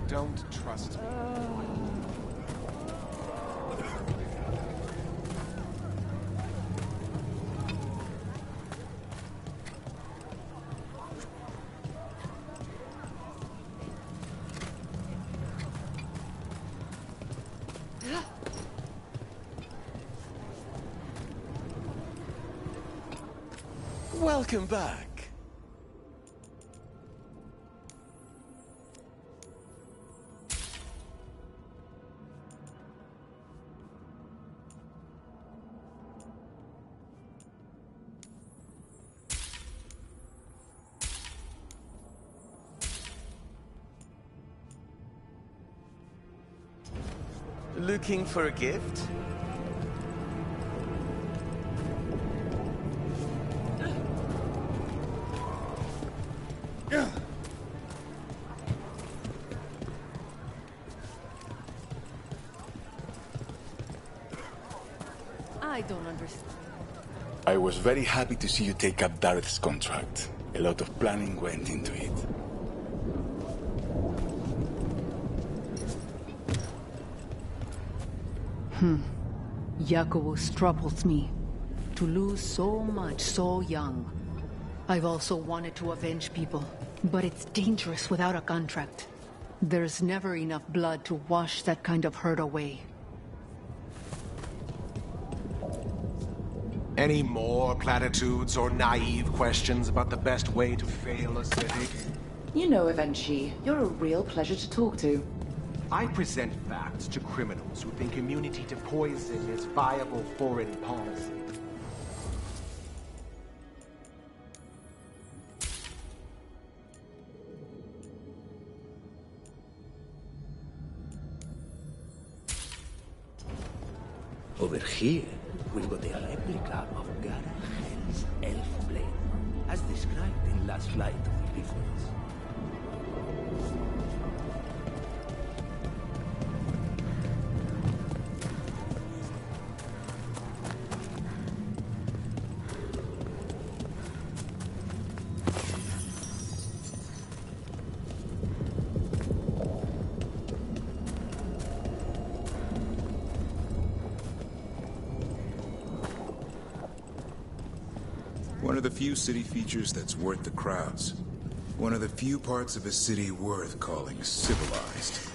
Don't trust me. Welcome back. Looking for a gift? I don't understand. I was very happy to see you take up Dareth's contract. A lot of planning went into it. Yakubus troubles me. To lose so much so young. I've also wanted to avenge people, but it's dangerous without a contract. There's never enough blood to wash that kind of hurt away. Any more platitudes or naive questions about the best way to fail a city? You know, Avenchi, you're a real pleasure to talk to. I present facts to criminals who think immunity to poison is viable foreign policy. Over here, we've got a replica of Garahel's elf blade, as described in Last Flight of the Epiphanies. One of the few city features that's worth the crowds. One of the few parts of a city worth calling civilized.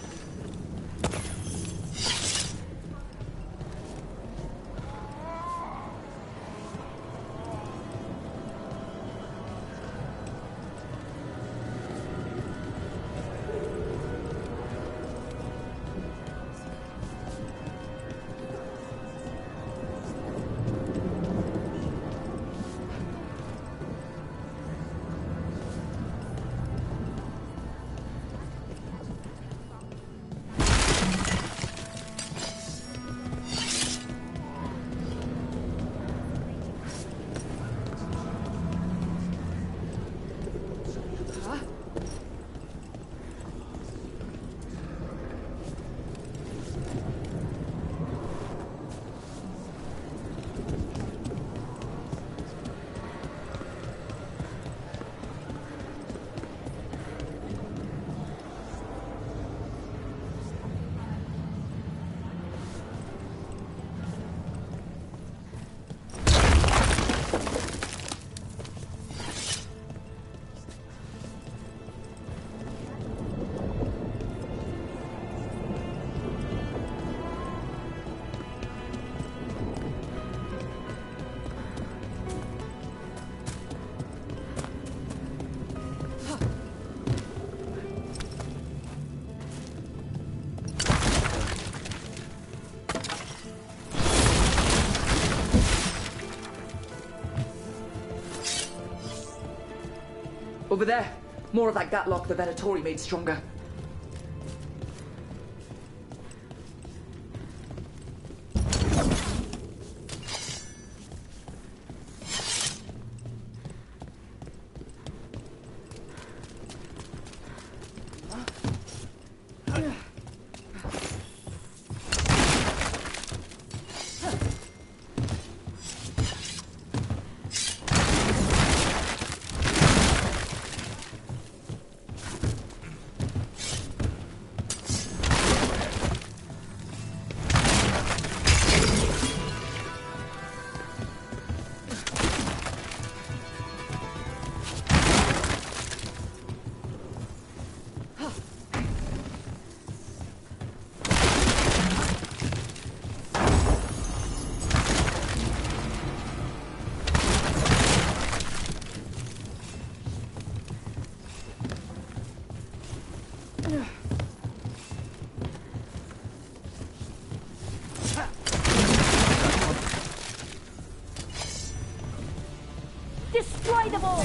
Over there. More of that Gatlock the Venatori made stronger. Destroy them all!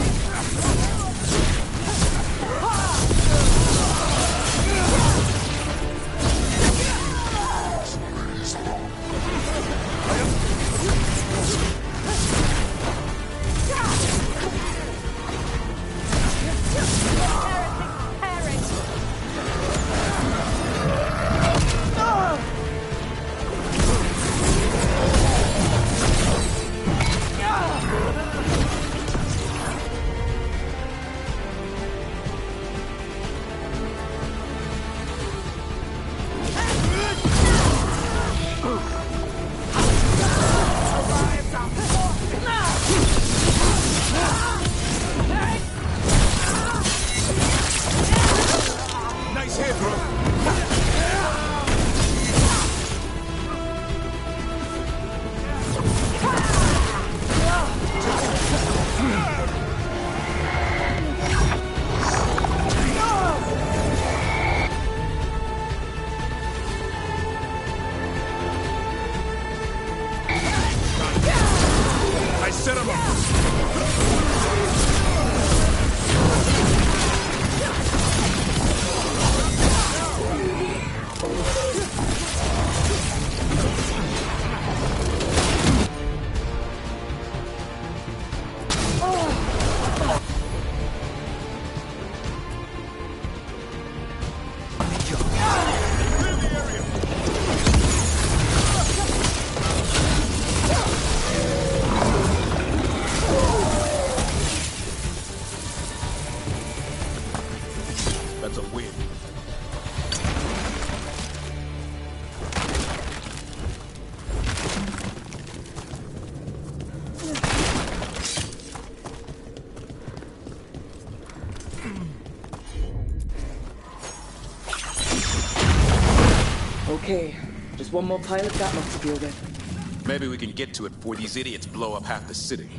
Okay, just one more pile of Gatlock to deal with. Maybe we can get to it before these idiots blow up half the city.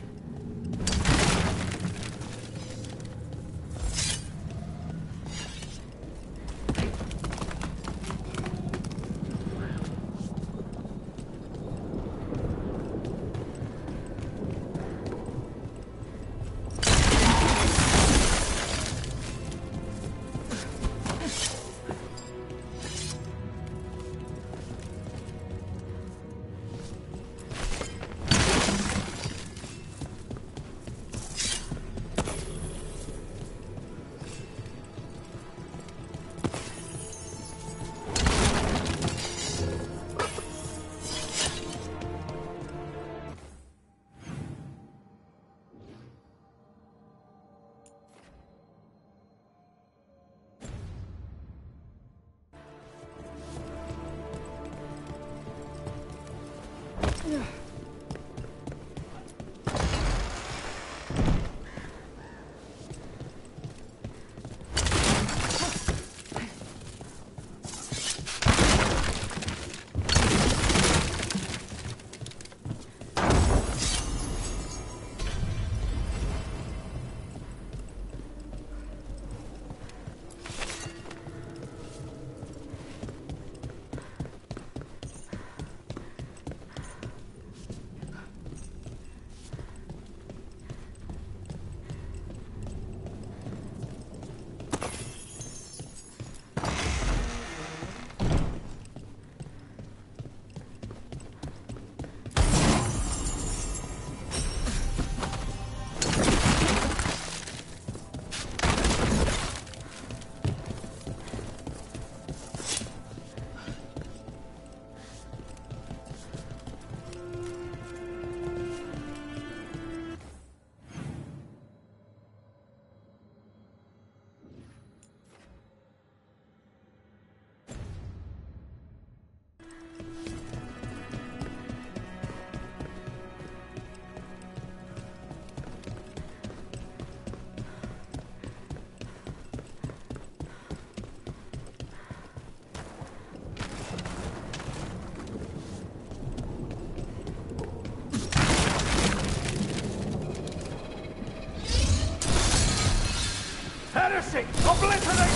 Heresy! Obliterate!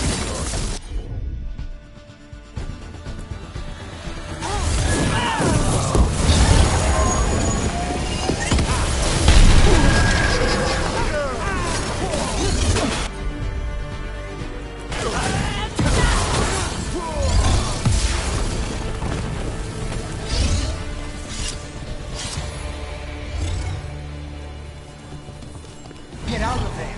Get out of there!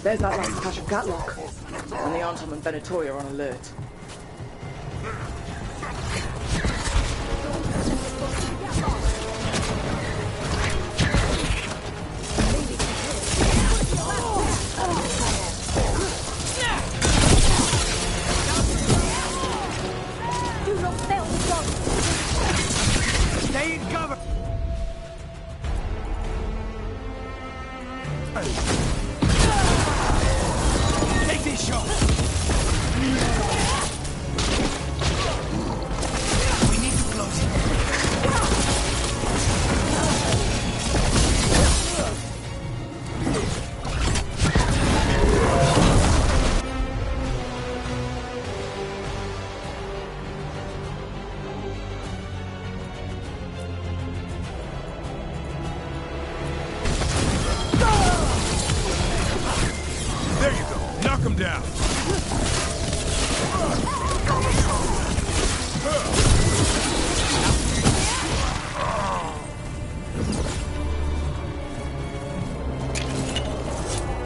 There's that last cache of Gatlock. And the ANTAAM and Veilguard are on alert. Stay in cover! Take this shot! We need to close it. There you go. Knock him down.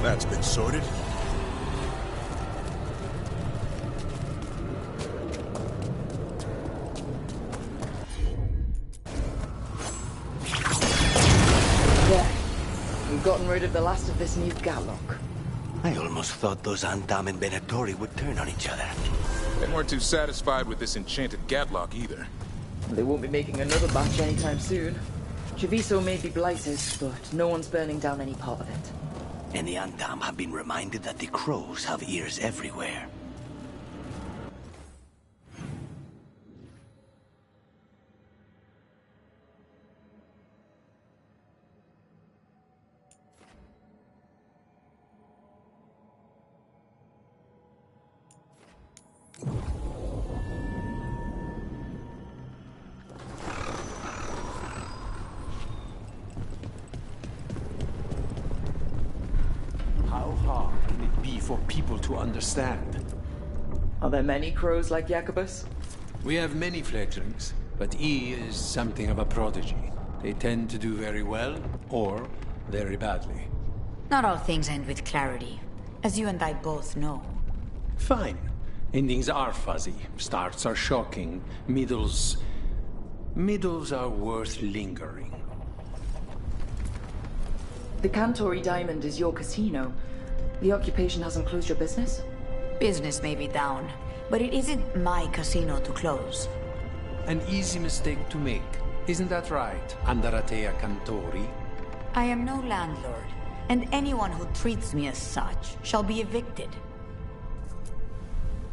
That's been sorted. There. We've gotten rid of the last of this new Gatlock. I almost thought those ANTAAM and Veilguard would turn on each other. They weren't too satisfied with this enchanted Gatlock either. They won't be making another batch anytime soon. Treviso may be blighted, but no one's burning down any part of it. And the ANTAAM have been reminded that the crows have ears everywhere. How hard can it be for people to understand? Are there many crows like Jacobus? We have many fledglings, but E is something of a prodigy. They tend to do very well, or very badly. Not all things end with clarity, as you and I both know. Fine. Endings are fuzzy. Starts are shocking. Middles are worth lingering. The Cantori Diamond is your casino. The occupation hasn't closed your business? Business may be down, but it isn't my casino to close. An easy mistake to make. Isn't that right, Andaratea Cantori? I am no landlord, and anyone who treats me as such shall be evicted.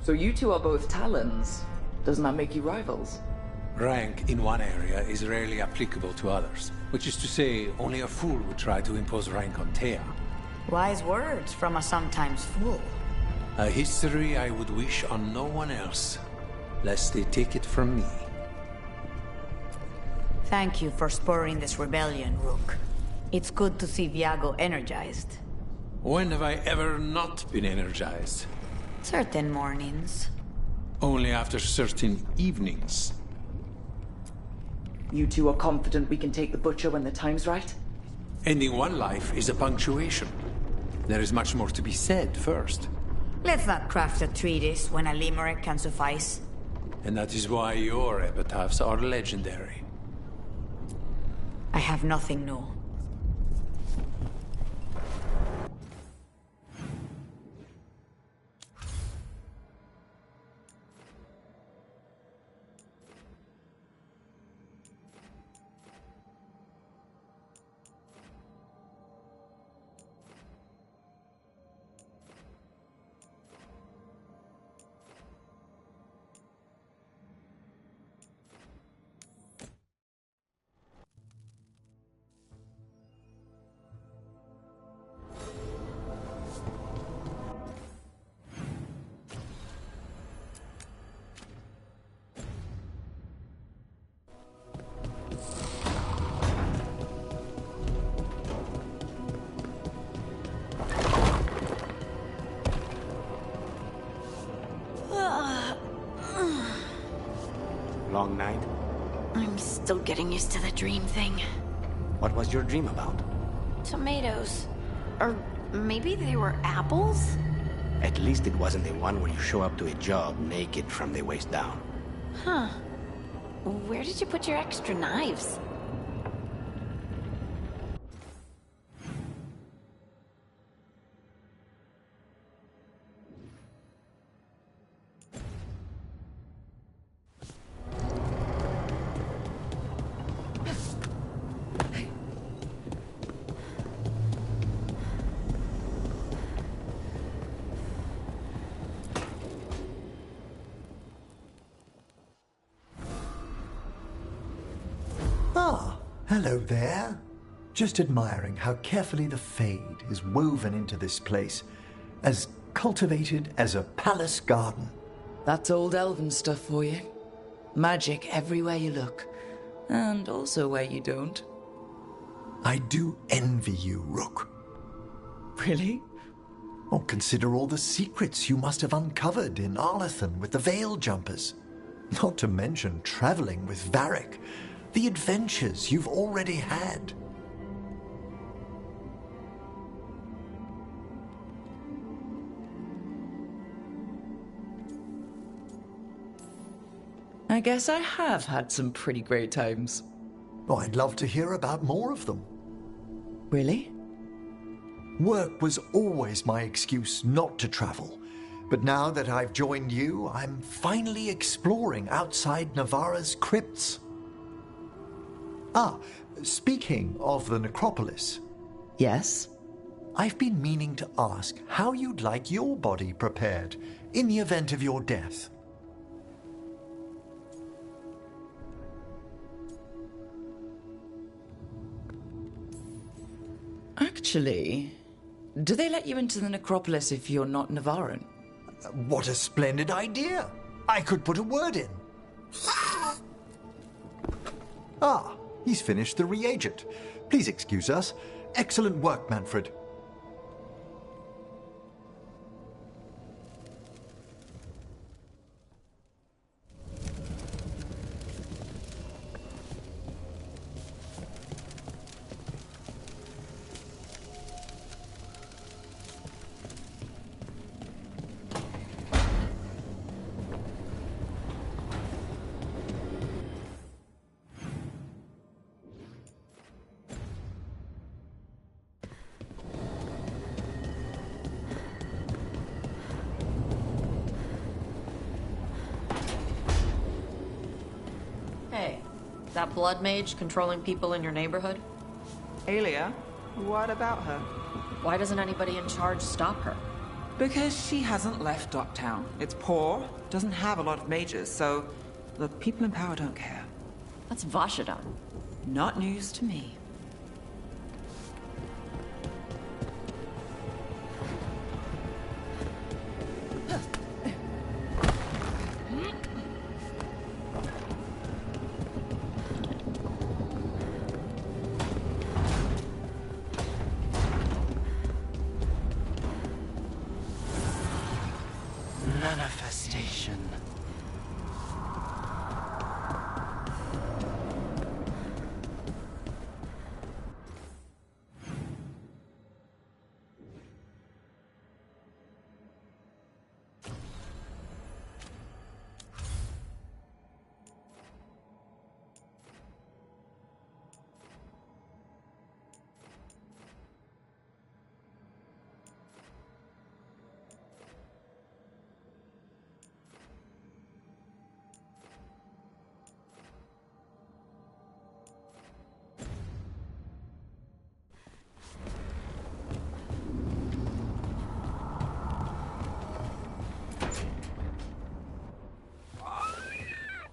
So you two are both Talons. Doesn't that make you rivals? Rank in one area is rarely applicable to others, which is to say, only a fool would try to impose rank on Thea. Wise words from a sometimes fool. A history I would wish on no one else, lest they take it from me. Thank you for spurring this rebellion, Rook. It's good to see Viago energized. When have I ever not been energized? Certain mornings. Only after certain evenings. You two are confident we can take the Butcher when the time's right? Ending one life is a punctuation. There is much more to be said first. Let's not craft a treatise when a limerick can suffice. And that is why your epitaphs are legendary. I have nothing new. Long night? I'm still getting used to the dream thing. What was your dream about? Tomatoes. Or maybe they were apples? At least it wasn't the one where you show up to a job naked from the waist down. Huh. Where did you put your extra knives? Hello there. Just admiring how carefully the Fade is woven into this place, as cultivated as a palace garden. That's old elven stuff for you. Magic everywhere you look, and also where you don't. I do envy you, Rook. Really? Oh, consider all the secrets you must have uncovered in Arlathan with the Veil Jumpers. Not to mention traveling with Varric. The adventures you've already had. I guess I have had some pretty great times. Oh, I'd love to hear about more of them. Really? Work was always my excuse not to travel. But now that I've joined you, I'm finally exploring outside Navarra's crypts. Speaking of the necropolis. Yes? I've been meaning to ask how you'd like your body prepared in the event of your death. Actually, do they let you into the necropolis if you're not Navarran? What a splendid idea! I could put a word in. He's finished the reagent. Please excuse us. Excellent work, Manfred. That blood mage controlling people in your neighborhood? Alia, what about her? Why doesn't anybody in charge stop her? Because she hasn't left Docktown. It's poor, doesn't have a lot of mages, so the people in power don't care. That's Vashadon. Not news to me. Manifestation.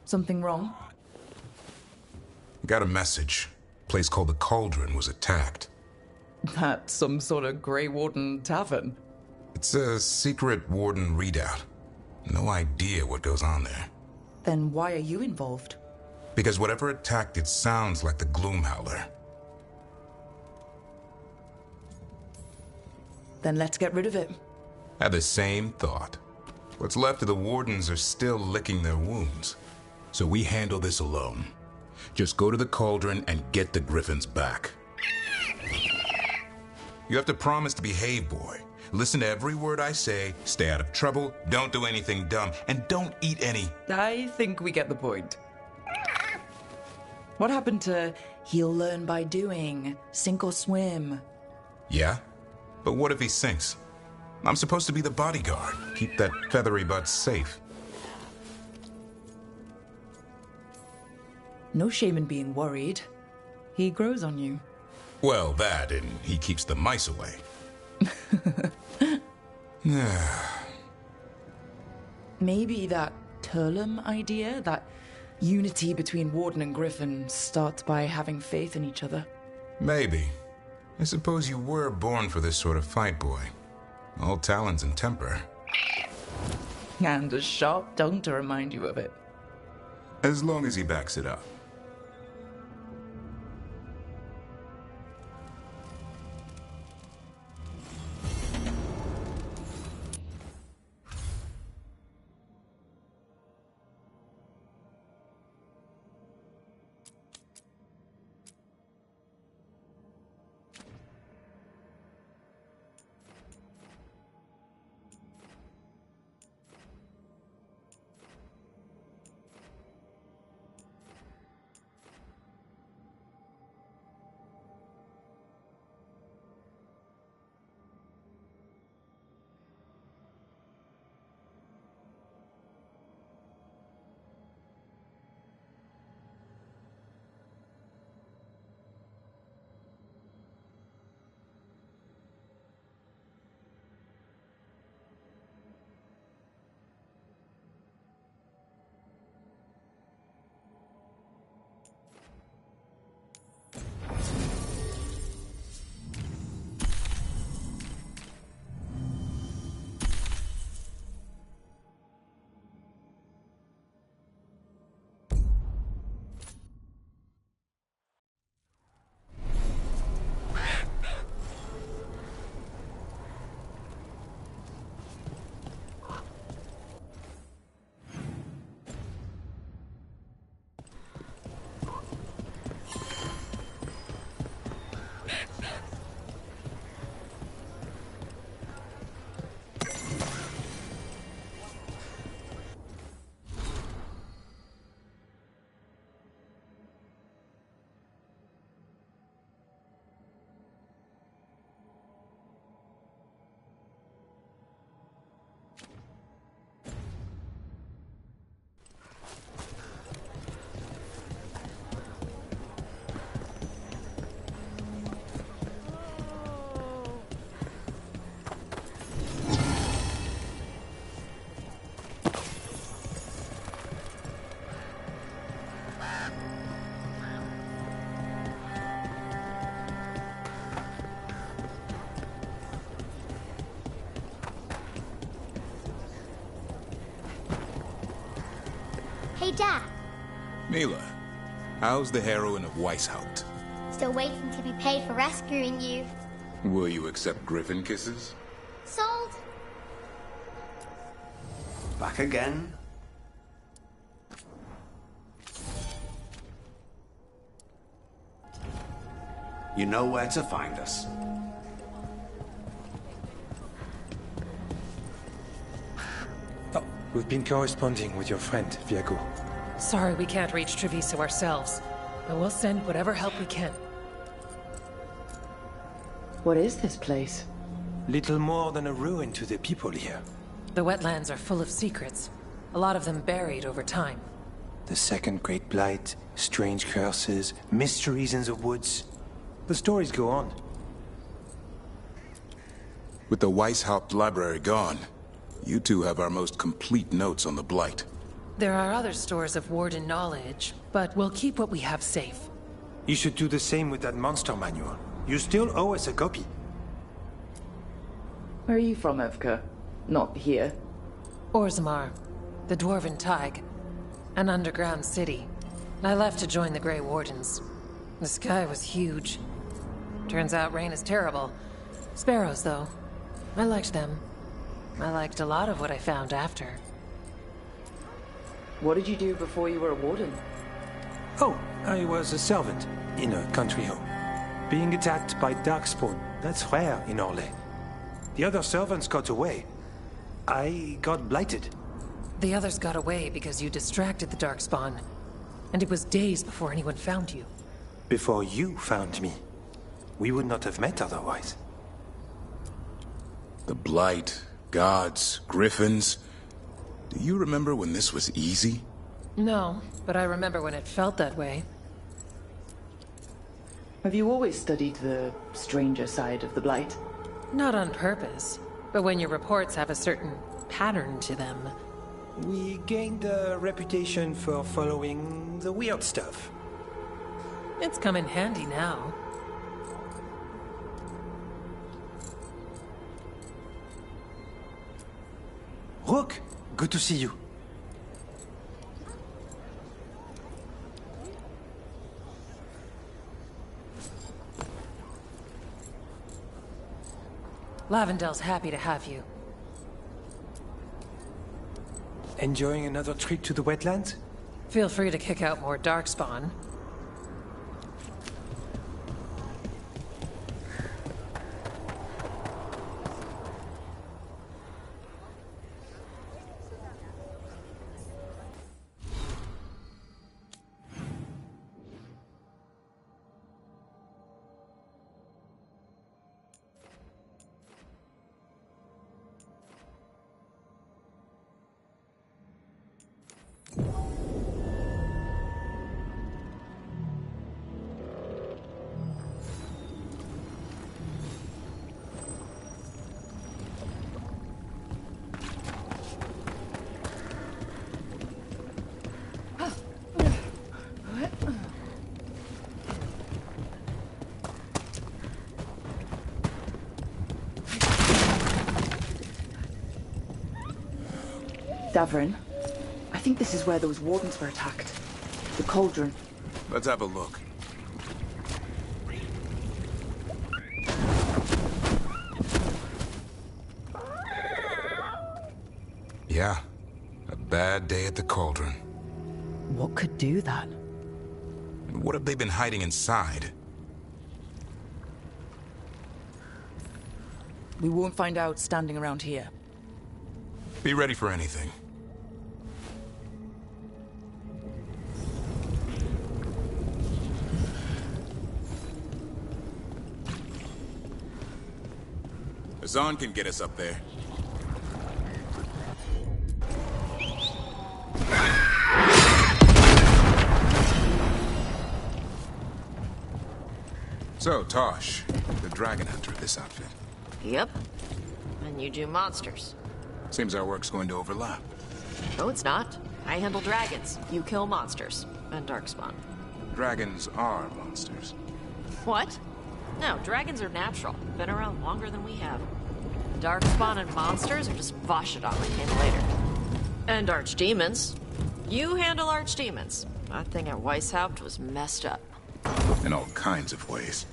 Something wrong? Got a message. A place called the Cauldron was attacked. That's some sort of Grey Warden tavern. It's a secret Warden readout. No idea what goes on there. Then why are you involved? Because whatever attacked it sounds like the Gloomhowler. Then let's get rid of it. Had the same thought. What's left of the Wardens are still licking their wounds. So we handle this alone. Just go to the Cauldron and get the Griffins back. You have to promise to behave, boy. Listen to every word I say, stay out of trouble, don't do anything dumb, and don't eat any... I think we get the point. What happened to he'll learn by doing, sink or swim? Yeah? But what if he sinks? I'm supposed to be the bodyguard, keep that feathery butt safe. No shame in being worried. He grows on you. Well, that, and he keeps the mice away. Maybe that Turlum idea, that unity between Warden and Griffin, starts by having faith in each other. Maybe. I suppose you were born for this sort of fight, boy. All talons and temper. And a sharp tongue to remind you of it. As long as he backs it up. Hey, Dad. Mila, how's the heroine of Weishaupt? Still waiting to be paid for rescuing you. Will you accept Griffin kisses? Sold. Back again? You know where to find us. We've been corresponding with your friend, Viago. Sorry we can't reach Treviso ourselves, but we'll send whatever help we can. What is this place? Little more than a ruin to the people here. The wetlands are full of secrets, a lot of them buried over time. The Second Great Blight, strange curses, mysteries in the woods. The stories go on. With the Weishaupt library gone, you two have our most complete notes on the Blight. There are other stores of Warden knowledge, but we'll keep what we have safe. You should do the same with that monster manual. You still owe us a copy. Where are you from, Evka? Not here. Orzammar, the Dwarven Tig, an underground city. I left to join the Grey Wardens. The sky was huge. Turns out rain is terrible. Sparrows, though. I liked them. I liked a lot of what I found after. What did you do before you were a warden? Oh, I was a servant in a country home. Being attacked by Darkspawn, that's rare in Orlais. The other servants got away. I got blighted. The others got away because you distracted the Darkspawn. And it was days before anyone found you. Before you found me. We would not have met otherwise. The Blight, gods, griffins. Do you remember when this was easy? No, but I remember when it felt that way. Have you always studied the stranger side of the Blight? Not on purpose, but when your reports have a certain pattern to them. We gained a reputation for following the weird stuff. It's come in handy now. Rook, good to see you. Lavendel's happy to have you. Enjoying another trip to the wetlands? Feel free to kick out more Darkspawn. Davrin, I think this is where those wardens were attacked. The cauldron. Let's have a look. Yeah, a bad day at the cauldron. What could do that? And what have they been hiding inside? We won't find out standing around here. Be ready for anything. Hassan can get us up there. So, Tosh, the dragon hunter of this outfit. Yep. And you do monsters. Seems our work's going to overlap. No, it's not. I handle dragons. You kill monsters. And Darkspawn. Dragons are monsters. What? No, dragons are natural. Been around longer than we have. Darkspawn and monsters are just Vashidon that came later. And archdemons. You handle archdemons. That thing at Weishaupt was messed up. In all kinds of ways.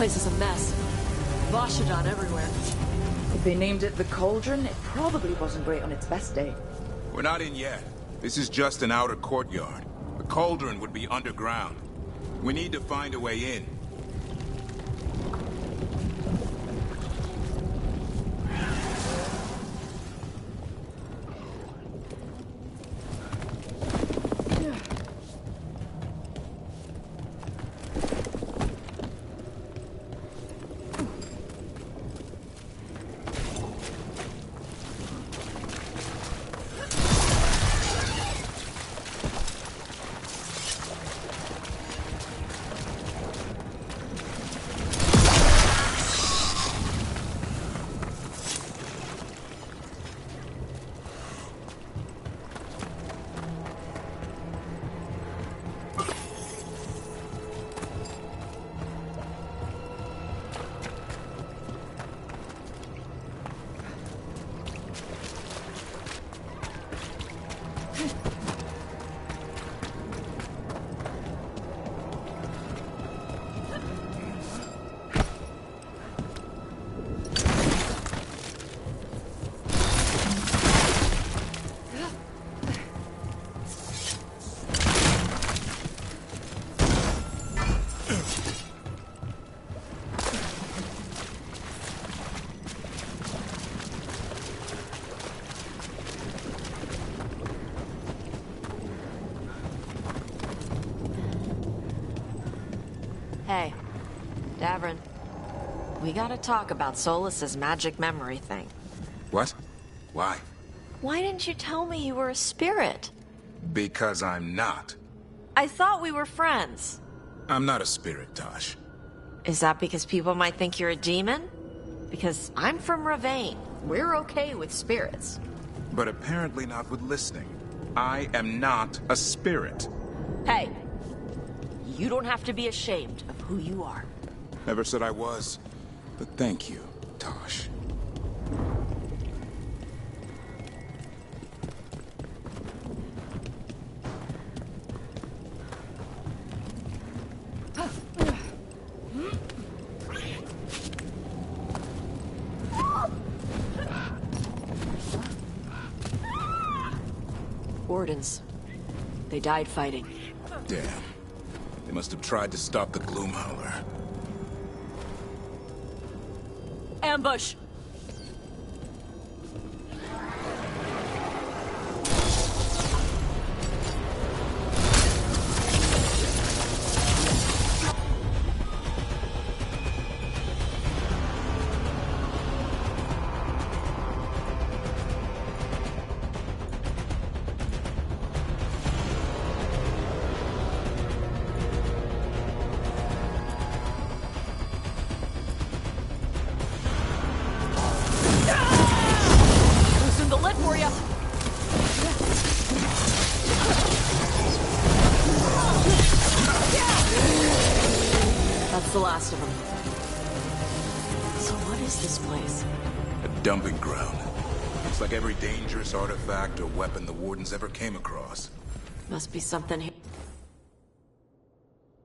place is a mess. Vashidon everywhere. If they named it the Cauldron, it probably wasn't great on its best day. We're not in yet. This is just an outer courtyard. The Cauldron would be underground. We need to find a way in. Hey, Davrin. We gotta talk about Solas's magic memory thing. What? Why? Why didn't you tell me you were a spirit? Because I'm not. I thought we were friends. I'm not a spirit, Tosh. Is that because people might think you're a demon? Because I'm from Ravane. We're okay with spirits. But apparently not with listening. I am not a spirit. Hey, you don't have to be ashamed of who you are. Never said I was. But thank you, Tosh. Wardens. They died fighting. Damn. They must have tried to stop the Gloomhowler. Ambush! The last of them. So what is this place? A dumping ground. Looks like every dangerous artifact or weapon the Wardens ever came across. Must be something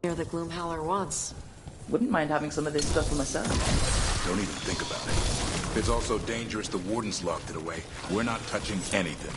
here the Gloomhowler wants. Wouldn't mind having some of this stuff for myself. Don't even think about it. If it's also dangerous the Wardens locked it away, we're not touching anything.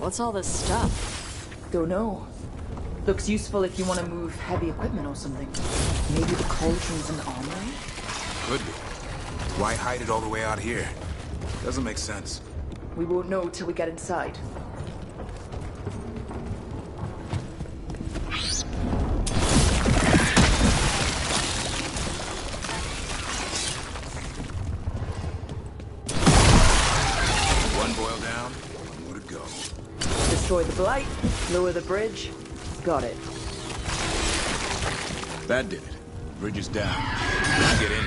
What's all this stuff? Don't know. Looks useful if you want to move heavy equipment or something. Maybe the cauldron's an armory? Could be. Why hide it all the way out here? Doesn't make sense. We won't know till we get inside. One boil down, one more to go. Destroy the blight, lower the bridge. Got it. That did it. Bridge is down. Let's get in.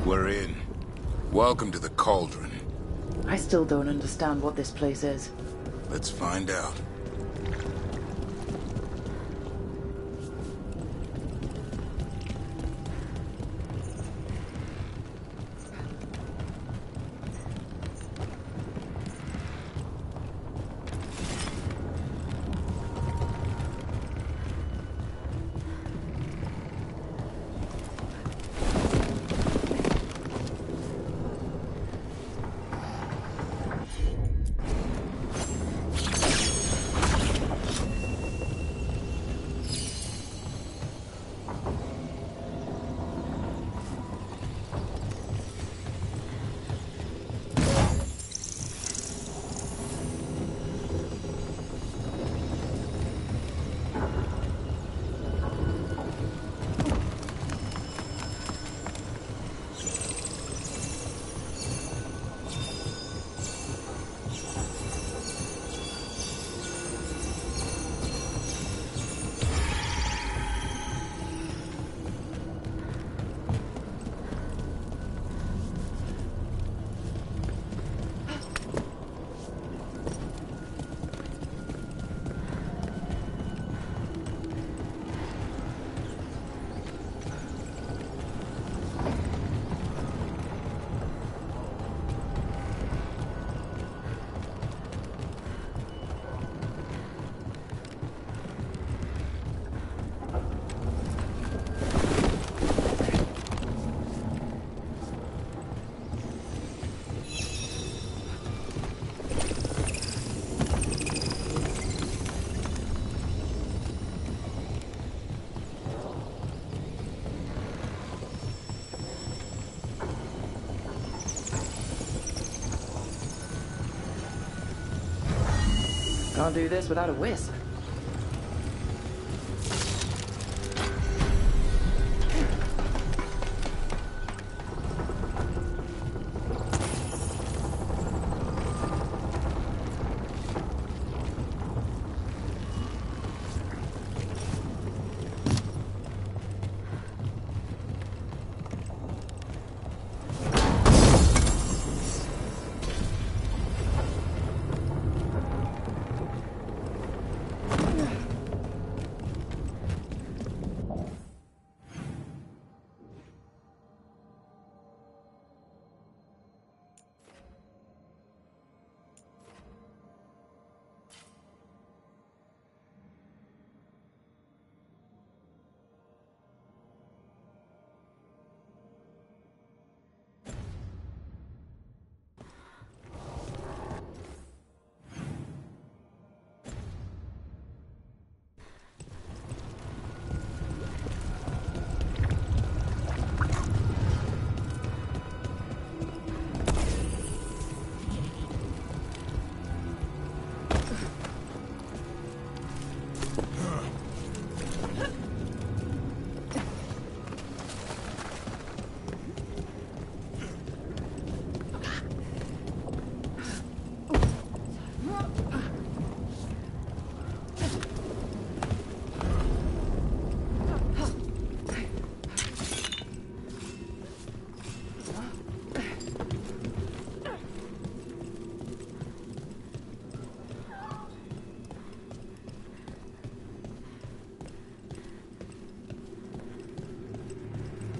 We're in. Welcome to the Cauldron. I still don't understand what this place is. Let's find out. Can't do this without a wisp.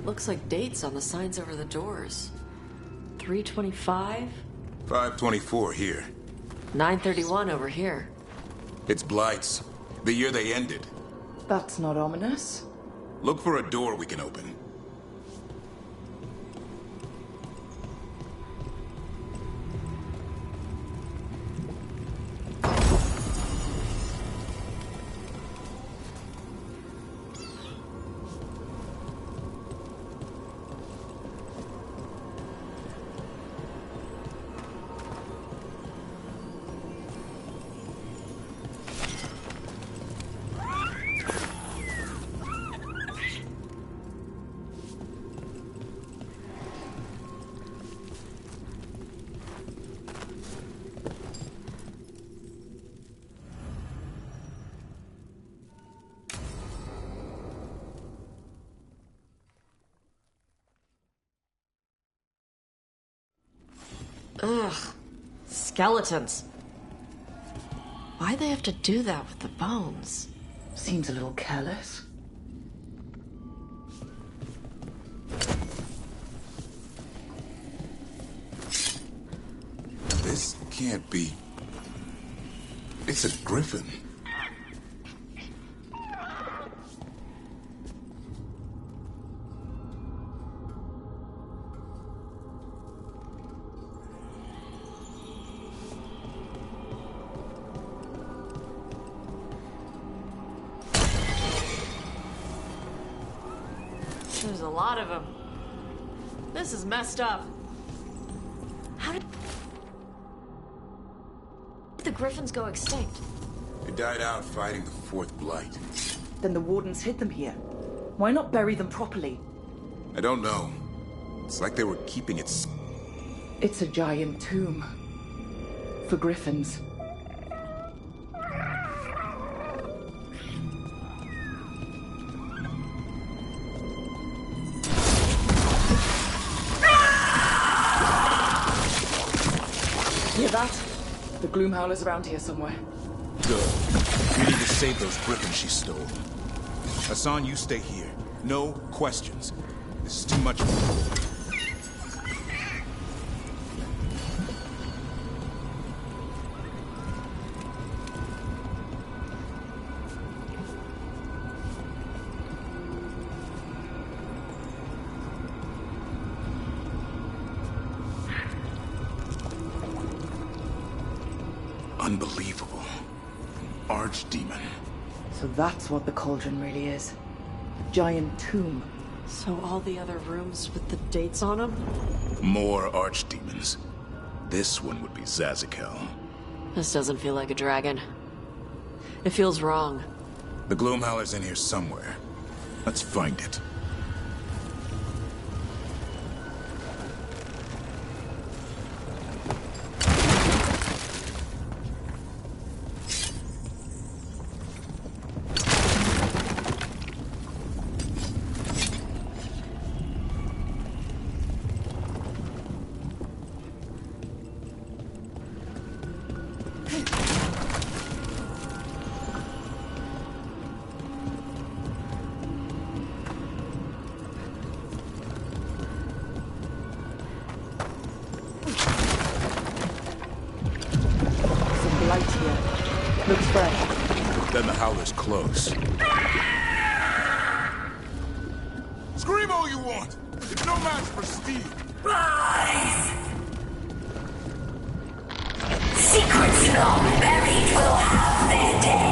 Looks like dates on the signs over the doors. 325? 524 here. 931 over here. It's Blight's. The year they ended. That's not ominous. Look for a door we can open. Ugh. Skeletons. Why'd they have to do that with the bones? Seems a little careless. This can't be... It's a griffin. There's a lot of them. This is messed up. How did the griffins go extinct? They died out fighting the Fourth Blight. Then the Wardens hid them here. Why not bury them properly? I don't know. It's like they were keeping it... It's a giant tomb. For griffins. Hear that? The Gloomhowler's around here somewhere. Good. We need to save those griffins she stole. Hassan, you stay here. No questions. This is too much for you. Unbelievable. Archdemon. So that's what the cauldron really is. A giant tomb. So all the other rooms with the dates on them? More archdemons. This one would be Zazakel. This doesn't feel like a dragon. It feels wrong. The Gloomhowler's in here somewhere. Let's find it. Then the Howler's close. Scream all you want! It's no match for steel! Rise! Secrets long buried will have their day.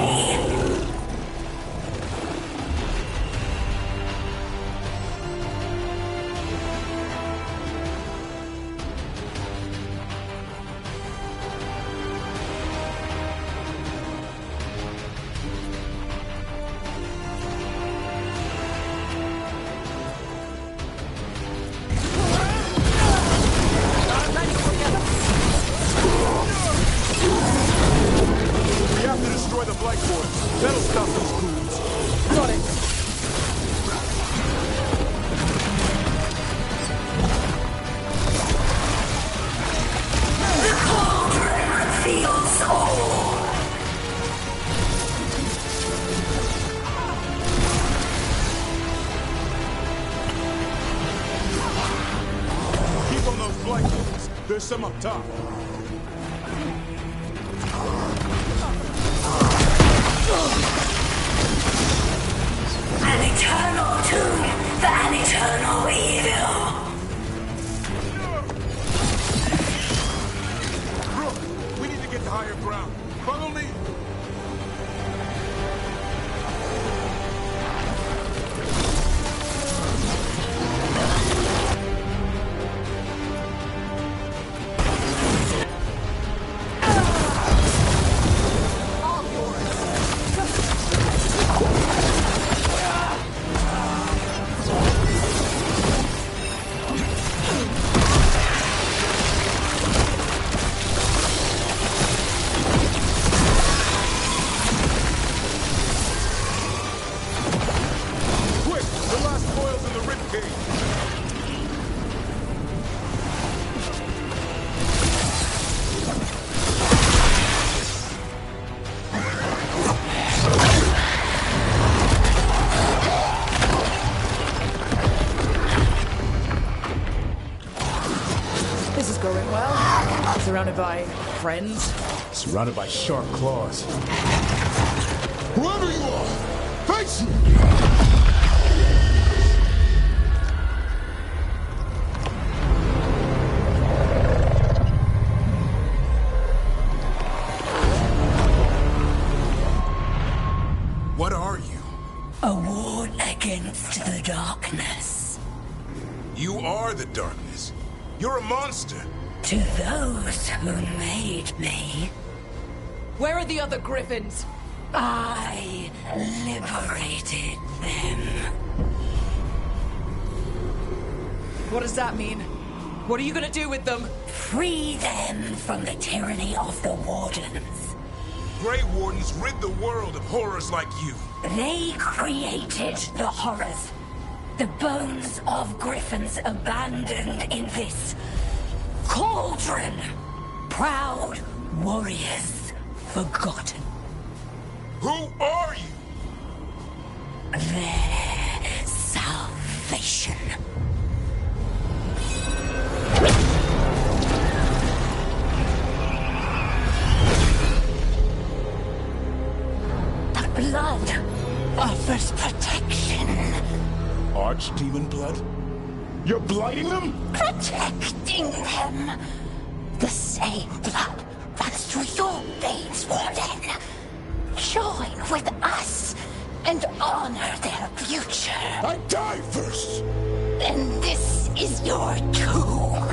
There's some up top. An eternal tomb for an eternal evil. Brooke, we need to get to higher ground. Follow me. going well. Surrounded by friends. Surrounded by sharp claws. Whoever you are, face me! What are you? A ward against the darkness. You are the darkness. You're a monster. To those who made me, Where are the other griffins? I liberated them. What does that mean? What are you gonna do with them? Free them from the tyranny of the Wardens. Grey Wardens rid the world of horrors like you. They created the horrors. The bones of griffins abandoned in this cauldron. Proud warriors forgotten. Who are you? Their salvation. The blood offers protection. Archdemon blood? You're blighting them? Protecting them. The same blood runs through your veins, Warden. Join with us and honor their future. I die first! And this is your tomb.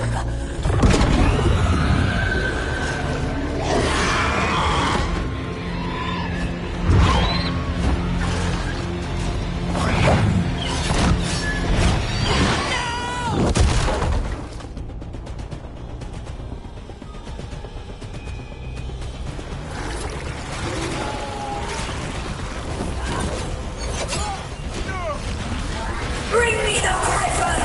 Bring me the griffin!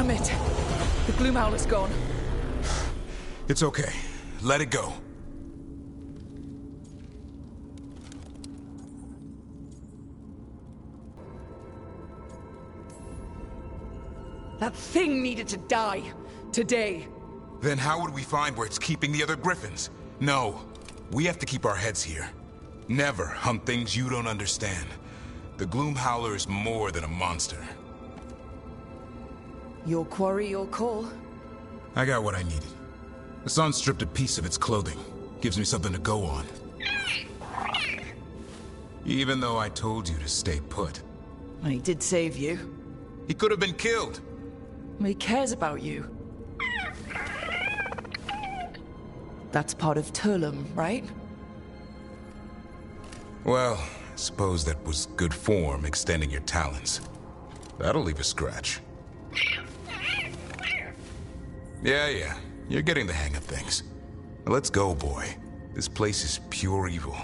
Damn it! The gloom howler's gone. It's okay. Let it go. That thing needed to die. Today. Then how would we find where it's keeping the other griffins? No. We have to keep our heads here. Never hunt things you don't understand. The gloom howler is more than a monster. Your quarry, your call. I got what I needed. Hassan stripped a piece of its clothing. Gives me something to go on. Even though I told you to stay put. He did save you. He could have been killed. He cares about you. That's part of Turlum, right? Well, I suppose that was good form, extending your talons. That'll leave a scratch. Yeah, you're getting the hang of things. Now let's go, boy. This place is pure evil.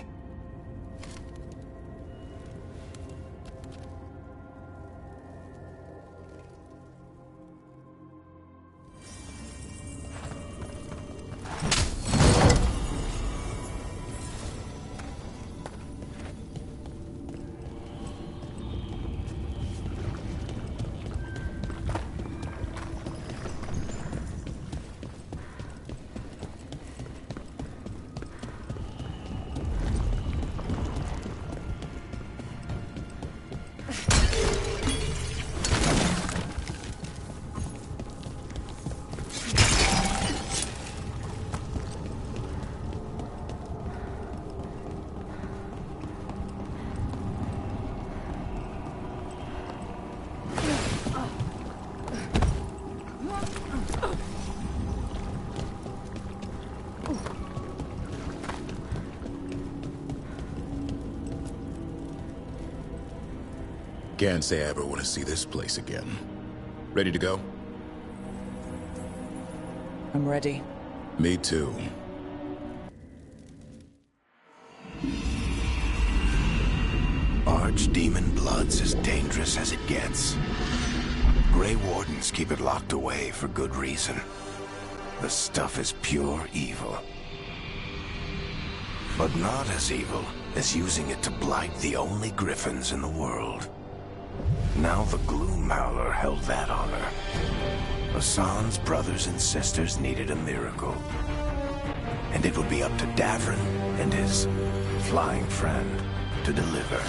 Can't say I ever want to see this place again. Ready to go? I'm ready. Me too. Archdemon blood's as dangerous as it gets. Grey Wardens keep it locked away for good reason. The stuff is pure evil. But not as evil as using it to blight the only griffins in the world. Now the Gloom Howler held that honor. Hassan's brothers and sisters needed a miracle. And it would be up to Davrin and his flying friend to deliver.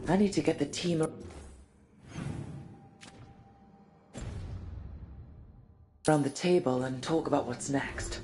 I need to get the team around the table and talk about what's next.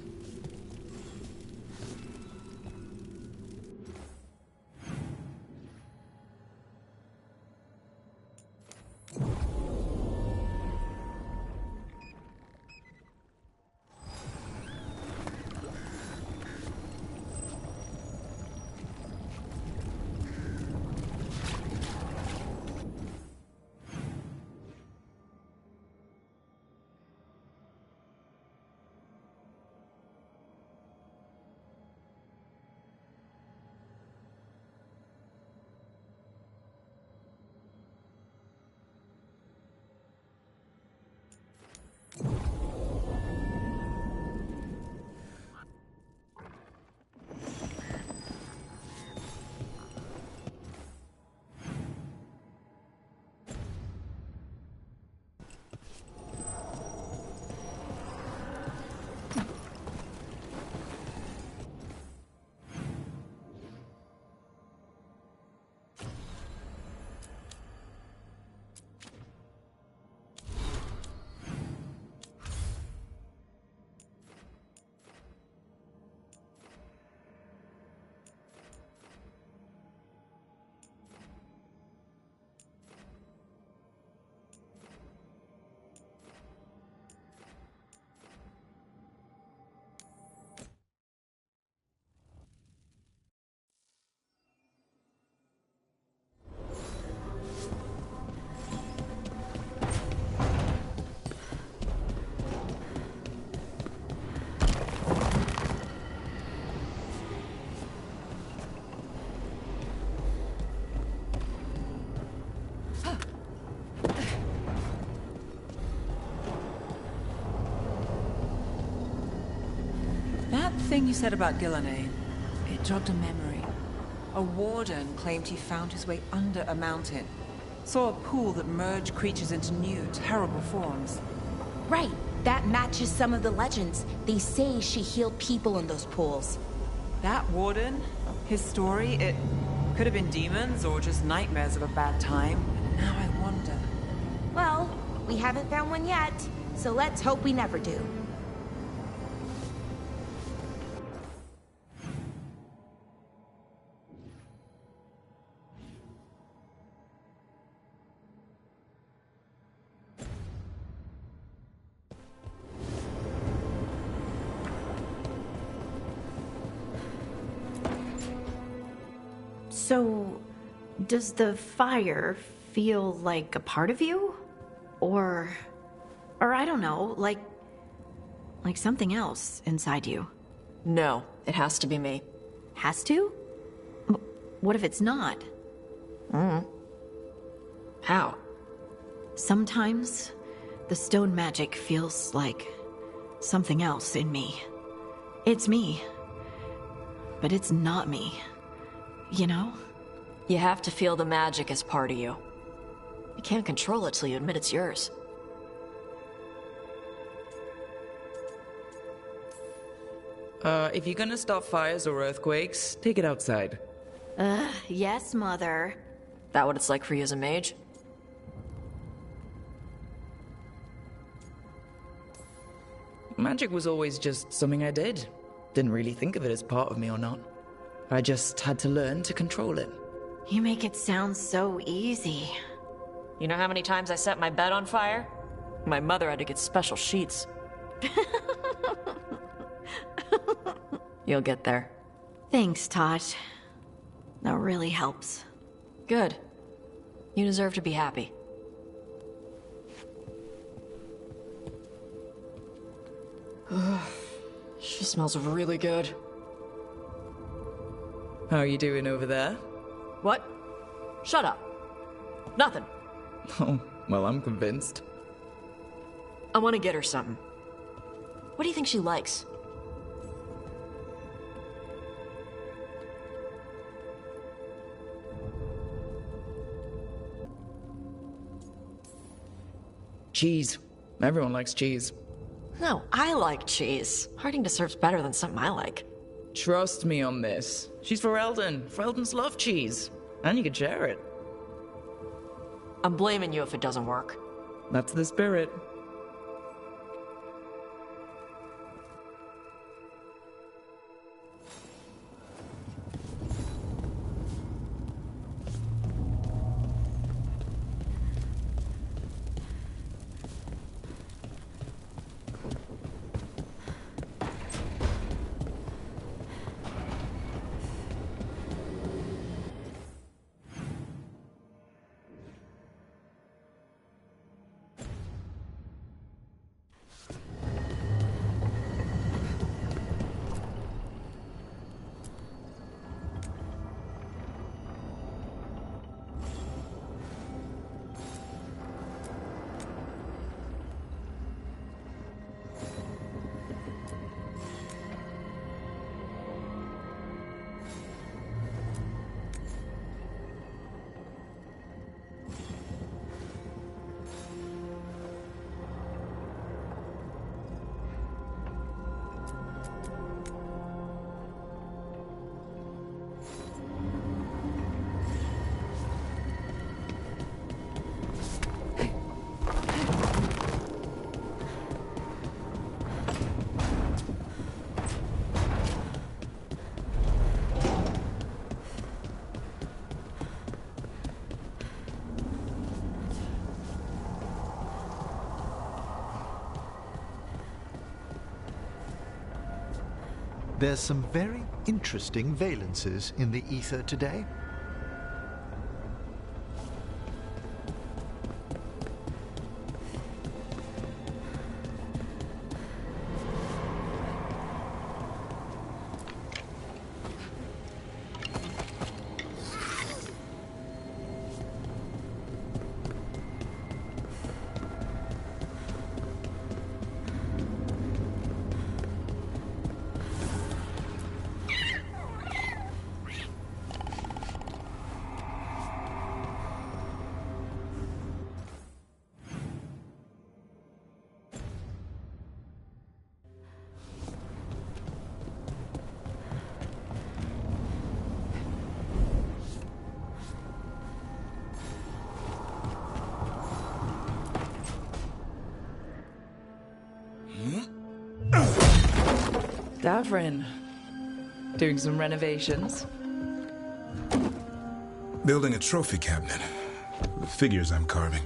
That thing you said about Gillenay, it jogged a memory. A warden claimed he found his way under a mountain. Saw a pool that merged creatures into new, terrible forms. Right. That matches some of the legends. They say she healed people in those pools. That warden, his story, it could have been demons or just nightmares of a bad time. Now I wonder. Well, we haven't found one yet, so let's hope we never do. So, does the fire feel like a part of you? Or I don't know, like something else inside you? No, it has to be me. Has to? What if it's not? How? Sometimes the stone magic feels like something else in me. It's me, but it's not me. You know? You have to feel the magic as part of you. You can't control it till you admit it's yours. If you're gonna stop fires or earthquakes, take it outside. Yes, Mother. That what it's like for you as a mage? Magic was always just something I did. Didn't really think of it as part of me or not. I just had to learn to control it. You make it sound so easy. You know how many times I set my bed on fire? My mother had to get special sheets. You'll get there. Thanks, Tosh. That really helps. Good. You deserve to be happy. She smells really good. How are you doing over there? What? Shut up. Nothing. Oh, well, I'm convinced. I want to get her something. What do you think she likes? Cheese. Everyone likes cheese. No, I like cheese. Harding deserves better than something I like. Trust me on this. She's for Eldon. Eldons love cheese. And you can share it. I'm blaming you if it doesn't work. That's the spirit. There's some very interesting valences in the ether today. Davrin. Doing some renovations? Building a trophy cabinet. The figures I'm carving.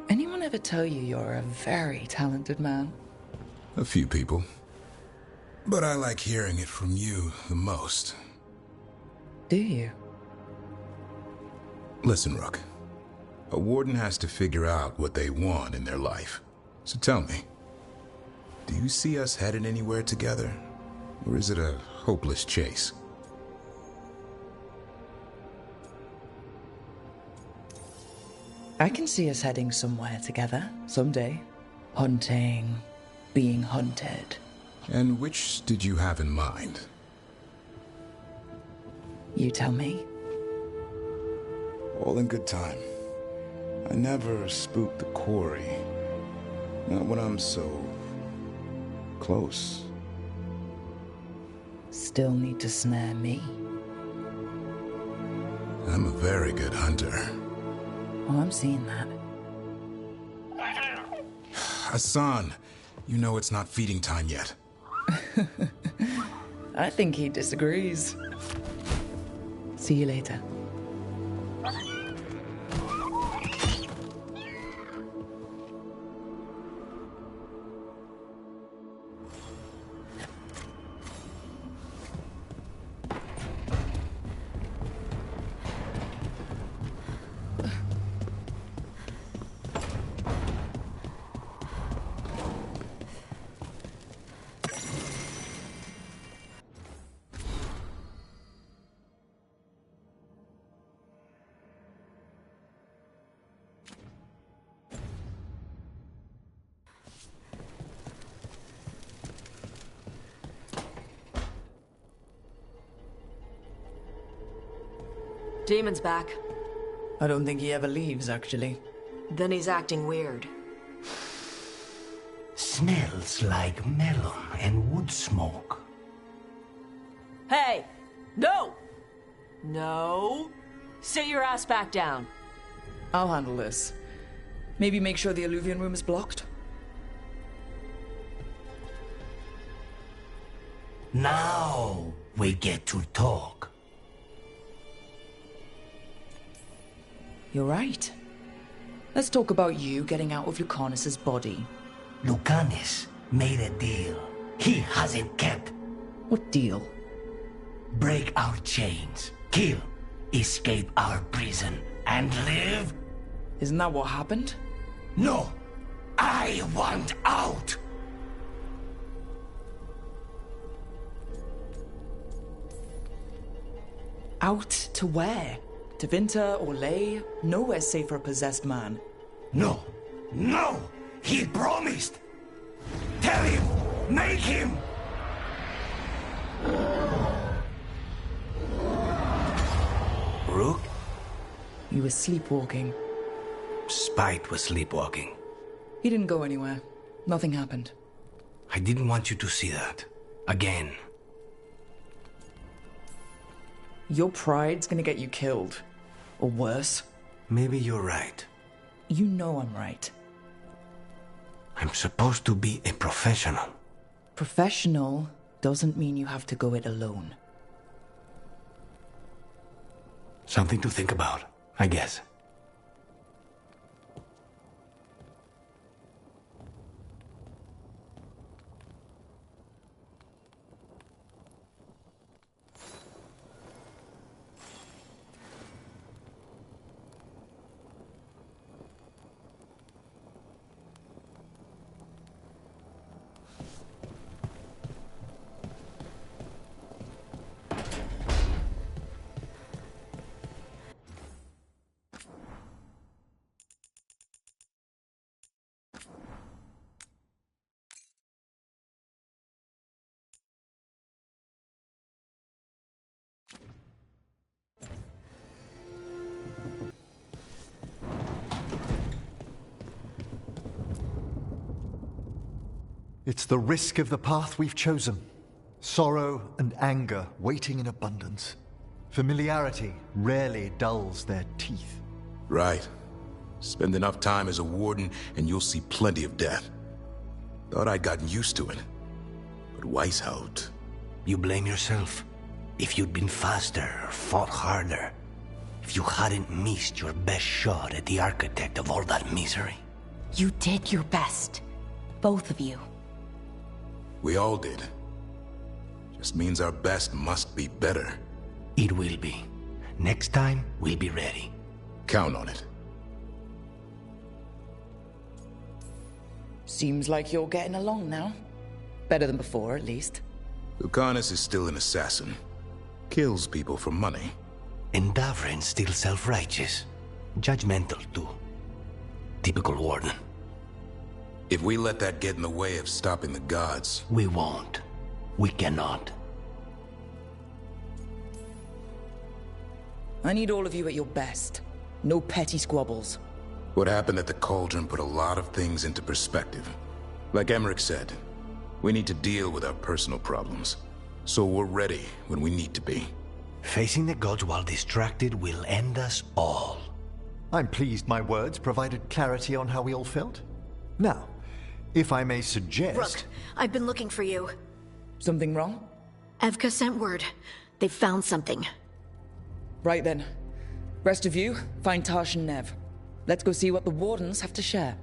Anyone ever tell you you're a very talented man? A few people. But I like hearing it from you the most. Do you? Listen, Rook. A warden has to figure out what they want in their life. So tell me, do you see us headed anywhere together? Or is it a hopeless chase? I can see us heading somewhere together, someday. Hunting, being hunted. And which did you have in mind? You tell me. All in good time. I never spook the quarry. Not when I'm so close. Still need to snare me. I'm a very good hunter. Oh, I'm seeing that. Hassan, you know it's not feeding time yet. I think he disagrees. See you later. Demon's back. I don't think he ever leaves, actually. Then he's acting weird. Smells like melon and wood smoke. Hey! No! No! Sit your ass back down. I'll handle this. Maybe make sure the Alluvion room is blocked? Now we get to talk. You're right. Let's talk about you getting out of Lucanus's body. Lucanus made a deal he hasn't kept. What deal? Break our chains, kill, escape our prison, and live? Isn't that what happened? No! I want out! Out to where? To Vinter or Lay? Nowhere's safe for a possessed man. No! No! He promised! Tell him! Make him! Rook? You were sleepwalking. Spite was sleepwalking. He didn't go anywhere. Nothing happened. I didn't want you to see that. Again. Your pride's gonna get you killed. Or worse. Maybe you're right. You know I'm right. I'm supposed to be a professional. Professional doesn't mean you have to go it alone. Something to think about, I guess. It's the risk of the path we've chosen. Sorrow and anger waiting in abundance. Familiarity rarely dulls their teeth. Right. Spend enough time as a warden and you'll see plenty of death. Thought I'd gotten used to it. But Weishaupt... You blame yourself. If you'd been faster or fought harder. If you hadn't missed your best shot at the architect of all that misery. You did your best. Both of you. We all did. Just means our best must be better. It will be. Next time, we'll be ready. Count on it. Seems like you're getting along now. Better than before, at least. Lucanus is still an assassin. Kills people for money. And Davrin's still self-righteous. Judgmental, too. Typical warden. If we let that get in the way of stopping the gods... We won't. We cannot. I need all of you at your best. No petty squabbles. What happened at the Cauldron put a lot of things into perspective. Like Emmerich said, we need to deal with our personal problems. So we're ready when we need to be. Facing the gods while distracted will end us all. I'm pleased my words provided clarity on how we all felt. Now, if I may suggest... Rook, I've been looking for you. Something wrong? Evka sent word. They've found something. Right then. Rest of you, find Tash and Nev. Let's go see what the Wardens have to share.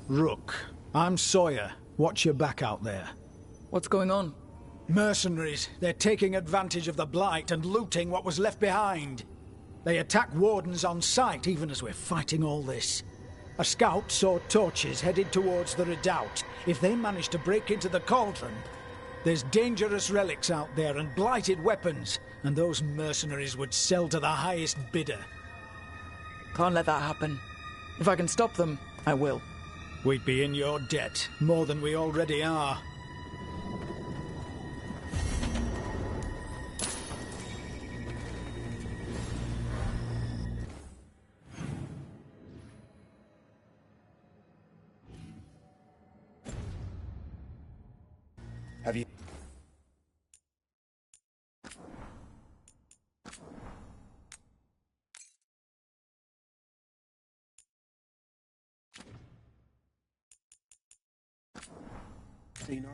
Rook, I'm Sawyer. Watch your back out there. What's going on? Mercenaries. They're taking advantage of the Blight and looting what was left behind. They attack Wardens on sight, even as we're fighting all this. A scout saw torches headed towards the redoubt. If they manage to break into the Cauldron, there's dangerous relics out there and blighted weapons, and those mercenaries would sell to the highest bidder. Can't let that happen. If I can stop them, I will. We'd be in your debt, more than we already are. Have you... Say no.